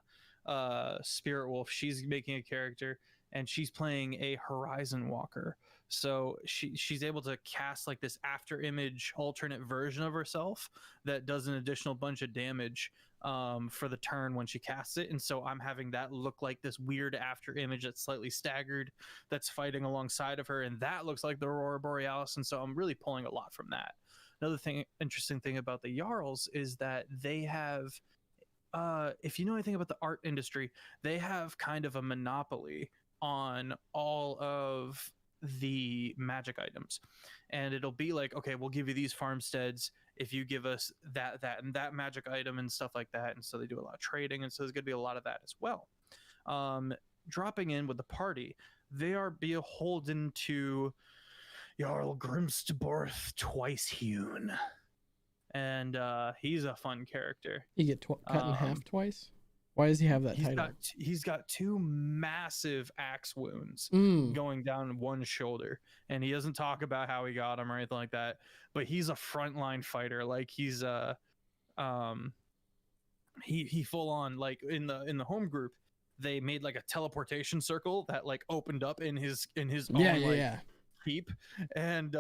Spirit Wolf. She's making a character, and she's playing a Horizon Walker. So she's able to cast like this after image alternate version of herself that does an additional bunch of damage for the turn when she casts it. And so I'm having that look like this weird after image that's slightly staggered, that's fighting alongside of her, and that looks like the Aurora Borealis. And so I'm really pulling a lot from that. Another interesting thing about the Jarls is that they have, if you know anything about the art industry, they have kind of a monopoly on all of the magic items. And it'll be like, okay, we'll give you these farmsteads if you give us that and that magic item and stuff like that. And so they do a lot of trading, and so there's going to be a lot of that as well. Dropping in with the party, they are beholden to Jarl Grimstborth Twicehewn, and he's a fun character. You get cut in half twice. Why does he have that title? He's got 2 massive axe wounds going down one shoulder, and he doesn't talk about how he got them or anything like that. But he's a frontline fighter. Like he's he full on, like in the home group, they made like a teleportation circle that like opened up in his own heap, and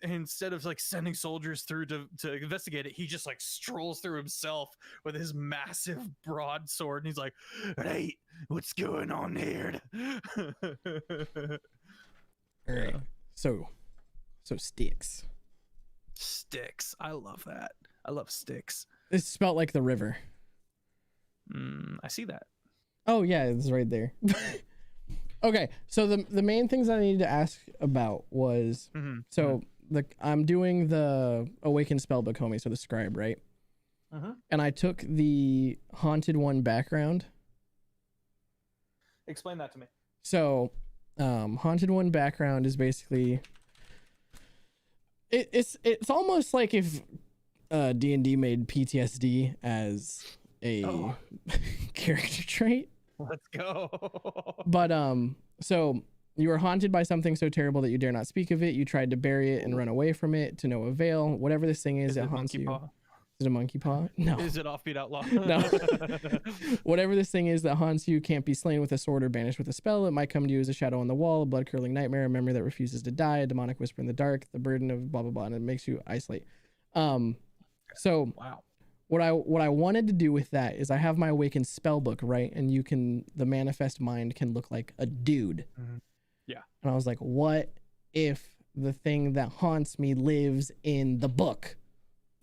instead of like sending soldiers through to investigate it, he just like strolls through himself with his massive broadsword, and he's like, "Hey, what's going on here?" All right. So sticks. Sticks. I love that. I love sticks. It's spelled like the river. I see that. Oh yeah, it's right there. Okay, so the main things I needed to ask about was I'm doing the Awakened Spellbook homie, so the scribe, right? And I took the Haunted One background. Explain that to me. So Haunted One background is basically It's almost like if D&D made PTSD as a character trait. Let's go. But so you were haunted by something so terrible that you dare not speak of it. You tried to bury it and run away from it to no avail. Whatever this thing is, it haunts you. Paw? Is it a monkey paw? No. Is it Offbeat Outlaw? No. Whatever this thing is that haunts you can't be slain with a sword or banished with a spell. It might come to you as a shadow on the wall, a blood-curdling nightmare, a memory that refuses to die, a demonic whisper in the dark, the burden of blah blah blah, and it makes you isolate. So Wow. what I wanted to do with that is I have my awakened spell book, right? And the manifest mind can look like a dude. Mm-hmm. Yeah. And I was like, what if the thing that haunts me lives in the book?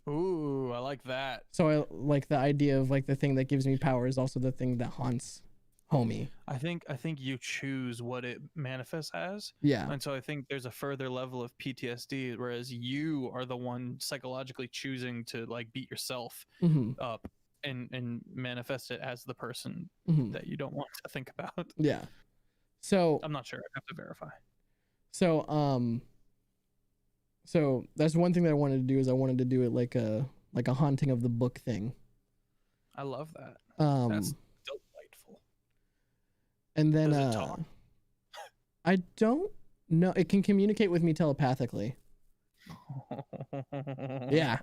Ooh, I like that. So I like the idea of like the thing that gives me power is also the thing that haunts homie. I think you choose what it manifests as. Yeah. And so I think there's a further level of PTSD, whereas you are the one psychologically choosing to like beat yourself up and manifest it as the person that you don't want to think about. Yeah. So I'm not sure. I have to verify. So that's one thing that I wanted to do is I wanted to do it like a haunting of the book thing. I love that. That's delightful. And then Does it talk? I don't know. It can communicate with me telepathically. Yeah.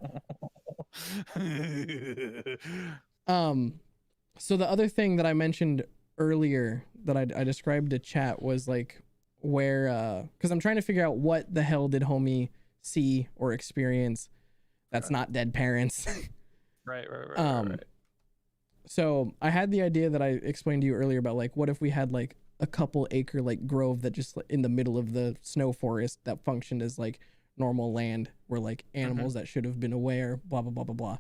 So the other thing that I mentioned earlier that I described to chat was like where because I'm trying to figure out what the hell did homie see or experience that's not dead parents. Right. So I had the idea that I explained to you earlier about like what if we had like a couple acre like grove that just in the middle of the snow forest that functioned as like normal land where like animals that should have been aware, blah blah blah blah blah,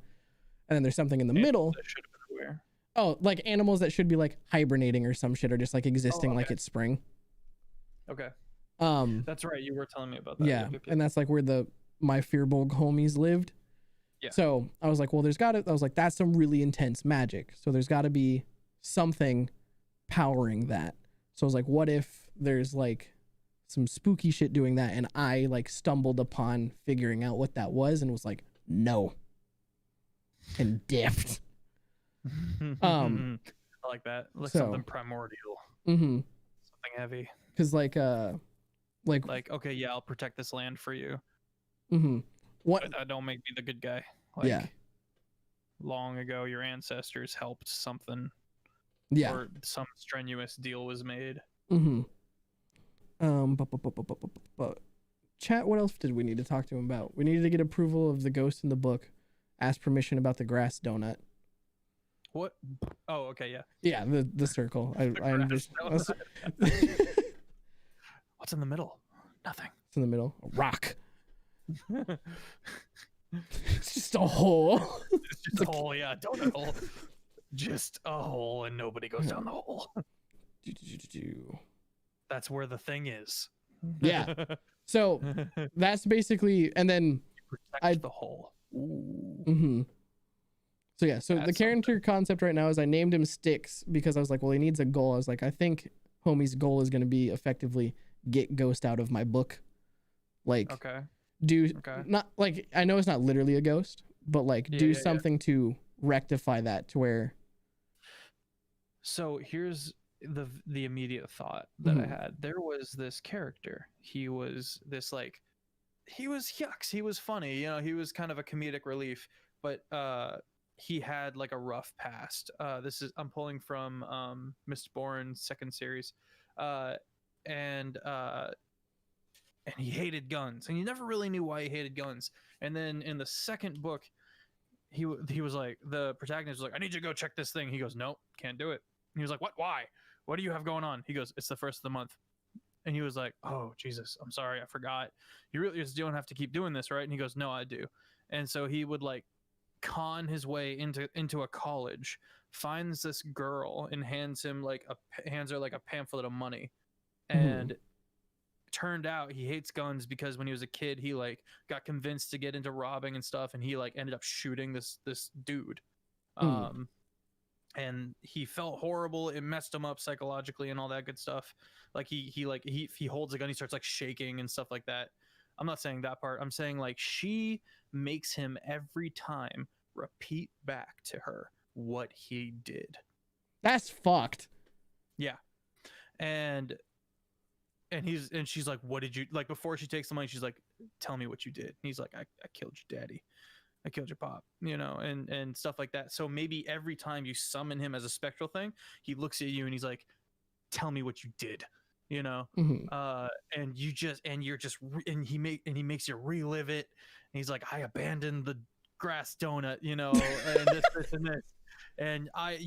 and then there's something in the middle that should have been aware. Oh, like animals that should be like hibernating or some shit or just like existing like it's spring. Okay. That's right. You were telling me about that. Yeah, and that's like where my Fearbolg homies lived. Yeah. So I was like, well, I was like, that's some really intense magic. So there's got to be something powering that. So I was like, what if there's like some spooky shit doing that, and I like stumbled upon figuring out what that was and was like, no, and dipped. I like that. Like something primordial. Mm-hmm. Something heavy. Because like okay, yeah, I'll protect this land for you. Mm-hmm. What? But that don't make me the good guy. Long ago, your ancestors helped something. Yeah. Or some strenuous deal was made. Mm-hmm. But chat, what else did we need to talk to him about? We needed to get approval of the ghost in the book. Ask permission about the grass donut. What? Oh, okay, yeah. Yeah, the circle. I'm just. What's in the middle? Nothing. It's in the middle. A rock. It's just a hole. It's just a hole, yeah. Donut hole. Just a hole, and nobody goes down the hole. That's where the thing is. Yeah. So that's basically, and then protect the hole. Ooh. Mm-hmm. So yeah, so That's the character concept right now is I named him Sticks because I was like, well, he needs a goal. I was like, I think homie's goal is going to be effectively get ghost out of my book. Like, not like, I know it's not literally a ghost, but like do something to rectify that to where. So here's the immediate thought that I had. There was this character. He was this like, he was yucks. He was funny. You know, he was kind of a comedic relief, but he had like a rough past. I'm pulling from Mistborn's second series, and he hated guns, and you never really knew why he hated guns. And then in the second book, he was like, the protagonist was like, I need you to go check this thing. He goes, nope, can't do it. And he was like, what? Why? What do you have going on? He goes, it's the first of the month. And he was like, oh Jesus, I'm sorry, I forgot. You really just don't have to keep doing this, right? And he goes, no, I do. And so he would like con his way into a college, finds this girl and hands her like a pamphlet of money. And turned out he hates guns because when he was a kid he like got convinced to get into robbing and stuff, and he like ended up shooting this dude. And he felt horrible. It messed him up psychologically and all that good stuff. Like he holds a gun, he starts like shaking and stuff like that. I'm not saying that part. I'm saying like she makes him every time repeat back to her what he did. That's fucked. Yeah. And she's like, what did you, like, before she takes the money, she's like, tell me what you did. And he's like, I killed your daddy. I killed your pop, you know, and stuff like that. So maybe every time you summon him as a spectral thing, he looks at you and he's like, tell me what you did, you know? And he makes you relive it. And he's like, I abandoned the grass donut, you know, and this and this. And I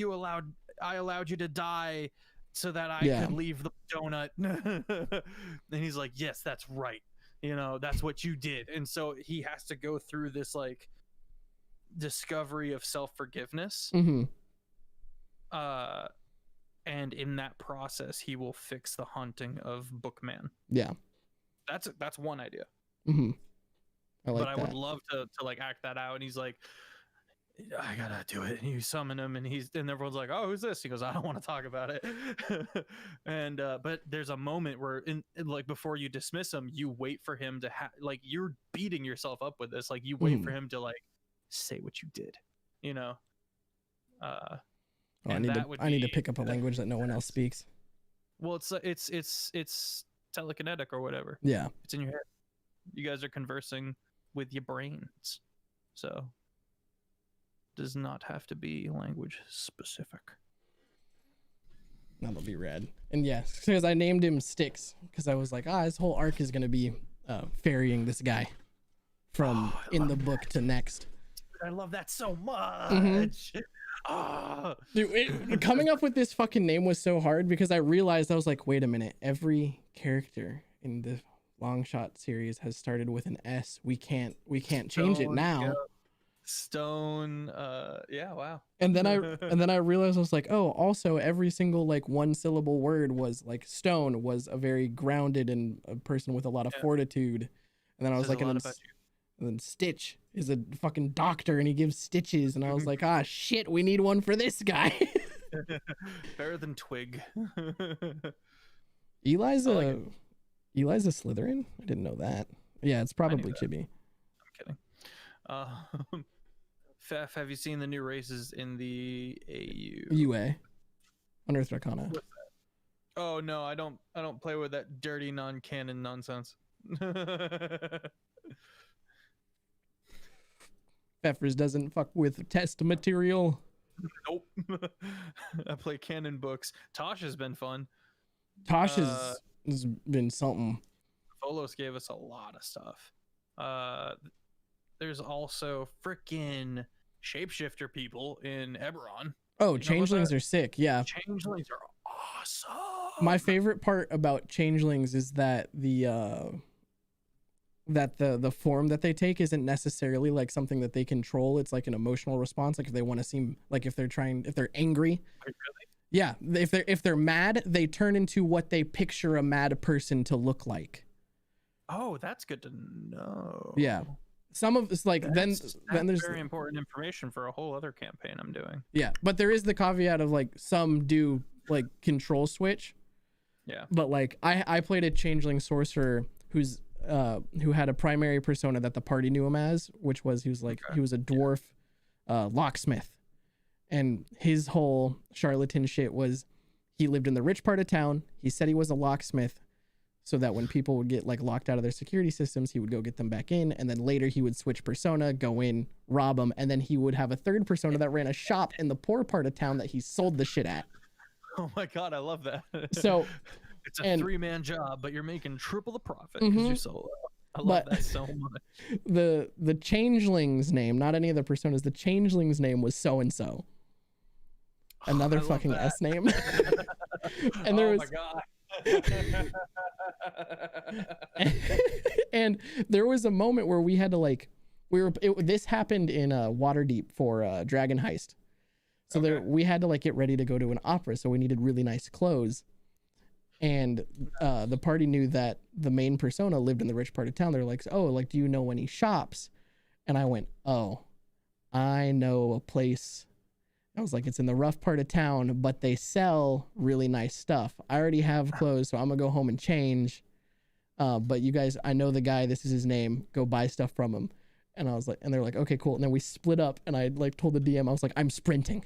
allowed you to die so that I could leave the donut. And he's like, yes, that's right. You know, that's what you did. And so he has to go through this like discovery of self-forgiveness. And in that process, he will fix the haunting of Bookman. Yeah. That's one idea. I would love to like act that out. And he's like, I gotta do it. And you summon him, and everyone's like, "Oh, who's this?" He goes, "I don't want to talk about it." And but there's a moment where, in like before you dismiss him, you wait for him to like you're beating yourself up with this. Like you wait for him to like say what you did, you know. I need to pick up a language that no one else speaks. Well, it's telekinetic or whatever. Yeah, it's in your head. You guys are conversing with your brains, so. Does not have to be language specific. That'll be rad. And yeah, because I named him Styx because I was like, his whole arc is gonna be ferrying this guy from in the book to next. I love that so much. Dude, coming up with this fucking name was so hard because I realized I was like, wait a minute, every character in the Long Shot series has started with an S. We can't change it now. Yeah. Stone, yeah, wow. And then I realized I was like, oh, also every single like one syllable word was like Stone was a very grounded and a person with a lot of fortitude. And then I was like, and then Stitch is a fucking doctor and he gives stitches. And I was like, shit, we need one for this guy. Better than Twig. Eli's a Slytherin? I didn't know that. Yeah, it's probably Chibi. I'm kidding. Pfeff, have you seen the new races in the AU? UA. Unearthed Arcana. What's that? Oh no, I don't play with that dirty non-canon nonsense. Pfeffers doesn't fuck with test material. Nope. I play canon books. Tosh has been fun. Tosh has been something. Volos gave us a lot of stuff. There's also freaking shapeshifter people in Eberron. Oh, changelings are sick. Yeah. Changelings are awesome. My favorite part about changelings is that the form that they take isn't necessarily like something that they control. It's like an emotional response. Like if they want to seem like if they're angry. Really? Yeah. If they're mad, they turn into what they picture a mad person to look like. Oh, that's good to know. Yeah. Some of this, like, then there's very important information for a whole other campaign I'm doing. Yeah, but there is the caveat of like some do like control switch. Yeah. But like I played a changeling sorcerer who had a primary persona that the party knew him as, which was he was a dwarf locksmith, and his whole charlatan shit was he lived in the rich part of town. He said he was a locksmith, so that when people would get like locked out of their security systems, he would go get them back in. And then later he would switch persona, go in, rob them. And then he would have a third persona that ran a shop in the poor part of town that he sold the shit at. Oh my God, I love that. So it's a 3-man job, but you're making triple the profit because you're solo. I love that so much. The changeling's name, not any of the personas, the changeling's name was so-and-so. Another fucking S name. And there was, my God. And there was a moment where we had to like this happened in Waterdeep for Dragon Heist, so we had to like get ready to go to an opera, so we needed really nice clothes, and the party knew that the main persona lived in the rich part of town. They're like, oh, like, do you know when he shops? And I went, oh, I know a place. I was like, it's in the rough part of town, but they sell really nice stuff. I already have clothes, so I'm gonna go home and change. But you guys, I know the guy. This is his name. Go buy stuff from him. And I was like, and they're like, okay, cool. And then we split up, and I like told the DM, I was like, I'm sprinting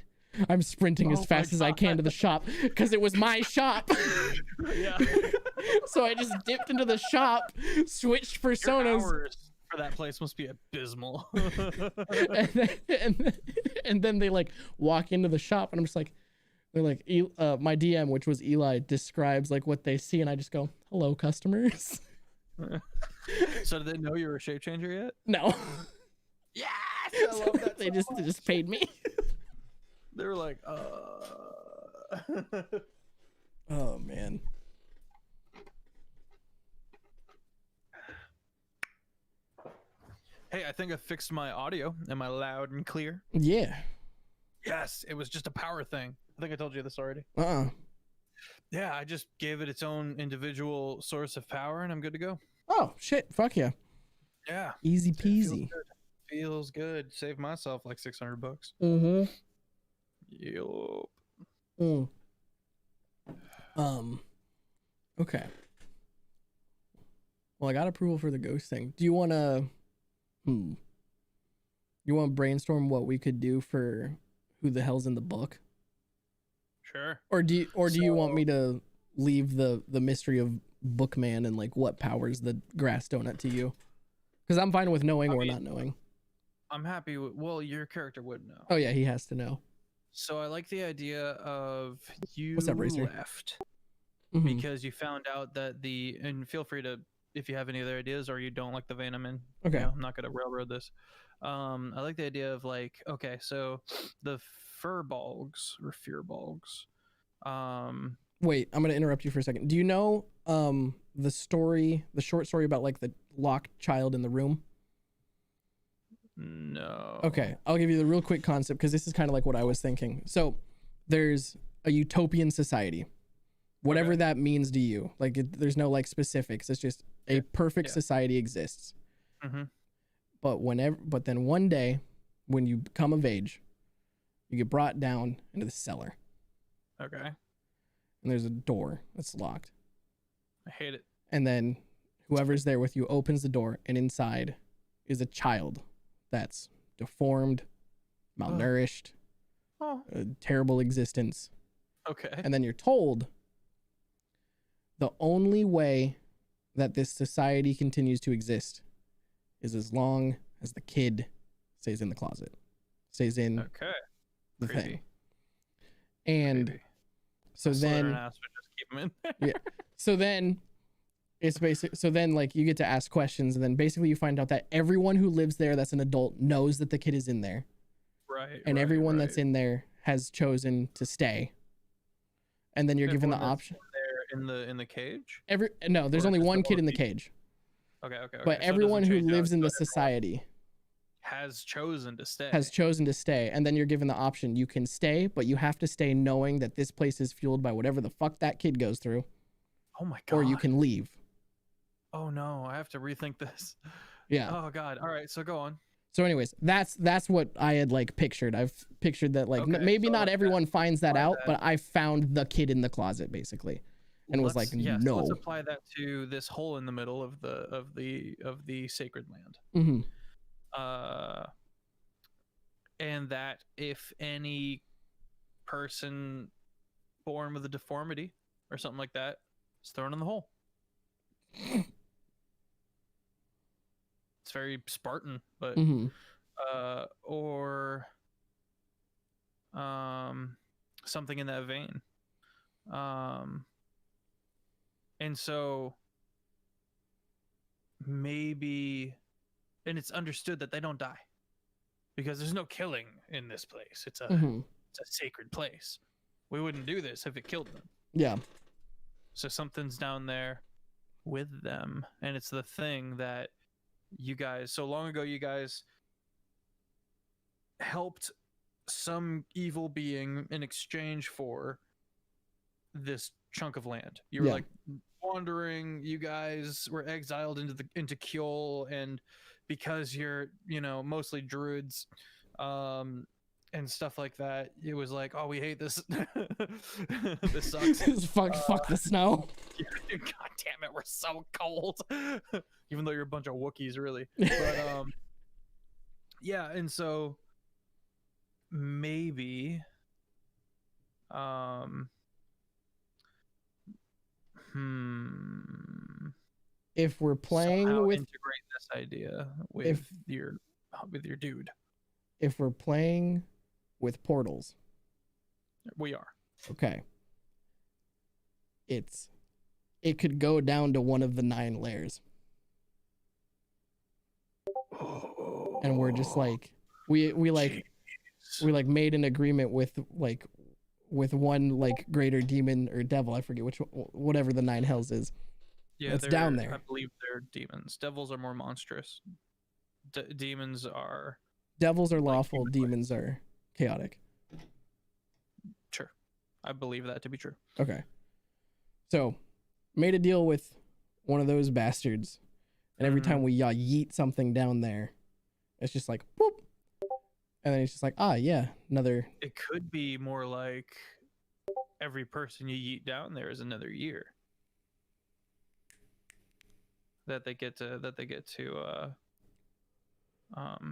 as fast as I can to the shop because it was my shop. Yeah. So I just dipped into the shop, switched Your personas, hours for that place must be abysmal. and then they like walk into the shop, and I'm just like, they're like, my DM, which was Eli, describes like what they see, and I just go, hello, customers. So did they know you were a shape changer yet? No. Yes, I love that. They just paid me. They were like, Oh man. Hey, I think I fixed my audio. Am I loud and clear? Yeah. Yes, it was just a power thing. I think I told you this already. Yeah, I just gave it its own individual source of power, and I'm good to go. Oh shit! Fuck yeah. Yeah. Easy It feels peasy. good. Feels good. Saved myself like $600. Mm-hmm. Yup. Okay. Well, I got approval for the ghost thing. Do you want to you want to brainstorm what we could do for who the hell's in the book? Sure. Or do you want me to leave the mystery of Bookman and like what powers the grass donut to you? Cuz I'm fine with knowing or not knowing. I'm happy with, well, your character would know. Oh yeah, he has to know. So I like the idea of you What's up, Racer? left Mhm. because you found out that and feel free to, if you have any other ideas or you don't like the vein I'm in. Okay. You know, I'm not gonna railroad this. I like the idea of like, okay, so the furbolgs or fearbolgs. Wait, I'm going to interrupt you for a second. Do you know the short story about like the locked child in the room? No. Okay, I'll give you the real quick concept because this is kind of like what I was thinking. So there's a utopian society, whatever that means to you. Like there's no like specifics. It's just a perfect society exists. Mm-hmm. But then one day when you come of age, you get brought down into the cellar. Okay. And there's a door that's locked. I hate it. And then whoever's there with you opens the door, and inside is a child that's deformed, malnourished, a terrible existence. Okay. And then you're told the only way that this society continues to exist is as long as the kid stays in the closet, stays in the Creepy. thing. And Creepy. so then Just keep them in. yeah. So then it's basic. So then like you get to ask questions, and then basically you find out that everyone who lives there that's an adult knows that the kid is in there. Right. And everyone that's in there has chosen to stay. And then you're given the Everyone that's option. There in the cage. No, there's Or only just one the kid one in the people? cage. Okay. But So it doesn't everyone who change out, lives in so the everyone society has chosen to stay. has chosen to stay. And then you're given the option. You can stay, but you have to stay knowing that this place is fueled by whatever the fuck that kid goes through. Oh my god. Or you can leave. Oh no, I have to rethink this. Yeah. Oh god. All right, so go on. So anyways, that's what I had like pictured. I've pictured that like Okay, maybe so not everyone finds that apply out, that. but I found the kid in the closet basically, and was like, Yes, no. let's apply that to this hole in the middle of the sacred land. Mm-hmm. And that if any person born with a deformity or something like that is thrown in the hole. It's very Spartan, but Mm-hmm. or something in that vein. And so maybe, and it's understood that they don't die because there's no killing in this place. It's a sacred place. We wouldn't do this if it killed them. Yeah. So something's down there with them, and it's the thing that you guys, so long ago, you guys helped some evil being in exchange for this chunk of land. You were like wandering, you guys were exiled into Kjol, and because you're, mostly druids, and stuff like that. It was like, oh, we hate this. This sucks. fuck the snow. God damn it, we're so cold. Even though you're a bunch of Wookiees, really. But yeah, and so maybe if we're playing somehow with integrate this idea with your dude. If we're playing with portals, We are. okay. It could go down to one of the 9 layers. And we're just like we like made an agreement with one like greater demon or devil, I forget whatever the 9 hells is. Yeah, It's down there. I believe they're demons. Devils are more monstrous. Demons are Devils are like lawful, humanoid. demons are chaotic. Sure. I believe that to be true. Okay. So, made a deal with one of those bastards, and every time we yeet something down there, it's just like boop, and then it's just like, ah, yeah, another. It could be more like every person you yeet down there is another year that they get to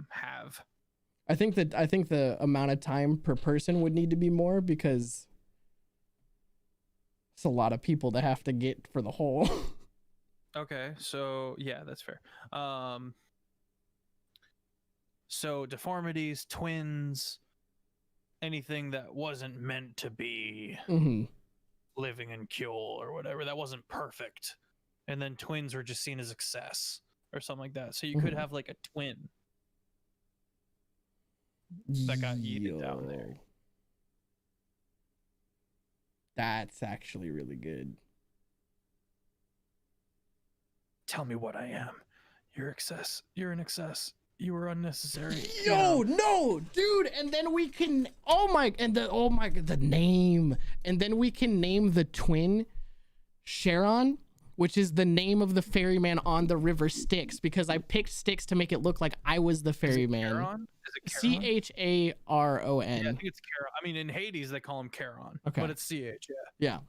have. I think the amount of time per person would need to be more because it's a lot of people to have to get for the whole. Okay, so yeah, that's fair. So deformities, twins, anything that wasn't meant to be Mm-hmm. living in Kyul or whatever, that wasn't perfect. And then twins were just seen as excess or something like that. So you could Mhm. have like a twin that got yeeted down there. Yo. That's actually really good. Tell me what I am. You're excess. You're an excess. You were unnecessary. Yo, no, dude, and then we can the name. And then we can name the twin Sharon, which is the name of the ferryman on the river Styx, because I picked Styx to make it look like I was the ferryman. Charon? Is it Charon? Charon. Yeah, I think it's Charon. I mean, in Hades they call him Charon, Okay. but it's CH. Yeah. Yeah.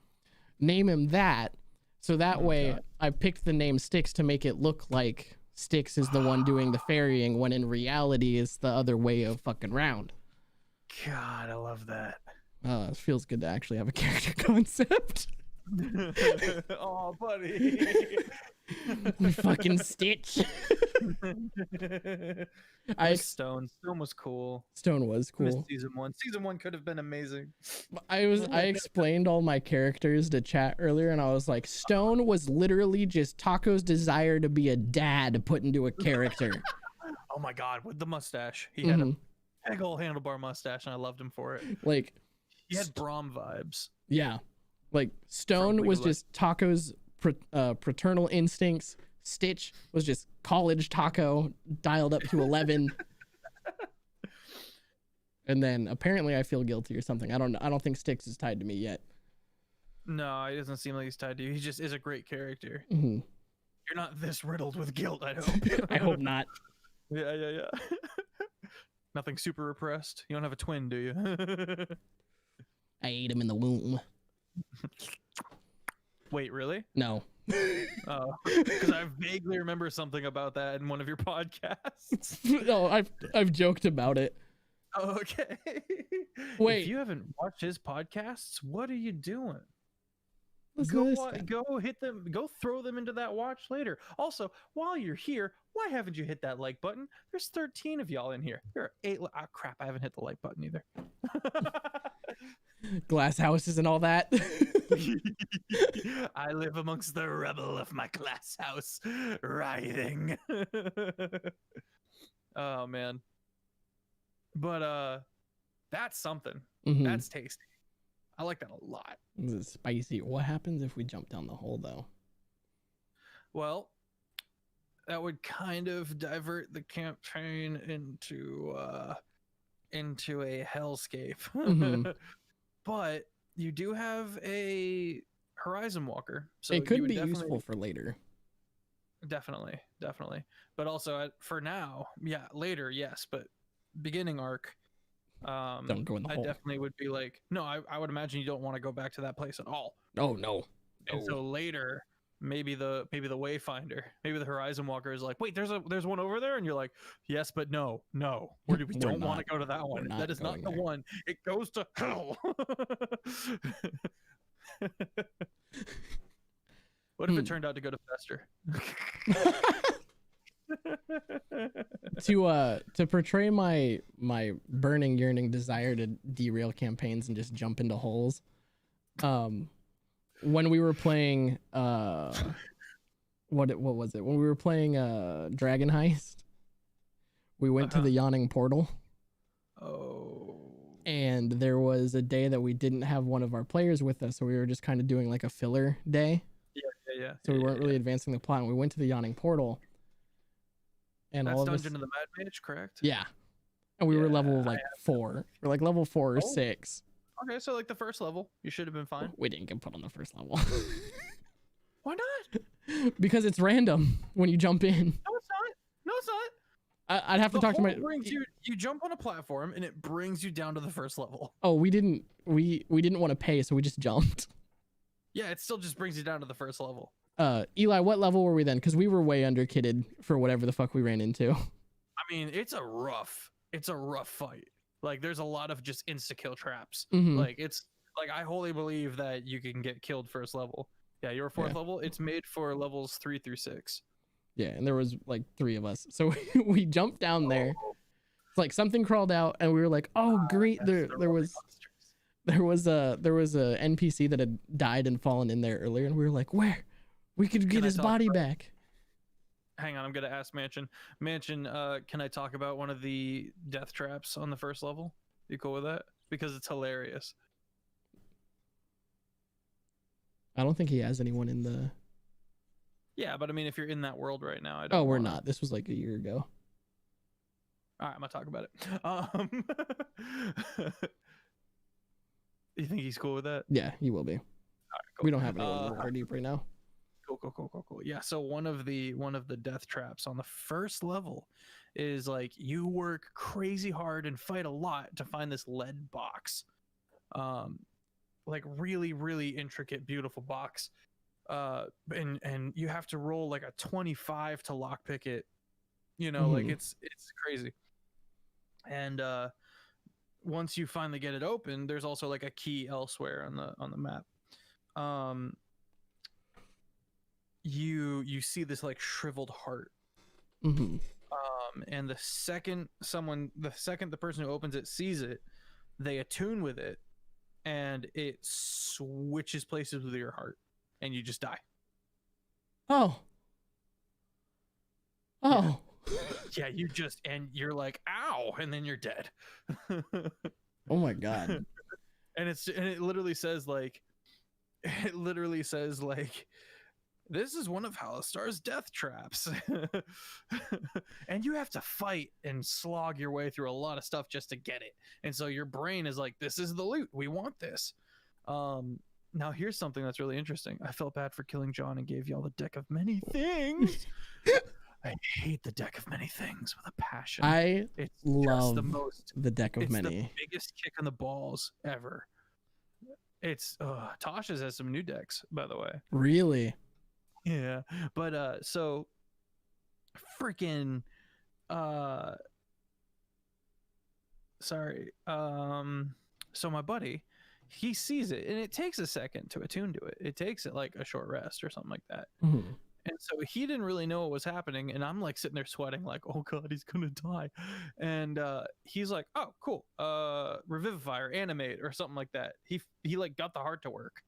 Name him that. So that Oh, way God. I picked the name Styx to make it look like Styx is the one doing the ferrying, when in reality it's the other way of fucking round. God, I love that. It feels good to actually have a character concept. Oh, buddy. Fucking Stitch. Stone was cool. Stone was I missed cool. season 1. Season 1 could have been amazing. I explained all my characters to chat earlier, and I was like, Stone was literally just Taco's desire to be a dad put into a character. Oh my God, with the mustache. He had a big old handlebar mustache, and I loved him for it. Like, He had Braum vibes. yeah, like Stone was League of just Taco's paternal instincts. Stitch was just college Taco dialed up to 11. And then apparently I feel guilty or something. I don't think Styx is tied to me yet. No, he doesn't seem like he's tied to you. He just is a great character. Mm-hmm. You're not this riddled with guilt, I hope. I hope not. Yeah. Nothing super repressed. You don't have a twin, do you? I ate him in the womb. Wait, really? No. Oh, because I vaguely remember something about that in one of your podcasts. No, I've joked about it. Okay. Wait. If you haven't watched his podcasts, what are you doing? Let's Go, listen. go hit them. Go throw them into that watch later. Also, while you're here, why haven't you hit that like button? There's 13 of y'all in here. There are 8. Ah, crap! I haven't hit the like button either. Glass houses and all that. I live amongst the rubble of my glass house, writhing. Oh man. But that's something. Mhm. That's tasty. I like that a lot. This is spicy. What happens if we jump down the hole though? Well, that would kind of divert the campaign into a hellscape. Mhm. But you do have a Horizon Walker, so It you could would be definitely- useful for later. Definitely. But also for now, yeah, later, yes, but beginning arc, Don't go in the I hole. definitely would be like, no, I would imagine you don't want to go back to that place at all. Oh no. And so later, maybe the Wayfinder, maybe the Horizon Walker is like, wait, there's one over there, and you're like, yes, but no, we don't want to go to that one. That is not the one. It goes to hell. What if it turned out to go to Fester? To portray my burning, yearning desire to derail campaigns and just jump into holes, when we were playing what was it, when we were playing Dragon Heist, we went to the yawning portal. And there was a day that we didn't have one of our players with us, so we were just kind of doing like a filler day. Yeah. So we weren't really advancing the plot, and we went to the yawning portal. And That's all of Dungeon us, of the Mad Mage, correct? yeah. And we were level like 4. We're like level 4 or 6. Okay, so like the first level, you should have been fine. We didn't get put on the first level. Why not? Because it's random when you jump in. No, it's not. No, it's not. I'd have to talk to my. You jump on a platform and it brings you down to the first level. Oh, we didn't want to pay, so we just jumped. Yeah, it still just brings you down to the first level. Eli, what level were we then? Because we were way underkitted for whatever the fuck we ran into. I mean, it's a rough fight. Like, there's a lot of just insta-kill traps. Mhm. Like, it's like, I wholly believe that you can get killed first level. Yeah, you're 4th level. It's made for levels 3 through 6. Yeah, and there was like 3 of us, so we jumped down there. It's like something crawled out, and we were like, "Oh, great!" There was a NPC that had died and fallen in there earlier, and we were like, "Where? We could get his body back." Hang on, I'm gonna ask Mansion. Mansion, can I talk about one of the death traps on the first level? You cool with that? Because it's hilarious. I don't think he has anyone in the. Yeah, but I mean, if you're in that world right now, I don't. Oh, we're not. This was like a year ago. All right, I'm gonna talk about it. You think he's cool with that? Yeah, he will be. All right, cool. We don't have anyone water deep right now. Cool. Yeah, so one of the death traps on the first level is like you work crazy hard and fight a lot to find this lead box. Like really, really intricate, beautiful box. And you have to roll like a 25 to lockpick it. You know, like it's crazy. And once you finally get it open, there's also like a key elsewhere on the map. You see this like shriveled heart. And the second the person who opens it sees it, they attune with it, and it switches places with your heart, and you just die. Oh. Yeah, and you're like, ow, and then you're dead. Oh my god. And it literally says like this is one of Halistar's death traps. And you have to fight and slog your way through a lot of stuff just to get it. And so your brain is like, this is the loot. We want this. Now here's something that's really interesting. I felt bad for killing John and gave y'all the deck of many things. I hate the deck of many things with a passion. It's love the deck of many. It's the biggest kick in the balls ever. It's Tasha's has some new decks, by the way. Really? Yeah, but so freaking so my buddy, he sees it, and it takes a second to attune to it. It takes it like a short rest or something like that. And so he didn't really know what was happening, and I'm like sitting there sweating like, oh god, he's gonna die. And he's like, oh cool, revivify or animate or something like that. He like got the heart to work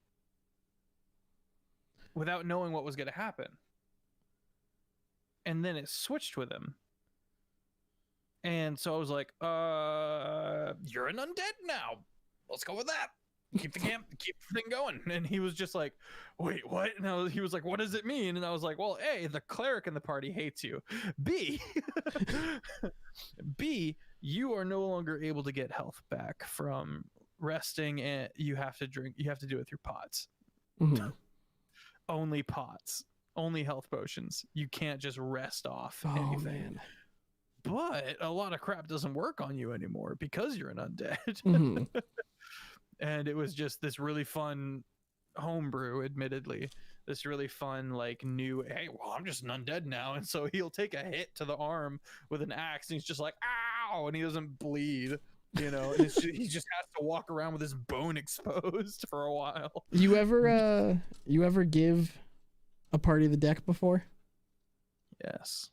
without knowing what was gonna happen. And then it switched with him. And so I was like, you're an undead now. Let's go with that. Keep the thing going. And he was just like, wait, what? And he was like, what does it mean? And I was like, well, A, the cleric in the party hates you. B, you are no longer able to get health back from resting, and you have to do it through pots. Only pots. Only health potions. You can't just rest off anything. Man. but a lot of crap doesn't work on you anymore because you're an undead. Mhm. And it was just this really fun homebrew, admittedly. This really fun, like, new, hey, well, I'm just an undead now. And so he'll take a hit to the arm with an axe, and he's just like, ow, and he doesn't bleed, you know, and he just has to walk around with his bone exposed for a while. You ever give a party the deck before? Yes.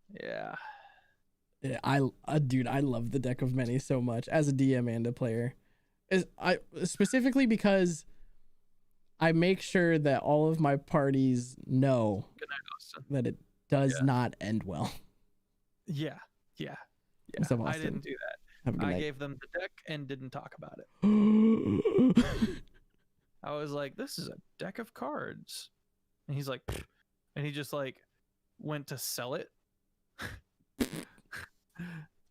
Yeah. Yeah, dude, I love the deck of many so much as a DM and a player. Specifically because I make sure that all of my parties know Good night, Austin. that it does not end well. Yeah. Yeah. What's up, I Austin? didn't do that. Have a good I night. gave them the deck and didn't talk about it. I was like, this is a deck of cards. And he's like, pfft. And he just like went to sell it.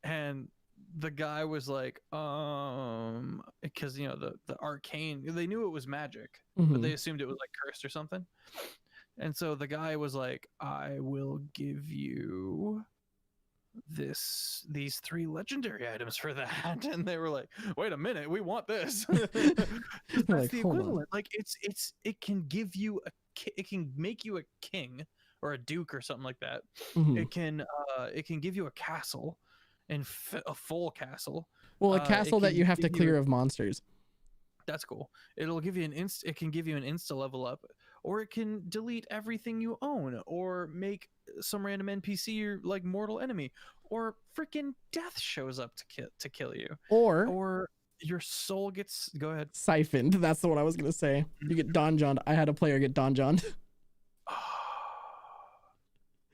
And the guy was like, because, you know, the arcane, they knew it was magic, but they assumed it was like cursed or something. And so the guy was like, I will give you these 3 legendary items for that. And they were like, wait a minute, we want this. That's Like, the hold on. equivalent. Like it can give you it can make you a king or a duke or something like that. It can give you a castle and a full castle. Well, a castle that can you have to give clear of monsters. That's cool. It'll give you it can give you an insta level up, or it can delete everything you own, or make some random NPC your like mortal enemy, or freaking death shows up to kill you, or your soul gets siphoned. That's the one I was gonna say. You get donjoned. I had a player get donjoned.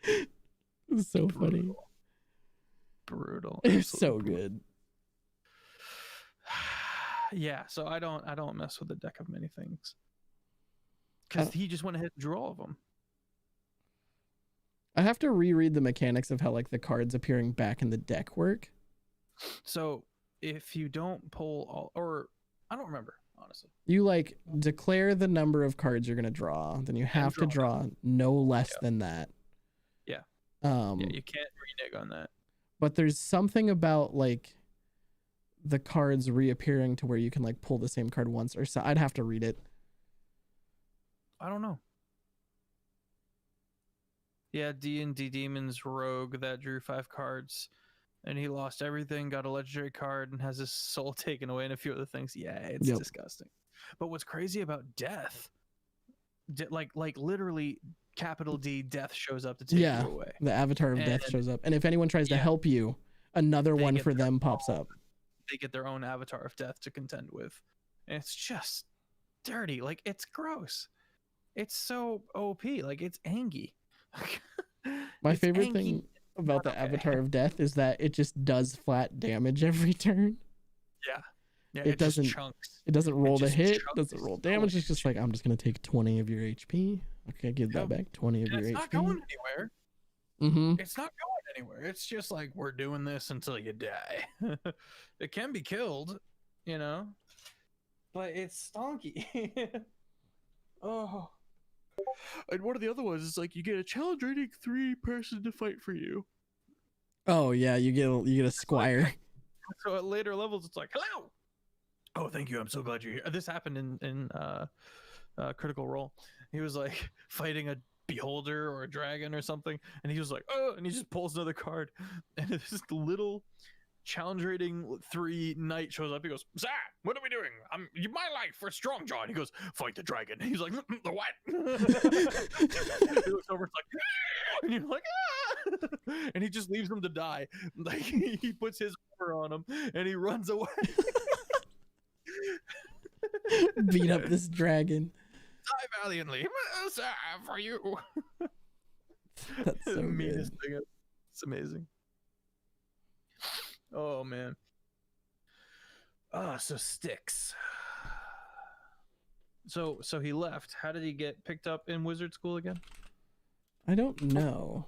It's so funny. Brutal. It's so good. Yeah, so I don't mess with the deck of many things, because he just went ahead and drew all of them. I have to reread the mechanics of how like the cards appearing back in the deck work. So if you don't pull all, or I don't remember, honestly. You like declare the number of cards you're gonna draw, then you have to draw no less than that. Yeah. Yeah, you can't renege on that. But there's something about like the cards reappearing to where you can like pull the same card once or so. I'd have to read it. I don't know. Yeah, D&D Demons Rogue that drew 5 cards, and he lost everything, got a legendary card, and has his soul taken away and a few other things. Yeah, it's disgusting. But what's crazy about death, like literally capital D, death shows up to take you away. The avatar of death shows up. And if anyone tries to help you, another one for them pops up. They get their own avatar of death to contend with. And it's just dirty. Like, it's gross. It's so OP. Like, it's angy. My favorite thing about the avatar of death is that it just does flat damage every turn. Yeah, it doesn't chunks. It doesn't roll the hit, chunks. doesn't roll damage. It's just like, I'm just gonna take 20 of your HP. Okay, give that back. 20 of your HP. It's not going anywhere. It's not going anywhere. It's just like, we're doing this until you die. It can be killed, you know, but it's stonky. Oh. And one of the other ones is like, you get a challenge rating 3 person to fight for you. Oh yeah, you get a squire. So at later levels, it's like, hello. Oh, thank you. I'm so glad you're here. This happened in Critical Role. He was like fighting a beholder or a dragon or something, and he was like, oh, and he just pulls another card, and this little challenge rating 3 knight shows up. He goes, Zah, what are we doing? My life for Strong Jaw. And he goes, fight the dragon. And he's like, the what? He looks over, it's like, ah! And you're like, ah! And he just leaves him to die. Like, he puts his armor on him and he runs away. Beat up this dragon. Die valiantly, for you. That's so meanest good. thing. It's amazing. Oh man. So Styx. So he left. How did he get picked up in wizard school again? I don't know.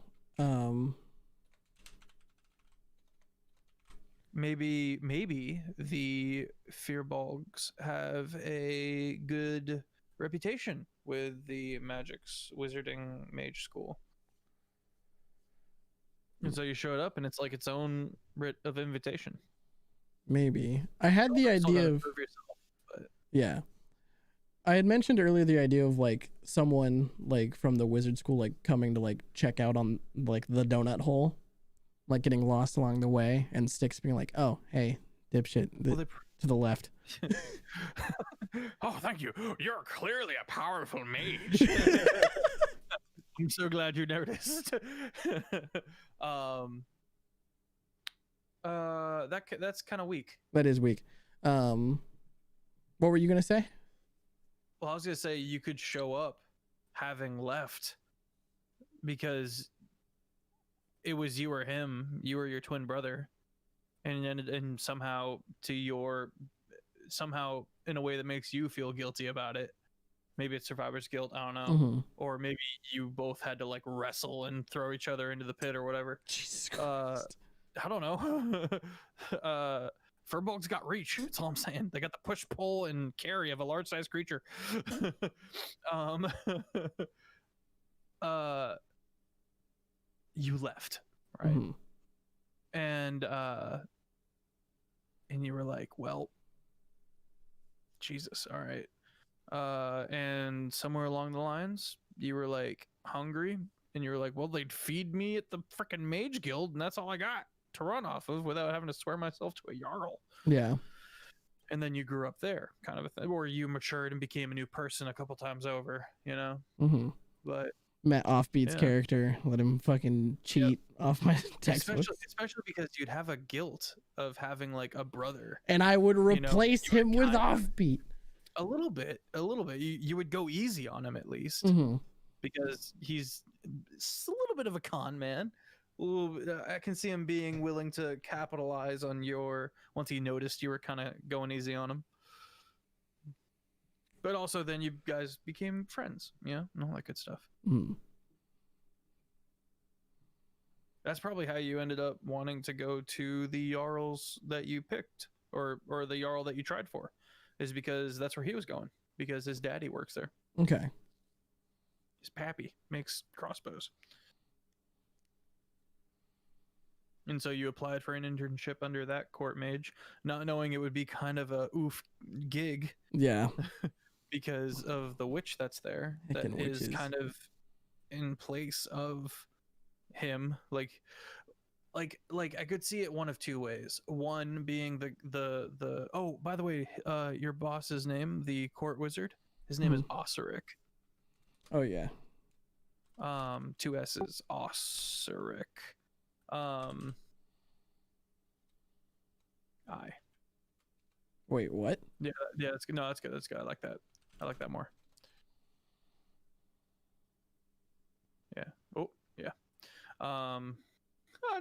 Maybe the Fearbolgs have a good reputation with the Magic's wizarding mage school. And so you showed up, and it's like its own writ of invitation. Maybe I had the Still gotta idea of prove yourself, but yeah. I had mentioned earlier the idea of like someone like from the wizard school like coming to like check out on like the donut hole, like getting lost along the way, and Styx being like, "Oh, hey, dipshit, to the left." Oh, thank you. You're clearly a powerful mage. I'm so glad you noticed. That's kind of weak. That is weak. What were you gonna say? Well, I was gonna say you could show up having left because it was you or him. You or your twin brother, and somehow in a way that makes you feel guilty about it. Maybe it's survivor's guilt. I don't know. Mm-hmm. Or maybe you both had to like wrestle and throw each other into the pit or whatever. Jesus Christ. I don't know. Furbolg's got reach. That's all I'm saying. They got the push, pull, and carry of a large sized creature. You left, right? Mm-hmm. And you were like, well, Jesus, all right. And somewhere along the lines, you were like hungry, and you were like, well, they'd feed me at the freaking Mage Guild, and that's all I got to run off of without having to swear myself to a Jarl. Yeah. And then you grew up there, kind of a thing, or you matured and became a new person a couple times over, you know? Mm-hmm. But Matt Offbeat's character, let him fucking cheat off my textbook. Especially because you'd have a guilt of having like a brother. And I would replace him with kinda, Offbeat. A little bit. You would go easy on him at least, Mm-hmm. because he's a little bit of a con man. I can see him being willing to capitalize on once he noticed you were kind of going easy on him. But also then you guys became friends, and all that good stuff. Mm. That's probably how you ended up wanting to go to the Jarls that you picked, or the Jarl that you tried for, is because that's where he was going, because his daddy works there. Okay. His pappy makes crossbows. And so you applied for an internship under that court mage, not knowing it would be kind of a oof gig. Yeah. Because of the witch that's there, that is witches. kind of in place of him. Like I could see it one of two ways. One being the oh, by the way, your boss's name, the court wizard, his name is Osiric. Oh yeah. 2 S's, Osiric. I. Wait, what? Yeah, that's good. No, that's good. That's good. I like that. I like that more. Yeah. Oh, yeah.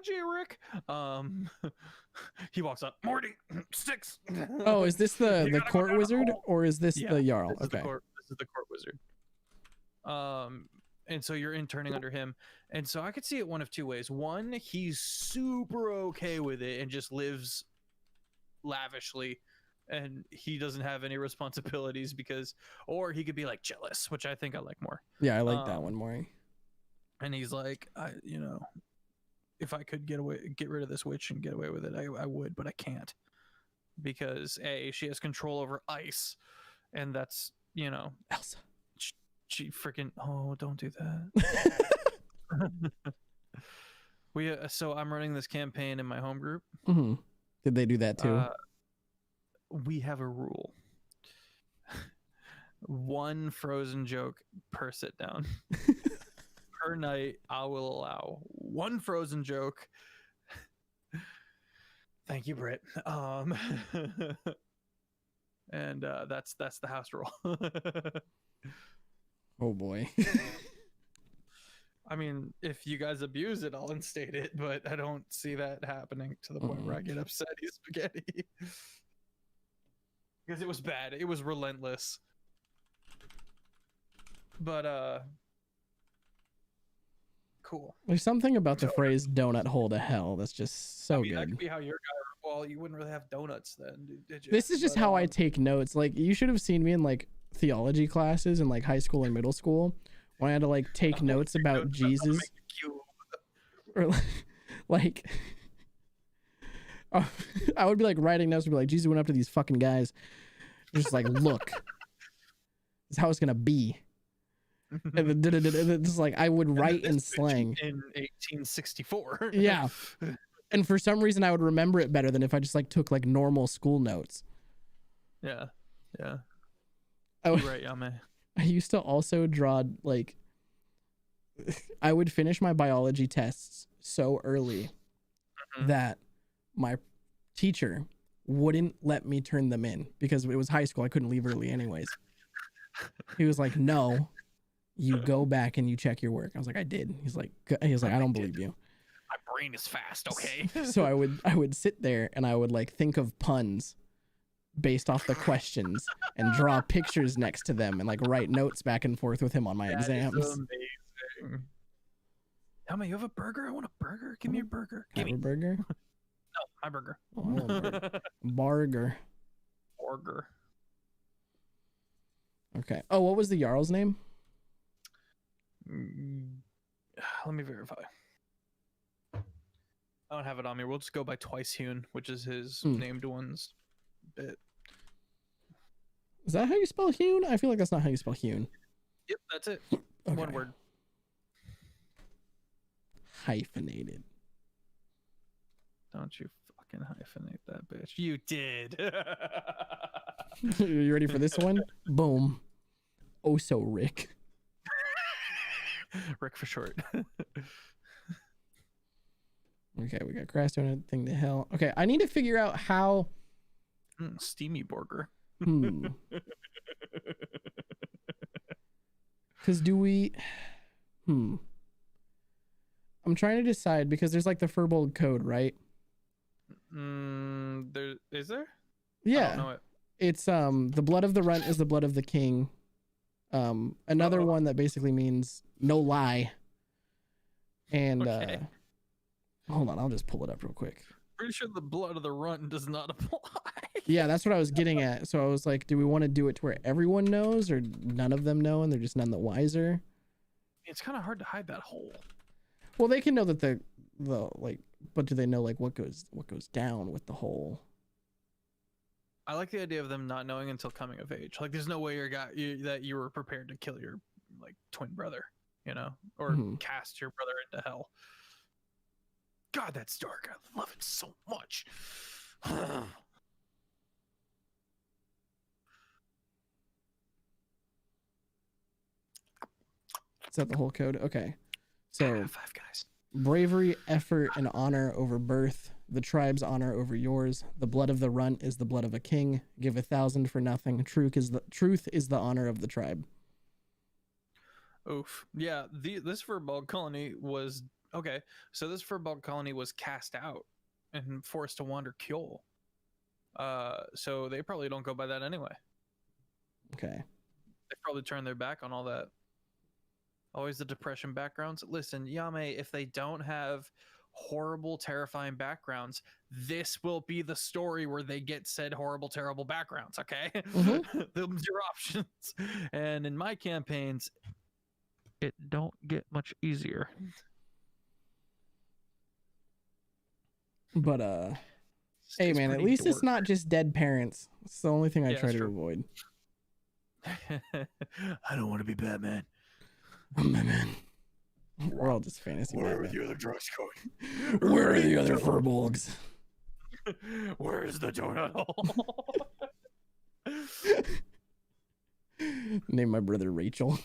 Gee, Rick. He walks up. Morty, Sticks. Oh, is this the court wizard, or is this the Jarl? This Okay. This is the court wizard. And so you're interning under him. And so I could see it one of two ways. One, he's super okay with it and just lives lavishly, and he doesn't have any responsibilities or he could be like jealous, which I think I like more. Yeah, I like that one more. And he's like, if I could get rid of this witch and get away with it, I would, but I can't, because she has control over ice, and that's Elsa. She freaking don't do that. So I'm running this campaign in my home group. Mm-hmm. Did they do that too? We have a rule. One frozen joke per sit down. Per night, I will allow one frozen joke. Thank you, Britt. And that's the house rule. Oh boy. I mean, if you guys abuse it, I'll instate it, but I don't see that happening to the point where I get upsetty spaghetti. Because it was bad. It was relentless. But cool. There's something about the phrase "donut hole to hell" that's just so That good. could be how your guy. Well, you wouldn't really have donuts then, did you? This is just how I take notes. Like, you should have seen me in like theology classes in like high school and middle school when I had to like take notes about Jesus. Like, I would be like writing notes and be like, Jesus went up to these fucking guys. Just like, look, this is how it's going to be. And then it's like, I would write in slang. In 1864. Yeah. And for some reason, I would remember it better than if I just like took like normal school notes. Yeah. Yeah. I You're right, Yame. I used to also draw, like, I would finish my biology tests so early that my teacher wouldn't let me turn them in because it was high school. I couldn't leave early anyways. He was like, no, you go back and you check your work. I was like, I did. He's like, I don't believe you. My brain is fast, okay? So I would sit there and I would like think of puns based off the questions and draw pictures next to them and like write notes back and forth with him on my exams. Amazing. Tell me, you have a burger? I want a burger. Give me a burger. Give Have me a burger? No, my burger. Oh, burger. Burger. Okay. Oh, what was the Jarl's name? Let me verify. I don't have it on me. We'll just go by Twice Hewn, which is his named one's bit. Is that how you spell hewn? I feel like that's not how you spell hewn. Yep, that's it. Okay. One word. Hyphenated. Don't you fucking hyphenate that bitch. You did. You ready for this one? Boom. Oh, so Rick. Rick for short. Okay, we got grass doing a thing to hell. Okay, I need to figure out how. Steamy burger. Because do we. I'm trying to decide because there's like the Furbolg code, right? There is there? Yeah. I don't know it. It's the blood of the runt is the blood of the king. Another one that basically means no lie. And Okay. hold on, I'll just pull it up real quick. Pretty sure the blood of the runt does not apply. Yeah, that's what I was getting at. So I was like, do we want to do it to where everyone knows or none of them know and they're just none the wiser? It's kind of hard to hide that hole. Well, they can know that the like, but do they know like what goes down with the whole? I like the idea of them not knowing until coming of age. Like, there's no way that you were prepared to kill your like twin brother, you know, or cast your brother into hell. God, that's dark. I love it so much. Is that the whole code? Okay. So Five Guys. bravery, effort, and honor over birth. The tribe's honor over yours. The blood of the runt is the blood of a king. Give 1,000 for nothing. Truth is the honor of the tribe. Oof. Yeah. This Furbolg colony was okay. So this Furbolg colony was cast out and forced to wander Kjol. So they probably don't go by that anyway. Okay. They probably turned their back on all that. Always the depression backgrounds. Listen, Yame, if they don't have horrible, terrifying backgrounds, this will be the story where they get said horrible, terrible backgrounds, okay? Those are options. And in my campaigns, it don't get much easier. But hey man, at least it's not just dead parents. It's the only thing I try to avoid. I don't want to be Batman. I'm Batman. We're all just fantasy. Where are the other drugs going? Where are the other Furbolgs? Where is the donut hole? Name my brother Rachel.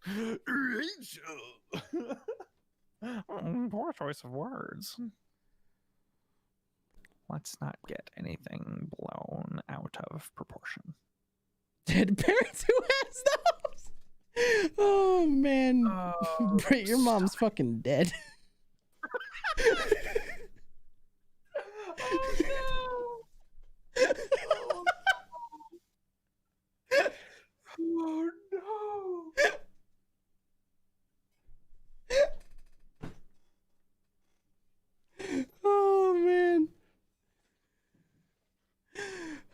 Rachel. Poor choice of words. Let's not get anything blown out of proportion. Dead parents who has those? Oh man, Brit, your mom's fucking dead. Oh no! Oh man.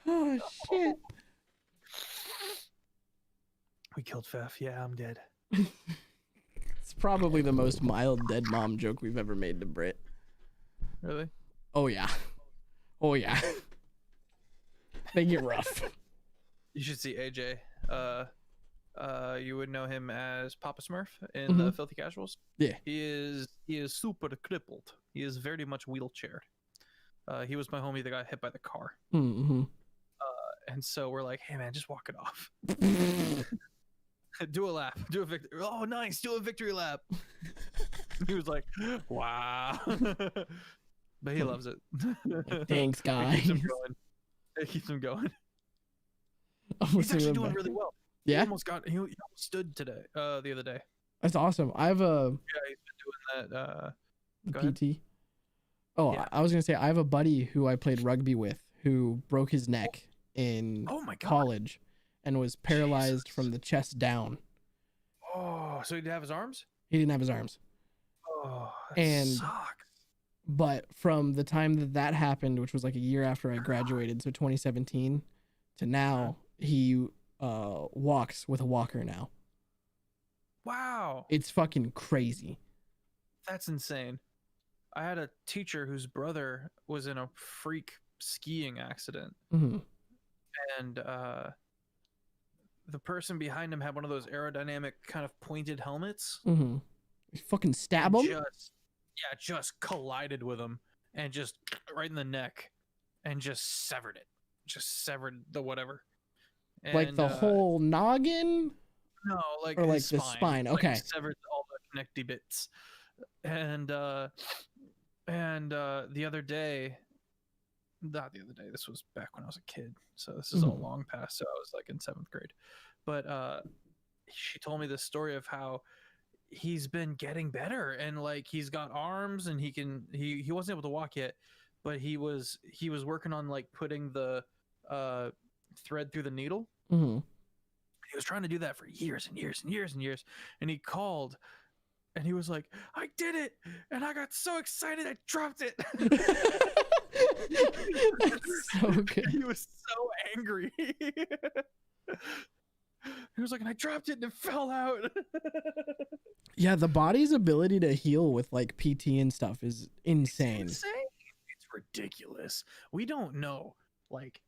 Oh shit. We killed Fef. Yeah, I'm dead. It's probably the most mild dead mom joke we've ever made to Brit. Really? Oh yeah. Oh yeah. They get rough. You should see AJ. You would know him as Papa Smurf in the Filthy Casuals. Yeah. He is super crippled. He is very much wheelchaired. He was my homie that got hit by the car. Mm-hmm. And so we're like, hey man, just walk it off. Do a lap. Do a victory. Oh, nice. Do a victory lap. He was like, wow. But he loves it. Thanks, guys. It keeps him going. It keeps him going. He's actually doing really well. Yeah. He almost stood today, the other day. That's awesome. I have a Yeah, he's been doing that. Go ahead. PT. Oh, Yeah. I was gonna say I have a buddy who I played rugby with who broke his neck in Oh my God. college and was paralyzed from the chest down. Oh, so he didn't have his arms? He didn't have his arms. Oh, that And- sucks. But from the time that happened, which was like a year after I graduated, so 2017, to now, he walks with a walker now. Wow, It's fucking crazy. that's insane. I had a teacher whose brother was in a freak skiing accident, Mm-hmm. and the person behind him had one of those aerodynamic kind of pointed helmets. Mm-hmm. Fucking stab him. Just collided with him and just right in the neck and just severed it. Just severed the whatever. Like And, the whole noggin. no, like or like his the spine, Like, okay. severed all the connecty bits. And the other day, not the other day, this was back when I was a kid, so this is all long past, so I was like in 7th grade. But she told me this story of how he's been getting better, and like he's got arms, and he wasn't able to walk yet, but he was working on like putting the thread through the needle. Mm-hmm. He was trying to do that for years and years and years and years, and he called and he was like, I did it, and I got so excited I dropped it. That's so good. He was so angry. He was like, and I dropped it and it fell out. Yeah, the body's ability to heal with like PT and stuff is insane. It's ridiculous. We don't know like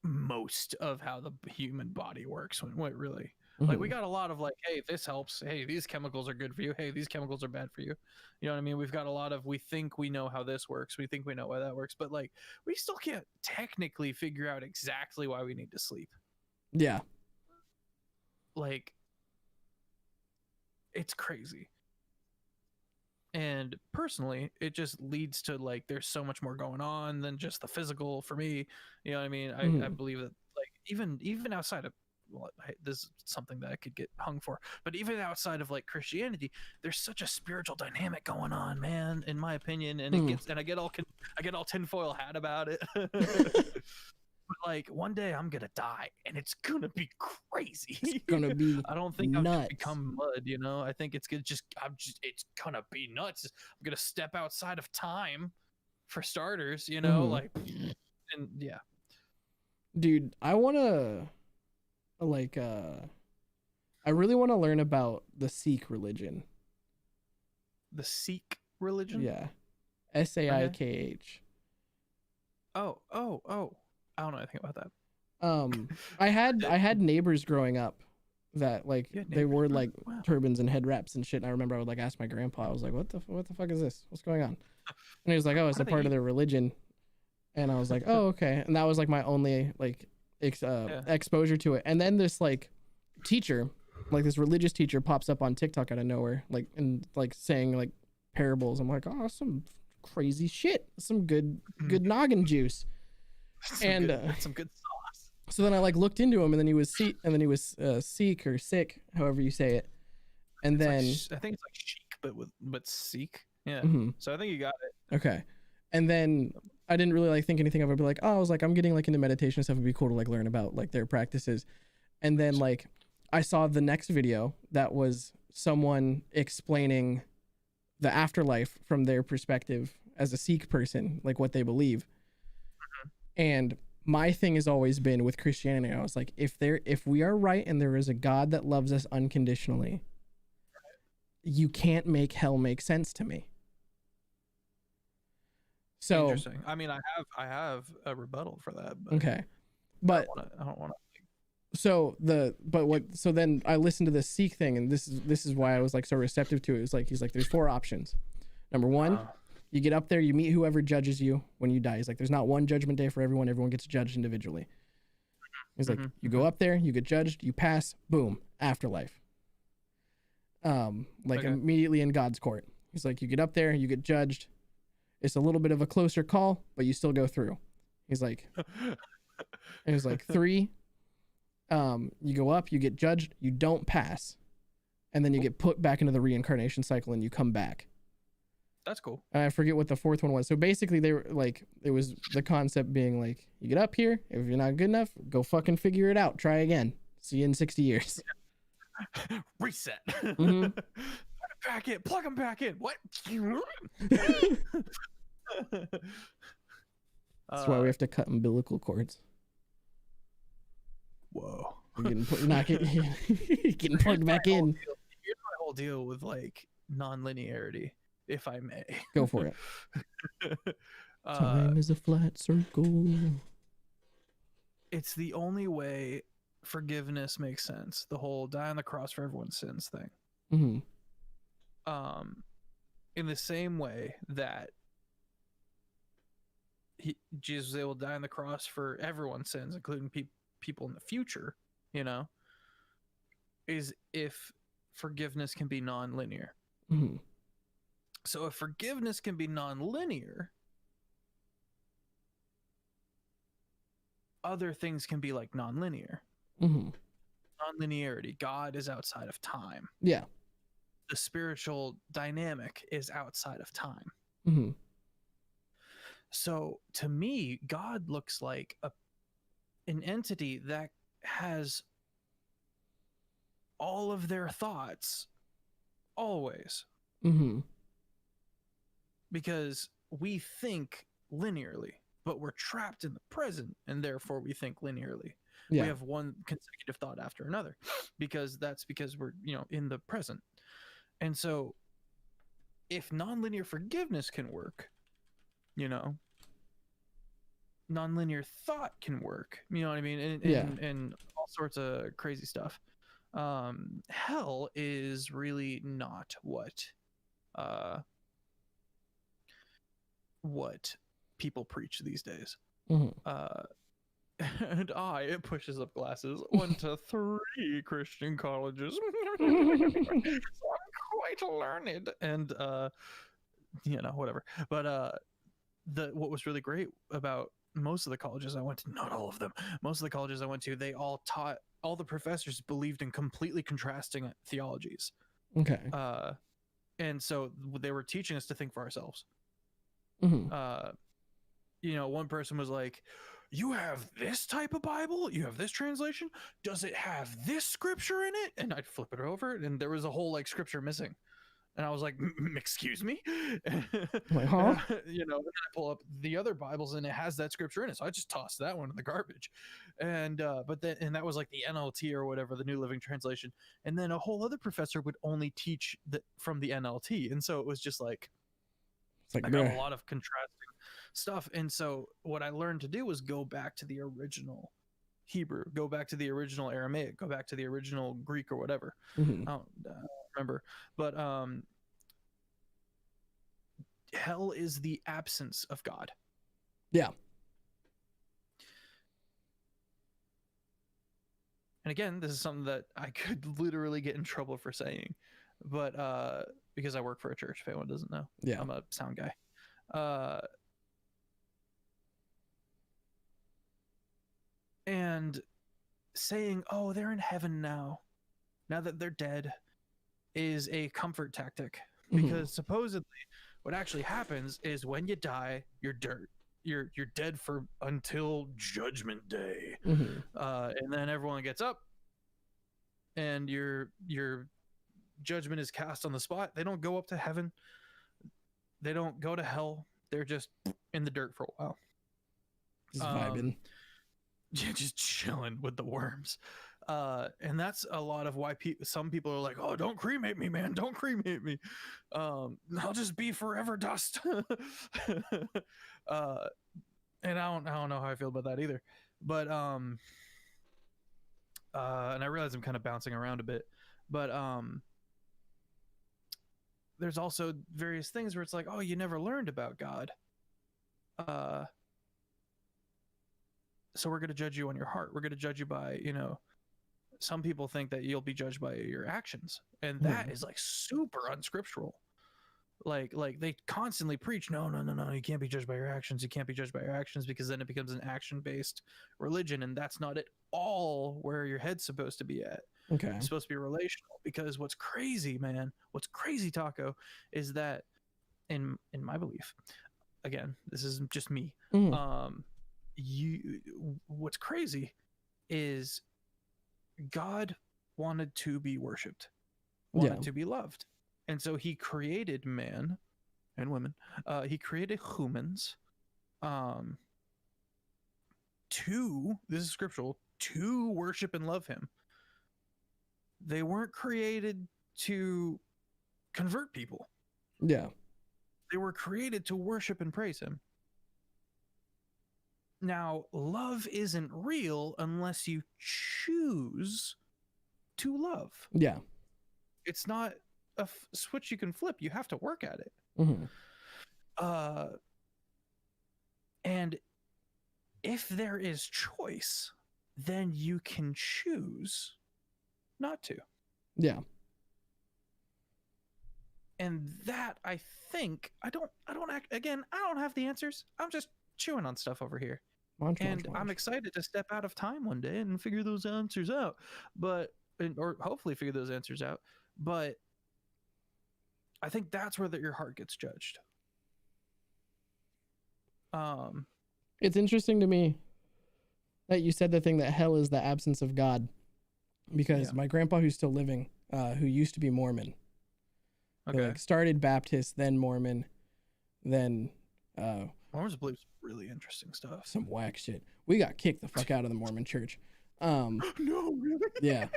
most of how the human body works when what really like we got a lot of like, hey, this helps, hey, these chemicals are good for you, hey, these chemicals are bad for you, you know what I mean? We've got a lot of, we think we know how this works, we think we know why that works, but like we still can't technically figure out exactly why we need to sleep. Yeah. Like it's crazy. And personally, it just leads to like there's so much more going on than just the physical for me. You know what I mean? I believe that like even outside of, well, this is something that I could get hung for, but even outside of like Christianity, there's such a spiritual dynamic going on, man, in my opinion. And it gets, and I get all tinfoil hat about it. But like one day I'm gonna die, and it's gonna be crazy. It's gonna be I don't think I'm gonna nuts. become mud, you know. I think it's gonna it's gonna be nuts. I'm gonna step outside of time, for starters, you know, like, and yeah. Dude, I wanna like I really want to learn about the Sikh religion. The Sikh religion? Yeah. SAIKH. Oh. I don't know anything about that. I had neighbors growing up that like they wore like turbans and head wraps and shit. And I remember I would like ask my grandpa, I was like, what the fuck is this? What's going on? And he was like, oh, it's a part of their religion. And I was like, oh, okay. And that was like my only like exposure to it. And then this like teacher, like this religious teacher, pops up on TikTok out of nowhere, like and like saying like parables. I'm like, oh, some crazy shit, some good noggin juice. Some good sauce. So then I like looked into him, and then he was Sikh or sick, however you say it. And then I think it's like chic, but Sikh. Yeah. So I think you got it. Okay. And then I didn't really like think anything of it, but like, oh, I was like, I'm getting like into meditation and stuff. It'd be cool to like learn about like their practices. And then like I saw the next video that was someone explaining the afterlife from their perspective as a Sikh person, like what they believe. And my thing has always been with Christianity, I was like, if we are right and there is a God that loves us unconditionally, you can't make hell make sense to me. So Interesting. I mean, I have a rebuttal for that. But okay, but I don't want to. so then I listened to this Sikh thing, and this is why I was like so receptive to it. It was like he's like, there's 4 options. Number 1, you get up there, you meet whoever judges you when you die. He's like, there's not one judgment day for everyone. Everyone gets judged individually. He's like, you go up there, you get judged, you pass, boom, afterlife. Like immediately in God's court. He's like, you get up there, you get judged. It's a little bit of a closer call, but you still go through. He's like, it was like 3. You go up, you get judged, you don't pass, and then you get put back into the reincarnation cycle and you come back. That's cool. And I forget what the 4th one was. So basically they were like, it was the concept being like, you get up here, if you're not good enough, go fucking figure it out, try again, see you in 60 years. Reset. Mm-hmm. Back in, plug them back in. What? That's why we have to cut umbilical cords. Whoa. You're getting plugged back in. Here's my whole deal with like non-linearity, if I may. Go for it. Time is a flat circle. It's the only way forgiveness makes sense. The whole die on the cross for everyone's sins thing. Mm-hmm. In the same way that Jesus was able to die on the cross for everyone's sins, including people in the future, you know, is if forgiveness can be non-linear. Mm-hmm. So if forgiveness can be non-linear, other things can be like non-linear. Mm-hmm. Non-linearity. God is outside of time. Yeah. The spiritual dynamic is outside of time. Mm-hmm. So to me, God looks like an entity that has all of their thoughts always. Mm-hmm. Because we think linearly, but we're trapped in the present, and therefore we think linearly. Yeah. We have one consecutive thought after another, because we're, in the present. And so if nonlinear forgiveness can work, nonlinear thought can work, you know what I mean? And all sorts of crazy stuff. Hell is really not what people preach these days. Mm-hmm. And it pushes up glasses, 1 to 3 Christian colleges. So I'm quite learned, and whatever. But what was really great about most of the colleges I went to, not all of them, most of the colleges I went to, they all taught, all the professors believed in completely contrasting theologies. Okay. And so they were teaching us to think for ourselves. Mm-hmm. One person was like, you have this type of Bible, you have this translation, does it have this scripture in it? And I'd flip it over, and there was a whole scripture missing. And I was like, excuse me? Like, huh? Then I pull up the other Bibles, and it has that scripture in it. So I just tossed that one in the garbage. And that was like the NLT or whatever, the New Living Translation. And then a whole other professor would only teach from the NLT. And so it was just like, I got a lot of contrasting stuff. And so what I learned to do was go back to the original Hebrew, go back to the original Aramaic, go back to the original Greek or whatever. Mm-hmm. I don't remember. But hell is the absence of God. Yeah. And again, this is something that I could literally get in trouble for saying, but because I work for a church, if anyone doesn't know. Yeah. I'm a sound guy. And saying, oh, they're in heaven now that they're dead, is a comfort tactic. Because supposedly what actually happens is when you die, you're dirt. You're dead until Judgment Day. And then everyone gets up, and your judgment is cast on the spot. They don't go up to heaven. They don't go to hell. They're just in the dirt for a while. Just vibing. Yeah, just chilling with the worms. And that's a lot of why some people are like, oh, don't cremate me, man, don't cremate me. I'll just be forever dust. And I don't know how I feel about that either. But and I realize I'm kind of bouncing around a bit, but there's also various things where it's like, oh, you never learned about God. So we're going to judge you on your heart. We're going to judge you by, some people think that you'll be judged by your actions, and that is like super unscriptural. Like they constantly preach, no, you can't be judged by your actions. You can't be judged by your actions, because then it becomes an action-based religion, and that's not at all where your head's supposed to be at. Okay. It's supposed to be relational, because what's crazy, Taco, is that in my belief, again, this is just me. What's crazy is God wanted to be worshipped, wanted to be loved. And so he created man and women. He created humans this is scriptural, to worship and love him. They weren't created to convert people. Yeah. They were created to worship and praise him. Now, love isn't real unless you choose to love. Yeah. It's not a switch you can flip. You have to work at it. And if there is choice, then you can choose not to. Yeah. And that, I think, I don't have the answers. I'm just chewing on stuff over here. I'm excited to step out of time one day and figure those answers out, or hopefully figure those answers out. But I think that's where your heart gets judged. It's interesting to me that you said the thing that hell is the absence of God, because my grandpa, who's still living, who used to be Mormon, started Baptist, then Mormon, then Mormons believe really interesting stuff. Some whack shit. We got kicked the fuck out of the Mormon church. No, really? Yeah.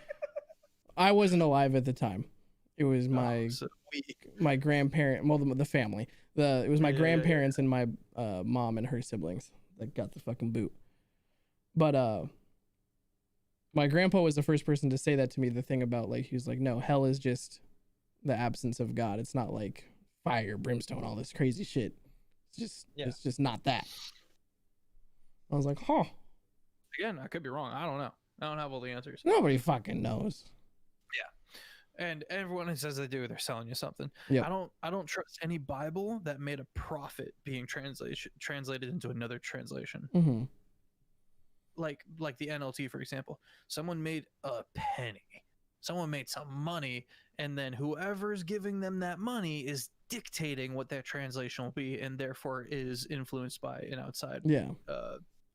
I wasn't alive at the time. It was my grandparent, well, the family. It was my grandparents and my mom and her siblings that got the fucking boot. But my grandpa was the first person to say that to me. The thing about, like, he was like, no, hell is just the absence of God. It's not like fire, brimstone, all this crazy shit. It's just not that. I was like, huh. Again, I could be wrong. I don't know. I don't have all the answers. Nobody fucking knows. Yeah. And everyone who says they do, they're selling you something. Yep. I don't trust any Bible that made a profit being translated into another translation. Like the NLT, for example. Someone made a penny. Someone made some money, and then whoever's giving them that money is dictating what that translation will be, and therefore is influenced by an outside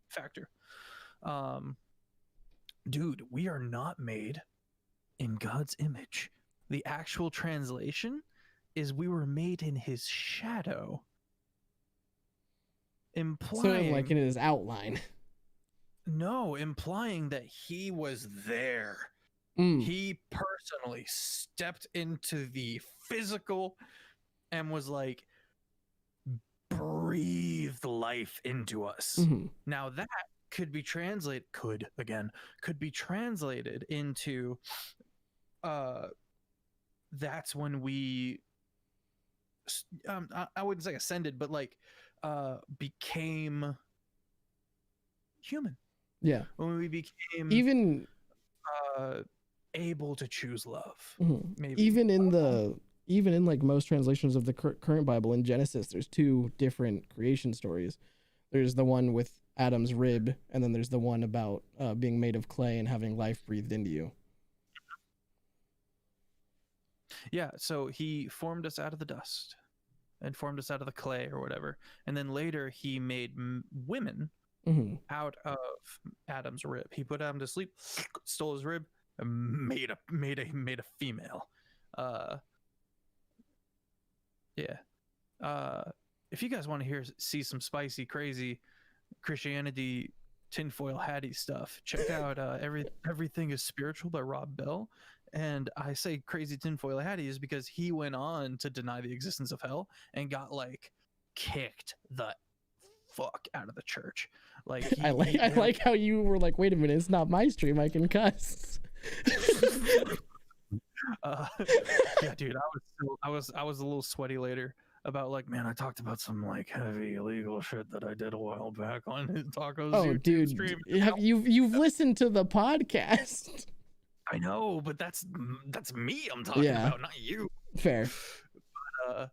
factor. Dude, we are not made in God's image. The actual translation is we were made in his shadow, implying like in his outline. No, implying that he was there. He personally stepped into the physical and was like, breathed life into us. Now that could be translated into that's when we I wouldn't say ascended, but like became human. Yeah. When we became even able to choose love. Maybe even in like most translations of the current Bible, in Genesis, there's two different creation stories. There's the one with Adam's rib, and then there's the one about being made of clay and having life breathed into you. Yeah, so he formed us out of the dust and formed us out of the clay or whatever, and then later he made women out of Adam's rib. He put Adam to sleep, stole his rib, and made a female. If you guys want to see some spicy, crazy Christianity tinfoil hattie stuff, check out Everything is Spiritual by Rob Bell. And I say crazy tinfoil hattie is because he went on to deny the existence of hell and got like kicked the fuck out of the church. Like I like how you were like, wait a minute, it's not my stream, I can cuss. Yeah, dude, I was a little sweaty later about like, man, I talked about some like heavy illegal shit that I did a while back on his tacos. Oh, YouTube dude, stream. you've listened to the podcast. I know, but that's me I'm talking about, not you. Fair. But,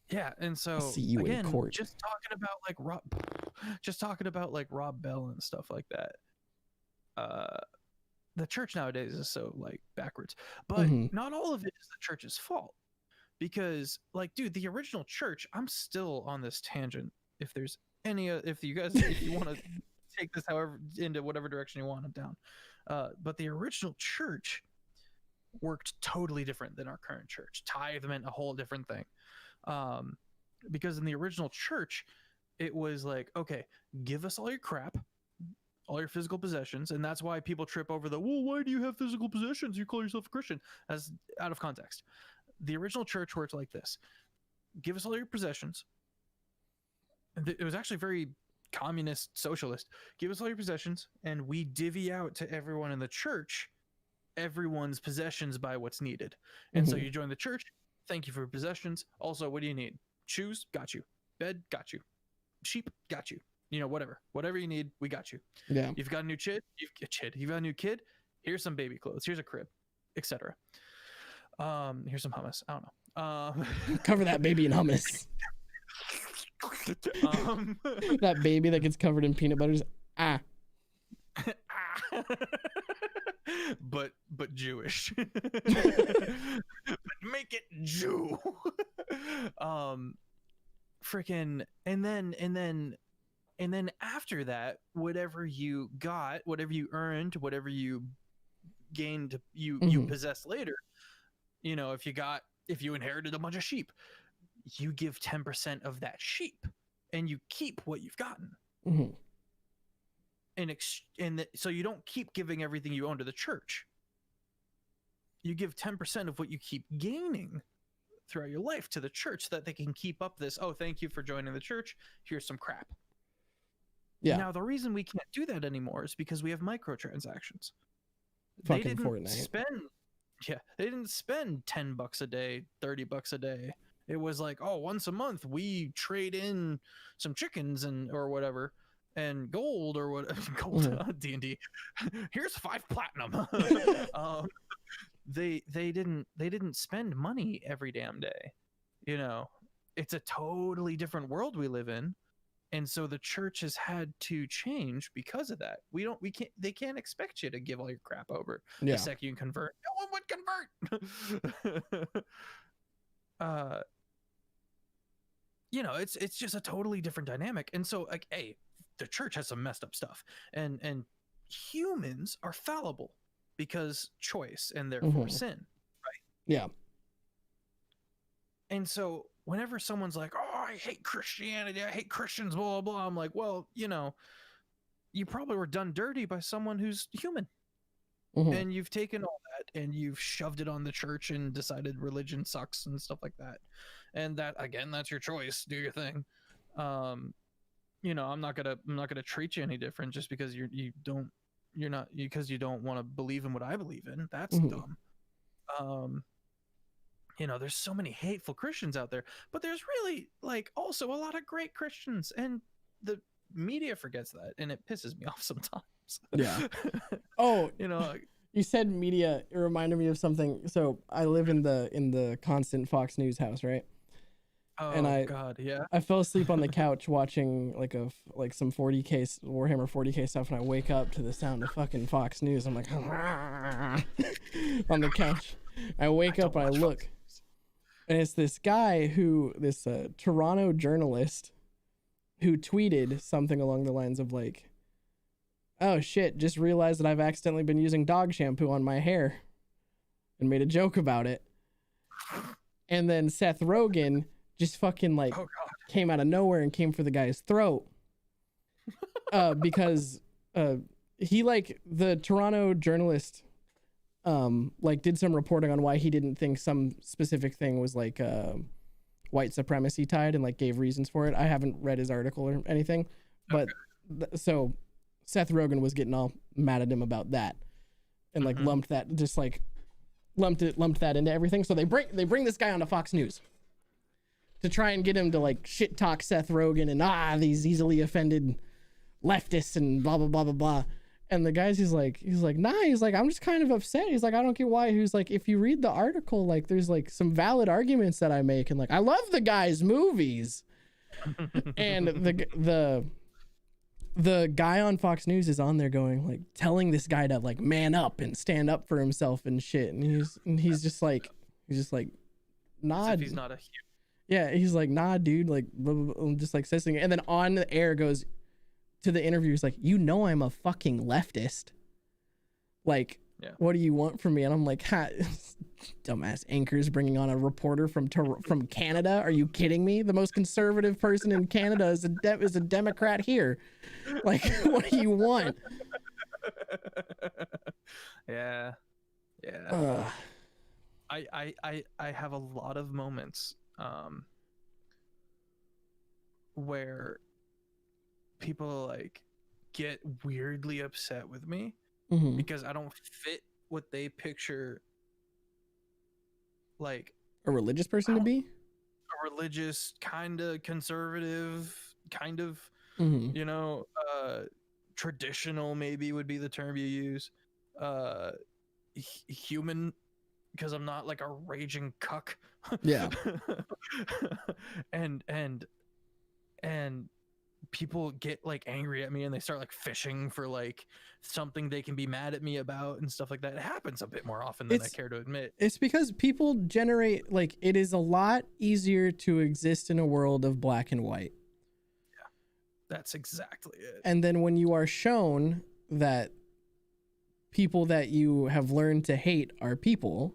yeah, and so See you again, in court. just talking about like Rob Bell and stuff like that. The church nowadays is so like backwards, but not all of it is the church's fault, because like, dude, the original church. I'm still on this tangent. If there's any, if you want to take this however into whatever direction you want it down, but the original church worked totally different than our current church. Tithe meant a whole different thing, because in the original church, it was like, okay, give us all your crap, all your physical possessions, and that's why people trip over the, well, why do you have physical possessions? You call yourself a Christian. As out of context. The original church worked like this: give us all your possessions. It was actually very communist, socialist. Give us all your possessions, and we divvy out to everyone in the church everyone's possessions by what's needed. And so you join the church. Thank you for your possessions. Also, what do you need? Shoes? Got you. Bed? Got you. Sheep? Got you. You know, whatever you need, we got you. Yeah. You've got a new kid. You've got a new kid. Here's some baby clothes. Here's a crib, etc. Here's some hummus. I don't know. Cover that baby in hummus. That baby that gets covered in peanut butter. But Jewish. But make it Jew. Freaking and then after that, whatever you got, whatever you earned, whatever you gained, you possess later. You know, if you inherited a bunch of sheep, you give 10% of that sheep, and you keep what you've gotten. So you don't keep giving everything you own to the church. You give 10% of what you keep gaining throughout your life to the church, so that they can keep up this, oh, thank you for joining the church, here's some crap. Yeah. Now, the reason we can't do that anymore is because we have microtransactions. Fucking they didn't Fortnite. They didn't spend $10 a day, $30 a day. It was like, oh, once a month we trade in some chickens or whatever, and gold or what? Gold, D&D. Here's 5 platinum. They didn't spend money every damn day. You know, it's a totally different world we live in. And so the church has had to change because of that. They can't expect you to give all your crap over the second you convert. No one would convert. You know, it's just a totally different dynamic. And so, like, hey, the church has some messed up stuff, and humans are fallible because choice, and therefore sin, right? Yeah. And so whenever someone's like, oh, I hate Christianity, I hate Christians, blah, blah, blah, I'm like, well, you know, you probably were done dirty by someone who's human. And you've taken all that and you've shoved it on the church and decided religion sucks and stuff like that. And that, again, that's your choice. Do your thing. You know, I'm not gonna treat you any different just because you don't want to believe in what I believe in. That's dumb. You know, there's so many hateful Christians out there, but there's really, like, also a lot of great Christians, and the media forgets that, and it pisses me off sometimes. Yeah. Oh, you know, you said media. It reminded me of something. So I live in the constant Fox News house, right? Oh, and God, yeah. I fell asleep on the couch watching like some 40K Warhammer 40K stuff, and I wake up to the sound of fucking Fox News. I'm like on the couch. I wake up and I look, and it's this guy this Toronto journalist who tweeted something along the lines of like, oh shit, just realized that I've accidentally been using dog shampoo on my hair, and made a joke about it. And then Seth Rogen just fucking like came out of nowhere and came for the guy's throat. because he like the Toronto journalist like did some reporting on why he didn't think some specific thing was like white supremacy tied and like gave reasons for it. I haven't read his article or anything, but so Seth Rogen was getting all mad at him about that and like lumped that into everything. So they bring this guy onto Fox News to try and get him to like shit talk Seth Rogen and these easily offended leftists and blah blah blah blah blah. And the guy's he's like nah, he's like, I'm just kind of upset. He's like, I don't get why. He's like, if you read the article, like there's like some valid arguments that I make, and like I love the guy's movies. And the guy on Fox News is on there going like telling this guy to like man up and stand up for himself and shit. And he's just like nah. If he's not a human. Yeah, he's like, nah, dude, like blah, blah, blah, just like says something. And then on the air goes to the interview, he's like, you know I'm a fucking leftist. Like, what do you want from me? And I'm like, dumbass anchors bringing on a reporter from Canada. Are you kidding me? The most conservative person in Canada is a Democrat here. Like, what do you want? Yeah. I have a lot of moments where people like get weirdly upset with me because I don't fit what they picture like a religious person to be. A religious, kind of conservative, kind of traditional maybe would be the term you use. Human, because I'm not like a raging cuck. Yeah. and people get like angry at me and they start like fishing for like something they can be mad at me about and stuff like that. It happens a bit more often than I care to admit. It's because people generate like, it is a lot easier to exist in a world of black and white. Yeah, that's exactly it. And then when you are shown that people that you have learned to hate are people,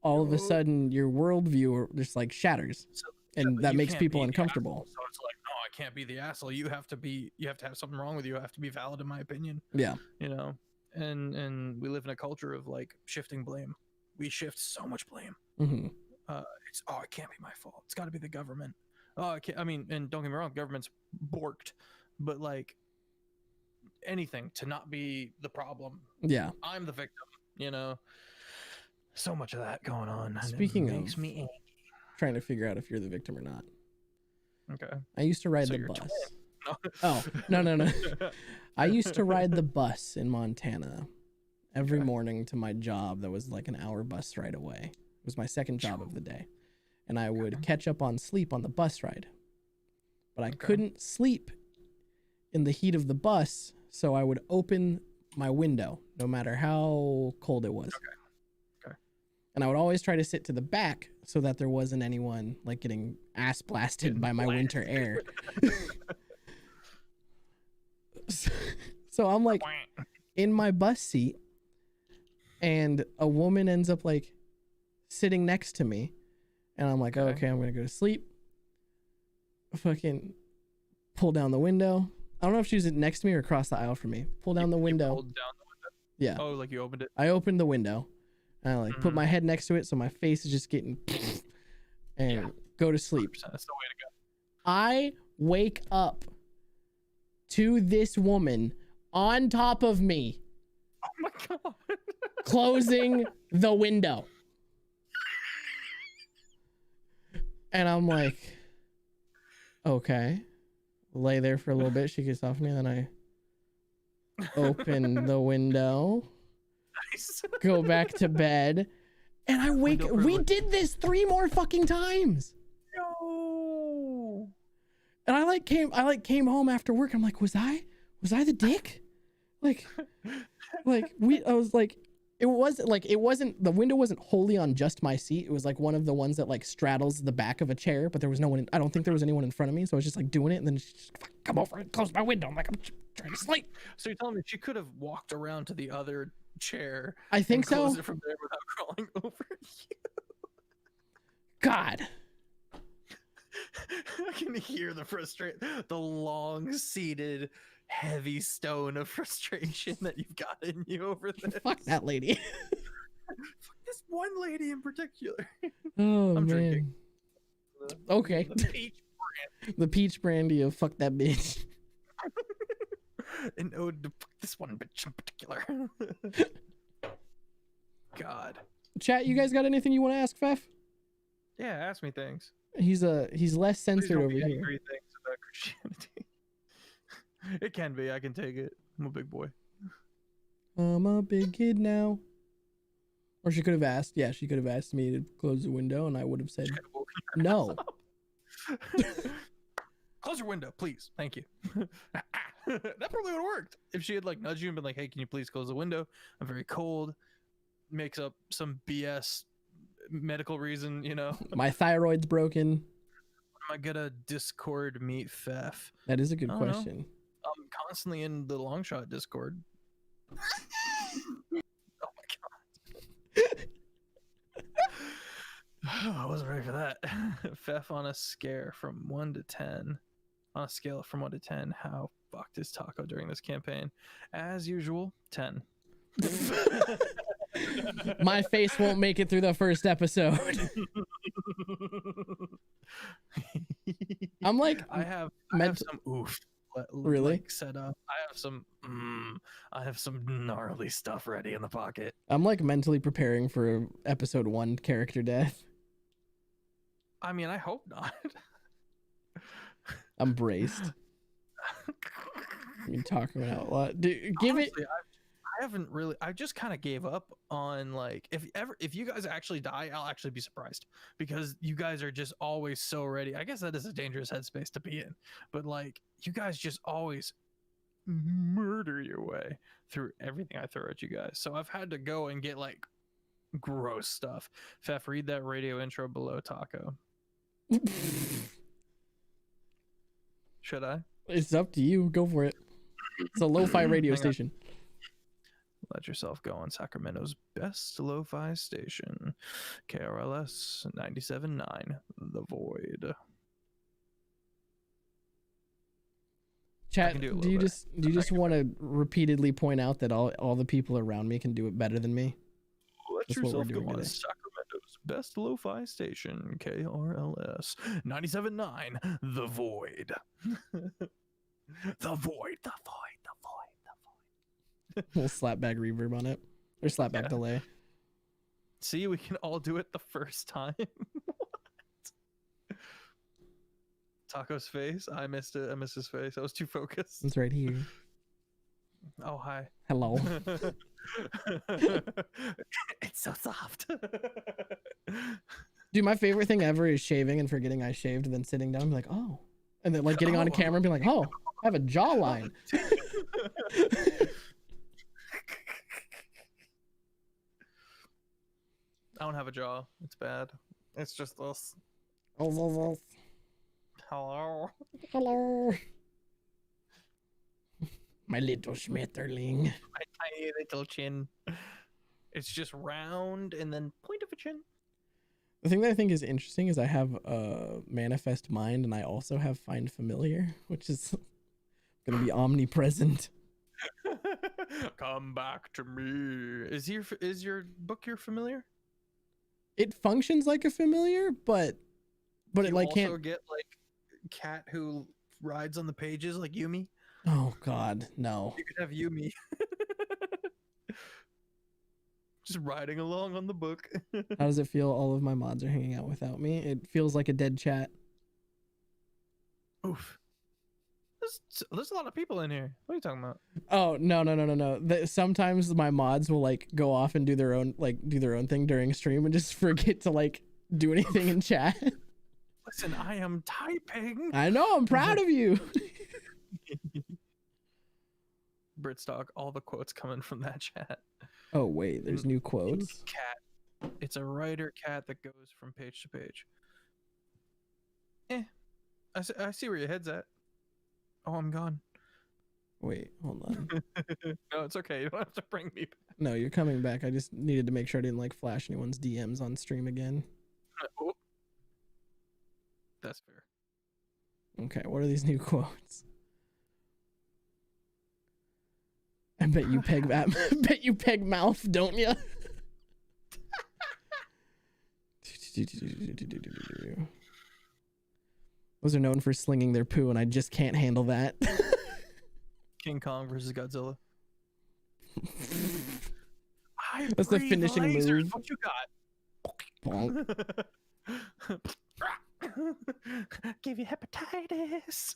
all of a sudden your worldview just like shatters, and that makes people uncomfortable. So it's like, no, I can't be the asshole. You have to have something wrong with you. I have to be valid in my opinion. Yeah. And we live in a culture of like shifting blame. We shift so much blame. It can't be my fault. It's got to be the government. And don't get me wrong, government's borked, but like anything to not be the problem. Yeah. I'm the victim, So much of that going on. Speaking of, makes me angry. Trying to figure out if you're the victim or not. Okay. I used to ride the bus. Oh, no. I used to ride the bus in Montana every morning to my job that was like an hour bus ride away. It was my second job of the day. And I would catch up on sleep on the bus ride. But I couldn't sleep in the heat of the bus, so I would open my window no matter how cold it was. Okay. And I would always try to sit to the back so that there wasn't anyone like getting ass blasted by my winter air. So I'm like in my bus seat, and a woman ends up like sitting next to me, and I'm like, okay, I'm gonna go to sleep. Fucking pull down the window. I don't know if she was next to me or across the aisle from me. Pull down the window. You pulled down the window? Yeah. Oh, like you opened it? I opened the window. And I like put my head next to it so my face is just getting and go to sleep. That's the way to go. I wake up to this woman on top of me. Oh my god. Closing the window. And I'm like, okay. Lay there for a little bit. She gets off me, and then I open the window. Nice. Go back to bed, and I wake. We did this 3 more fucking times. No. And I came home after work. I'm like, was I the dick? I was like, it wasn't, the window wasn't wholly on just my seat. It was like one of the ones that like straddles the back of a chair, but there was no one, I don't think there was anyone in front of me. So I was just like doing it, and then she just come over and close my window. I'm like, I'm trying to sleep. So you're telling me she could have walked around to the other chair? I think so. Closed it from there without crawling over you. God. I can hear the long-seated heavy stone of frustration that you've got in you over this. Fuck that lady. Fuck this one lady in particular. Oh I'm man. drinking. Okay. The peach The peach brandy of fuck that bitch. an ode to fuck this one bitch in particular. God. Chat, you guys got anything you want to ask Fef? Yeah, ask me things. He's less Please censored don't over be here. angry things about Christianity. It can be. I can take it. I'm a big boy. I'm a big kid now. Or she could have asked. Yeah, she could have asked me to close the window, and I would have said no. Close your window, please. Thank you. That probably would have worked if she had like nudged you and been like, "Hey, can you please close the window? I'm very cold." Makes up some BS medical reason, you know. My thyroid's broken. Am I gonna Discord meet Fef? That is a good I don't know. question. I'm constantly in the long shot Discord. Oh my god. I wasn't ready for that. Fef on a scare from 1 to 10. On a scale from 1 to 10, how fucked is Taco during this campaign? As usual, 10. My face won't make it through the first episode. I'm like, I have some oof. Really? Like, set up. I have some gnarly stuff ready in the pocket. I'm like mentally preparing for episode 1 character death. I mean, I hope not. I'm braced. I'm talking out a lot. Dude, give Honestly, it. I haven't really. I just kind of gave up on like if you guys actually die, I'll actually be surprised because you guys are just always so ready. I guess that is a dangerous headspace to be in, but like you guys just always murder your way through everything I throw at you guys. So I've had to go and get like gross stuff. Fef, read that radio intro below, Taco. Should I? It's up to you. Go for it. It's a lo-fi radio Hang on. station. Let yourself go on Sacramento's best lo-fi station, KRLS 97.9, The Void. Chat, can do a do little you bit. just want to repeatedly point out that all the people around me can do it better than me? Let That's what we're yourself go doing on today. Sacramento's best lo-fi station, KRLS 97.9, The Void. The Void, The Void, The Void, The Void. We'll slapback reverb on it. Or slapback Yeah. delay. See, we can all do it the first time. What? Taco's face? I missed it. I missed his face. I was too focused. It's right here. Oh, hi. Hello. It's so soft. Dude, my favorite thing ever is shaving and forgetting I shaved and then sitting down and be like, oh. And then like getting on Oh. camera and being like, oh, I have a jawline. I don't have a jaw. It's bad. It's just this. Oh, Hello. hello. My little schmetterling. My tiny little chin. It's just round and then point of a chin. The thing that I think is interesting is I have a manifest mind and I also have find familiar, which is going to be omnipresent. Come back to me. Is your book your familiar? It functions like a familiar, but Do it you like also can't. get like cat who rides on the pages like Yumi? Oh God, no. You could have Yumi. Just riding along on the book. How does it feel? All of my mods are hanging out without me. It feels like a dead chat. Oof. There's a lot of people in here. What are you talking about? Oh no. Sometimes my mods will like go off and do their own thing during stream and just forget to like do anything in chat. Listen, I am typing. I know. I'm proud of you. Britstock, all the quotes coming from that chat. Oh wait, there's new quotes. Cat. It's a writer cat that goes from page to page. I see where your head's at. Oh, I'm gone. Wait, hold on. No, it's okay. You don't have to bring me back. No, you're coming back. I just needed to make sure I didn't like flash anyone's DMs on stream again. Oh. That's fair. Okay, what are these new quotes? Bet you peg that. Bet you peg mouth, don't you? Those are known for slinging their poo, and I just can't handle that. King Kong versus Godzilla. That's the finishing move. What you Bonk. got? Give you hepatitis.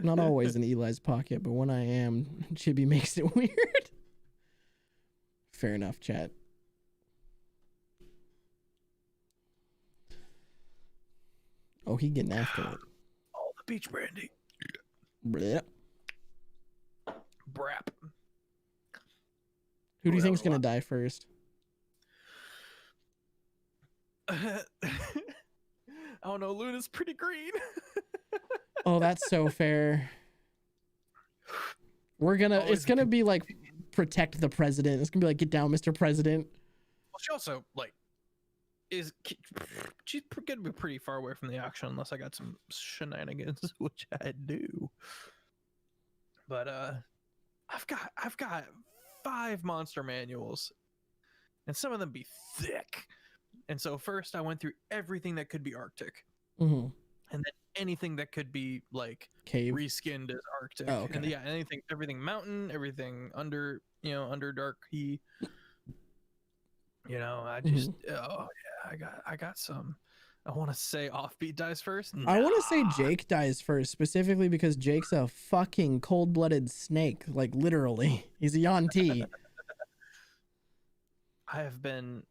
Not always in Eli's pocket, but when I am, Chibi makes it weird. Fair enough, chat. Oh, he getting after it. All the beach brandy. Blech. Brap. Who do you that think's was a gonna lot. die first? I don't know. Luna's pretty green. Oh, that's so fair. We're gonna. Always It's gonna be like protect the president. It's gonna be like get down, Mr. President. Well, she also like she's gonna be pretty far away from the action unless I got some shenanigans, which I do. But I've got 5 monster manuals, and some of them be thick. And so first I went through everything that could be Arctic, Mm-hmm. and then anything that could be like Cave. reskinned as Arctic. Oh, okay. And yeah, everything mountain, everything under dark heat. I just oh yeah, I got some. I want to say Offbeat dies first. I want to say Jake dies first, specifically because Jake's a fucking cold-blooded snake, like literally. He's a Yanti. I have been,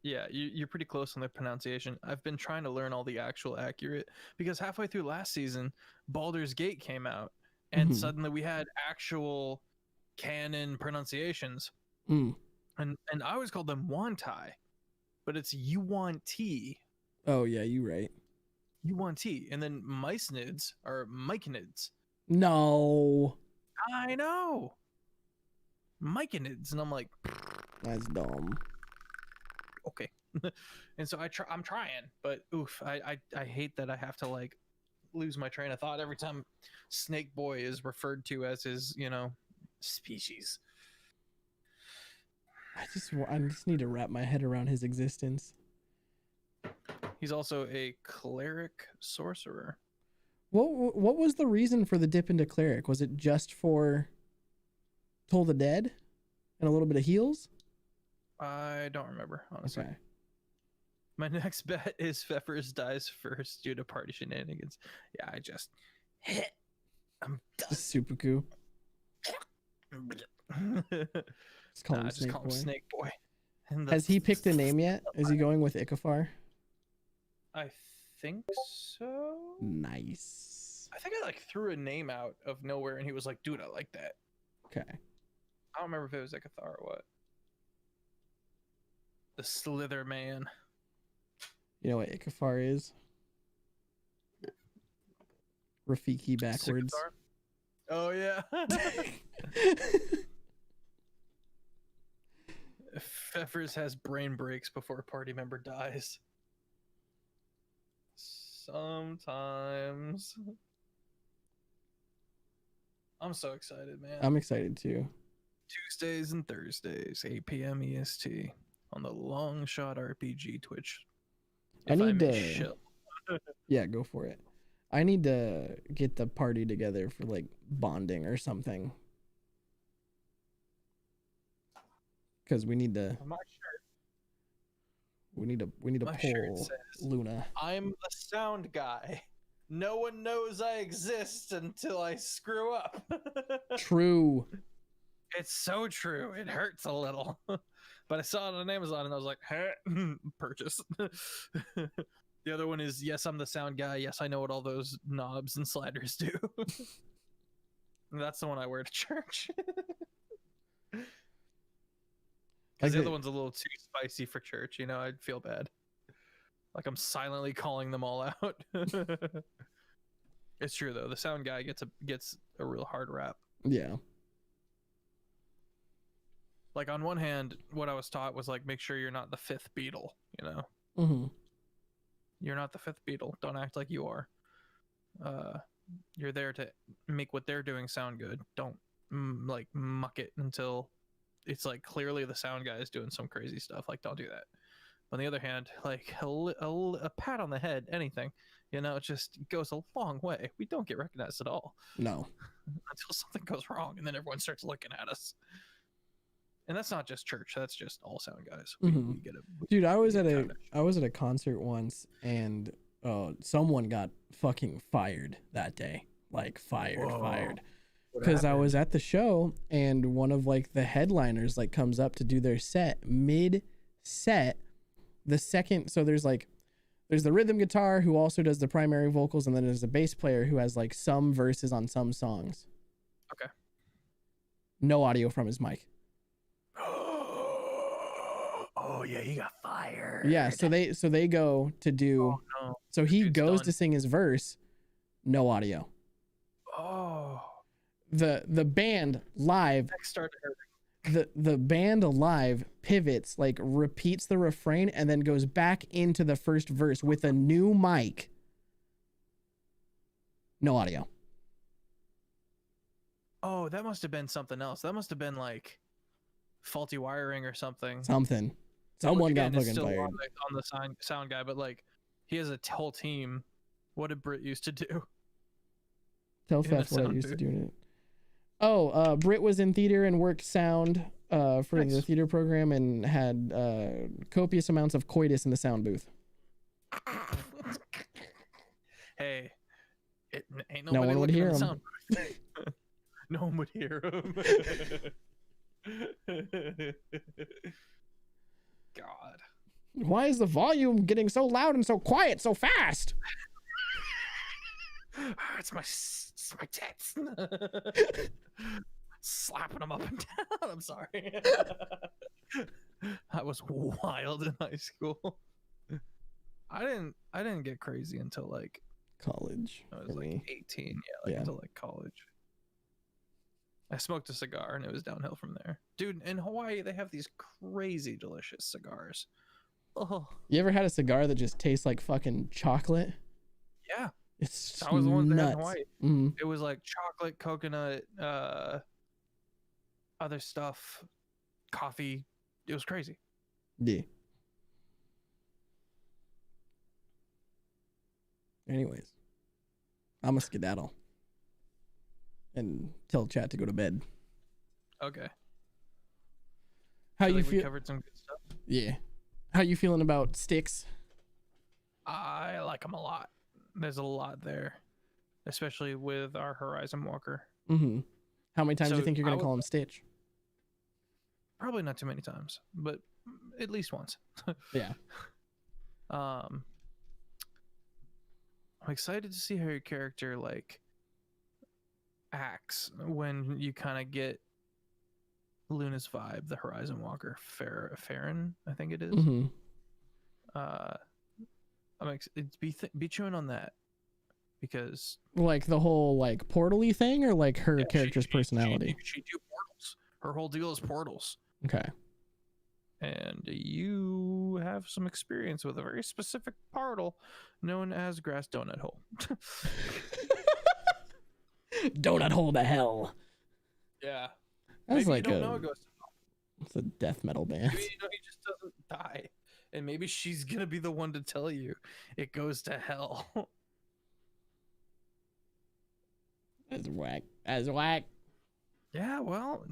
yeah, you're pretty close on the pronunciation. I've been trying to learn all the actual accurate, because halfway through last season, Baldur's Gate came out, and suddenly we had actual canon pronunciations. Mm. And I always called them Wantai, but it's Yuan-Ti. Oh yeah, you right. Yuan-Ti. And then Mycenids are Myconids. No, I know. Myconids. And I'm like, that's dumb. okay. And so I'm trying, but oof, I hate that I have to like lose my train of thought every time Snake Boy is referred to as his, species. I just need to wrap my head around his existence. He's also a cleric sorcerer. What was the reason for the dip into cleric? Was it just for Toll the Dead and a little bit of heals? I don't remember, honestly. Okay. My next bet is Pfeffers dies first due to party shenanigans. Yeah, I'm done. Super cool. Just call him Just Snake call him Boy. Snake Boy. And Has he picked a name yet? Is he going with Ikafar? I think so. Nice. I think I like threw a name out of nowhere, and he was like, "Dude, I like that." Okay. I don't remember if it was Ikathar or what. The Slither Man. You know what Ikafar is? Rafiki backwards. Sikathar? Oh yeah. Pfeffers has brain breaks before a party member dies. Sometimes. I'm so excited, man. I'm excited too. Tuesdays and Thursdays, 8 p.m. EST on the Long Shot RPG Twitch. I need may to. shill. Yeah, go for it. I need to get the party together for like bonding or something. Because we need to. On my shirt, We need to my shirt pull says, Luna. "I'm the sound guy. No one knows I exist until I screw up." True. It's so true. It hurts a little. But I saw it on Amazon and I was like, hey, purchase. The other one is, yes, I'm the sound guy. Yes, I know what all those knobs and sliders do. And that's the one I wear to church. Because the other one's a little too spicy for church, I'd feel bad. Like I'm silently calling them all out. It's true though. The sound guy gets a real hard rap. Yeah. Like on one hand, what I was taught was like, make sure you're not the fifth Beatle, Mm-hmm. You're not the fifth Beatle. Don't act like you are. You're there to make what they're doing sound good. Don't like muck it until it's like clearly the sound guy is doing some crazy stuff. Like, don't do that. On the other hand, like a pat on the head, anything, you know, it just goes a long way. We don't get recognized at all No. until something goes wrong, and then everyone starts looking at us. And that's not just church; that's just all sound guys. We get a Dude, I was at a concert once, and someone got fucking fired that day. Like fired. Because I was at the show, and one of like the headliners like comes up to do their set mid set. The second, so there's the rhythm guitar who also does the primary vocals, and then there's a bass player who has like some verses on some songs. Okay. No audio from his mic. Oh yeah, you got fired. Yeah, so they go to do. Oh, no. So he Dude's goes done. to sing his verse, no audio. Oh. The band live. Neck started hurting. The band live pivots, like repeats the refrain, and then goes back into the first verse with a new mic. No audio. Oh, that must have been something else. That must have been like faulty wiring or something. Someone Which, got again, is fucking still fired. on the sound guy, but like he has a whole team. What did Britt used to do? Tell in the Fef what I sound used to booth. do in it. Oh, Britt was in theater and worked sound for the Nice. theater program, and had copious amounts of coitus in the sound booth. Hey, ain't No nobody one would looking hear in the him. sound booth. No one would hear him. God. Why is the volume getting so loud and so quiet so fast? It's my tits. Slapping them up and down. I'm sorry. I was wild in high school. I didn't get crazy until like College I for was like me. 18. Yeah, Yeah. until like college. I smoked a cigar and it was downhill from there. Dude, in Hawaii they have these crazy delicious cigars. Oh, You ever had a cigar that just tastes like fucking chocolate? yeah. It's That was the one they had in nuts. Hawaii. Mhm. It was like chocolate, coconut, other stuff, coffee. It was crazy. Yeah. Anyways, I'm a skedaddle and tell chat to go to bed. Okay. How Feel you like we feel? covered some good stuff. Yeah. How you feeling about sticks? I like them a lot. There's a lot there, especially with our Horizon Walker. Mm-hmm. How many times do you So think you're I gonna would- call him Stitch? Probably not too many times, but at least once. Yeah. I'm excited to see how your character like acts when you kind of get Luna's vibe, the Horizon Walker, Farron, I think it is. Mm-hmm. Be chewing on that because Like the whole like portal-y thing, or like her yeah, character's personality? She do portals. Her whole deal is portals. Okay. And you have some experience with a very specific portal known as Grass Donut Hole. Donut hole to hell. Yeah. That's Maybe like you don't know a it goes to it's a death metal band. maybe you know he just doesn't die. And maybe she's gonna be the one to tell you it goes to hell. That's whack. That's whack. Yeah, well,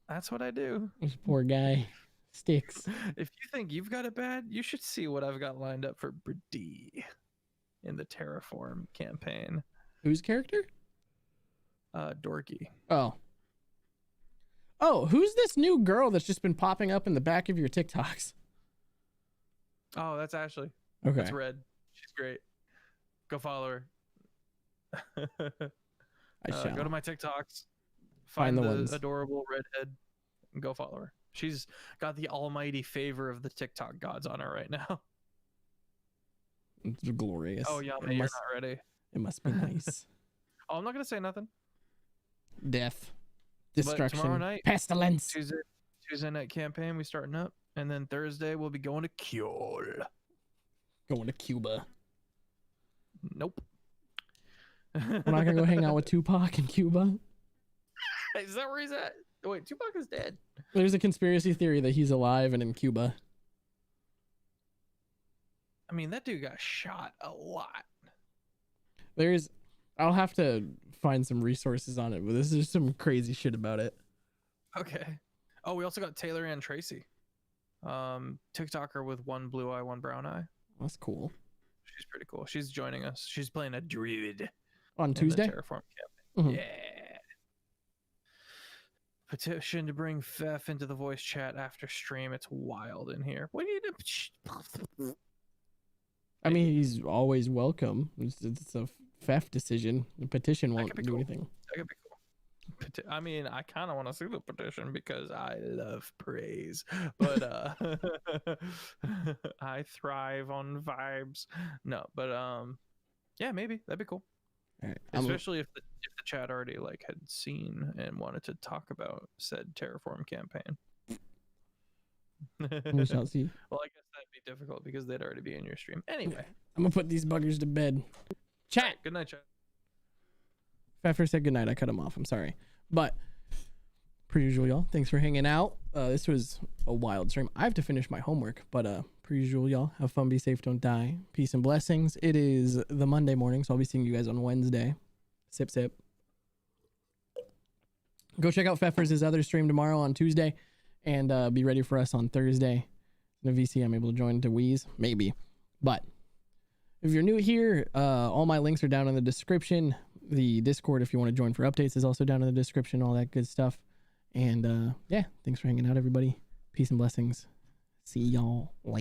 that's what I do. This poor guy. Sticks. If you think you've got it bad, you should see what I've got lined up for Brady in the Terraform campaign. Whose character? Dorky. Oh. Oh, who's this new girl that's just been popping up in the back of your TikToks? Oh, that's Ashley. Okay. That's Red. She's great. Go follow her. I shall. Go to my TikToks. Find Find the the ones. adorable redhead and go follow her. She's got the almighty favor of the TikTok gods on her right now. It's glorious. Oh, yeah, It you're must, not ready. it must be nice. Oh, I'm not going to say nothing. Death. But Destruction. tomorrow night, Pestilence. Tuesday night campaign, we starting up. And then Thursday, we'll be going to Kyol. Going to Cuba. Nope. We're not gonna go hang out with Tupac in Cuba. Is that where he's at? Wait, Tupac is dead. There's a conspiracy theory that he's alive and in Cuba. I mean, that dude got shot a lot. I'll have to find some resources on it, but this is some crazy shit about it. Okay. Oh, we also got Taylor Ann Tracy. TikToker with one blue eye, one brown eye. That's cool. She's pretty cool. She's joining us. She's playing a druid On Tuesday? in the Terraform campaign. Mhm. Yeah. Petition to bring Fef into the voice chat after stream. It's wild in here. What do you do? I mean, he's always welcome. It's a FEF decision. The petition won't could be do cool. anything. That could be cool. I mean, I kind of want to see the petition because I love praise, but I thrive on vibes. No, but yeah, maybe that'd be cool. All right. Especially if the chat already like had seen and wanted to talk about said Terraform campaign. We shall see. Well, I guess that'd be difficult because they'd already be in your stream. Anyway, I'm gonna put these buggers to bed. Chat. good night, chat. Pfeffer said goodnight. I cut him off. I'm sorry. But per usual, y'all, thanks for hanging out. This was a wild stream. I have to finish my homework, but per usual, y'all, have fun, be safe, don't die. Peace and blessings. It is the Monday morning, so I'll be seeing you guys on Wednesday. Sip, sip. Go check out Pfeffer's other stream tomorrow on Tuesday, and be ready for us on Thursday. The VC I'm able to join to Wheeze, maybe. But if you're new here, all my links are down in the description. The Discord, if you want to join for updates, is also down in the description, all that good stuff. And yeah, thanks for hanging out, everybody. Peace and blessings. See y'all later.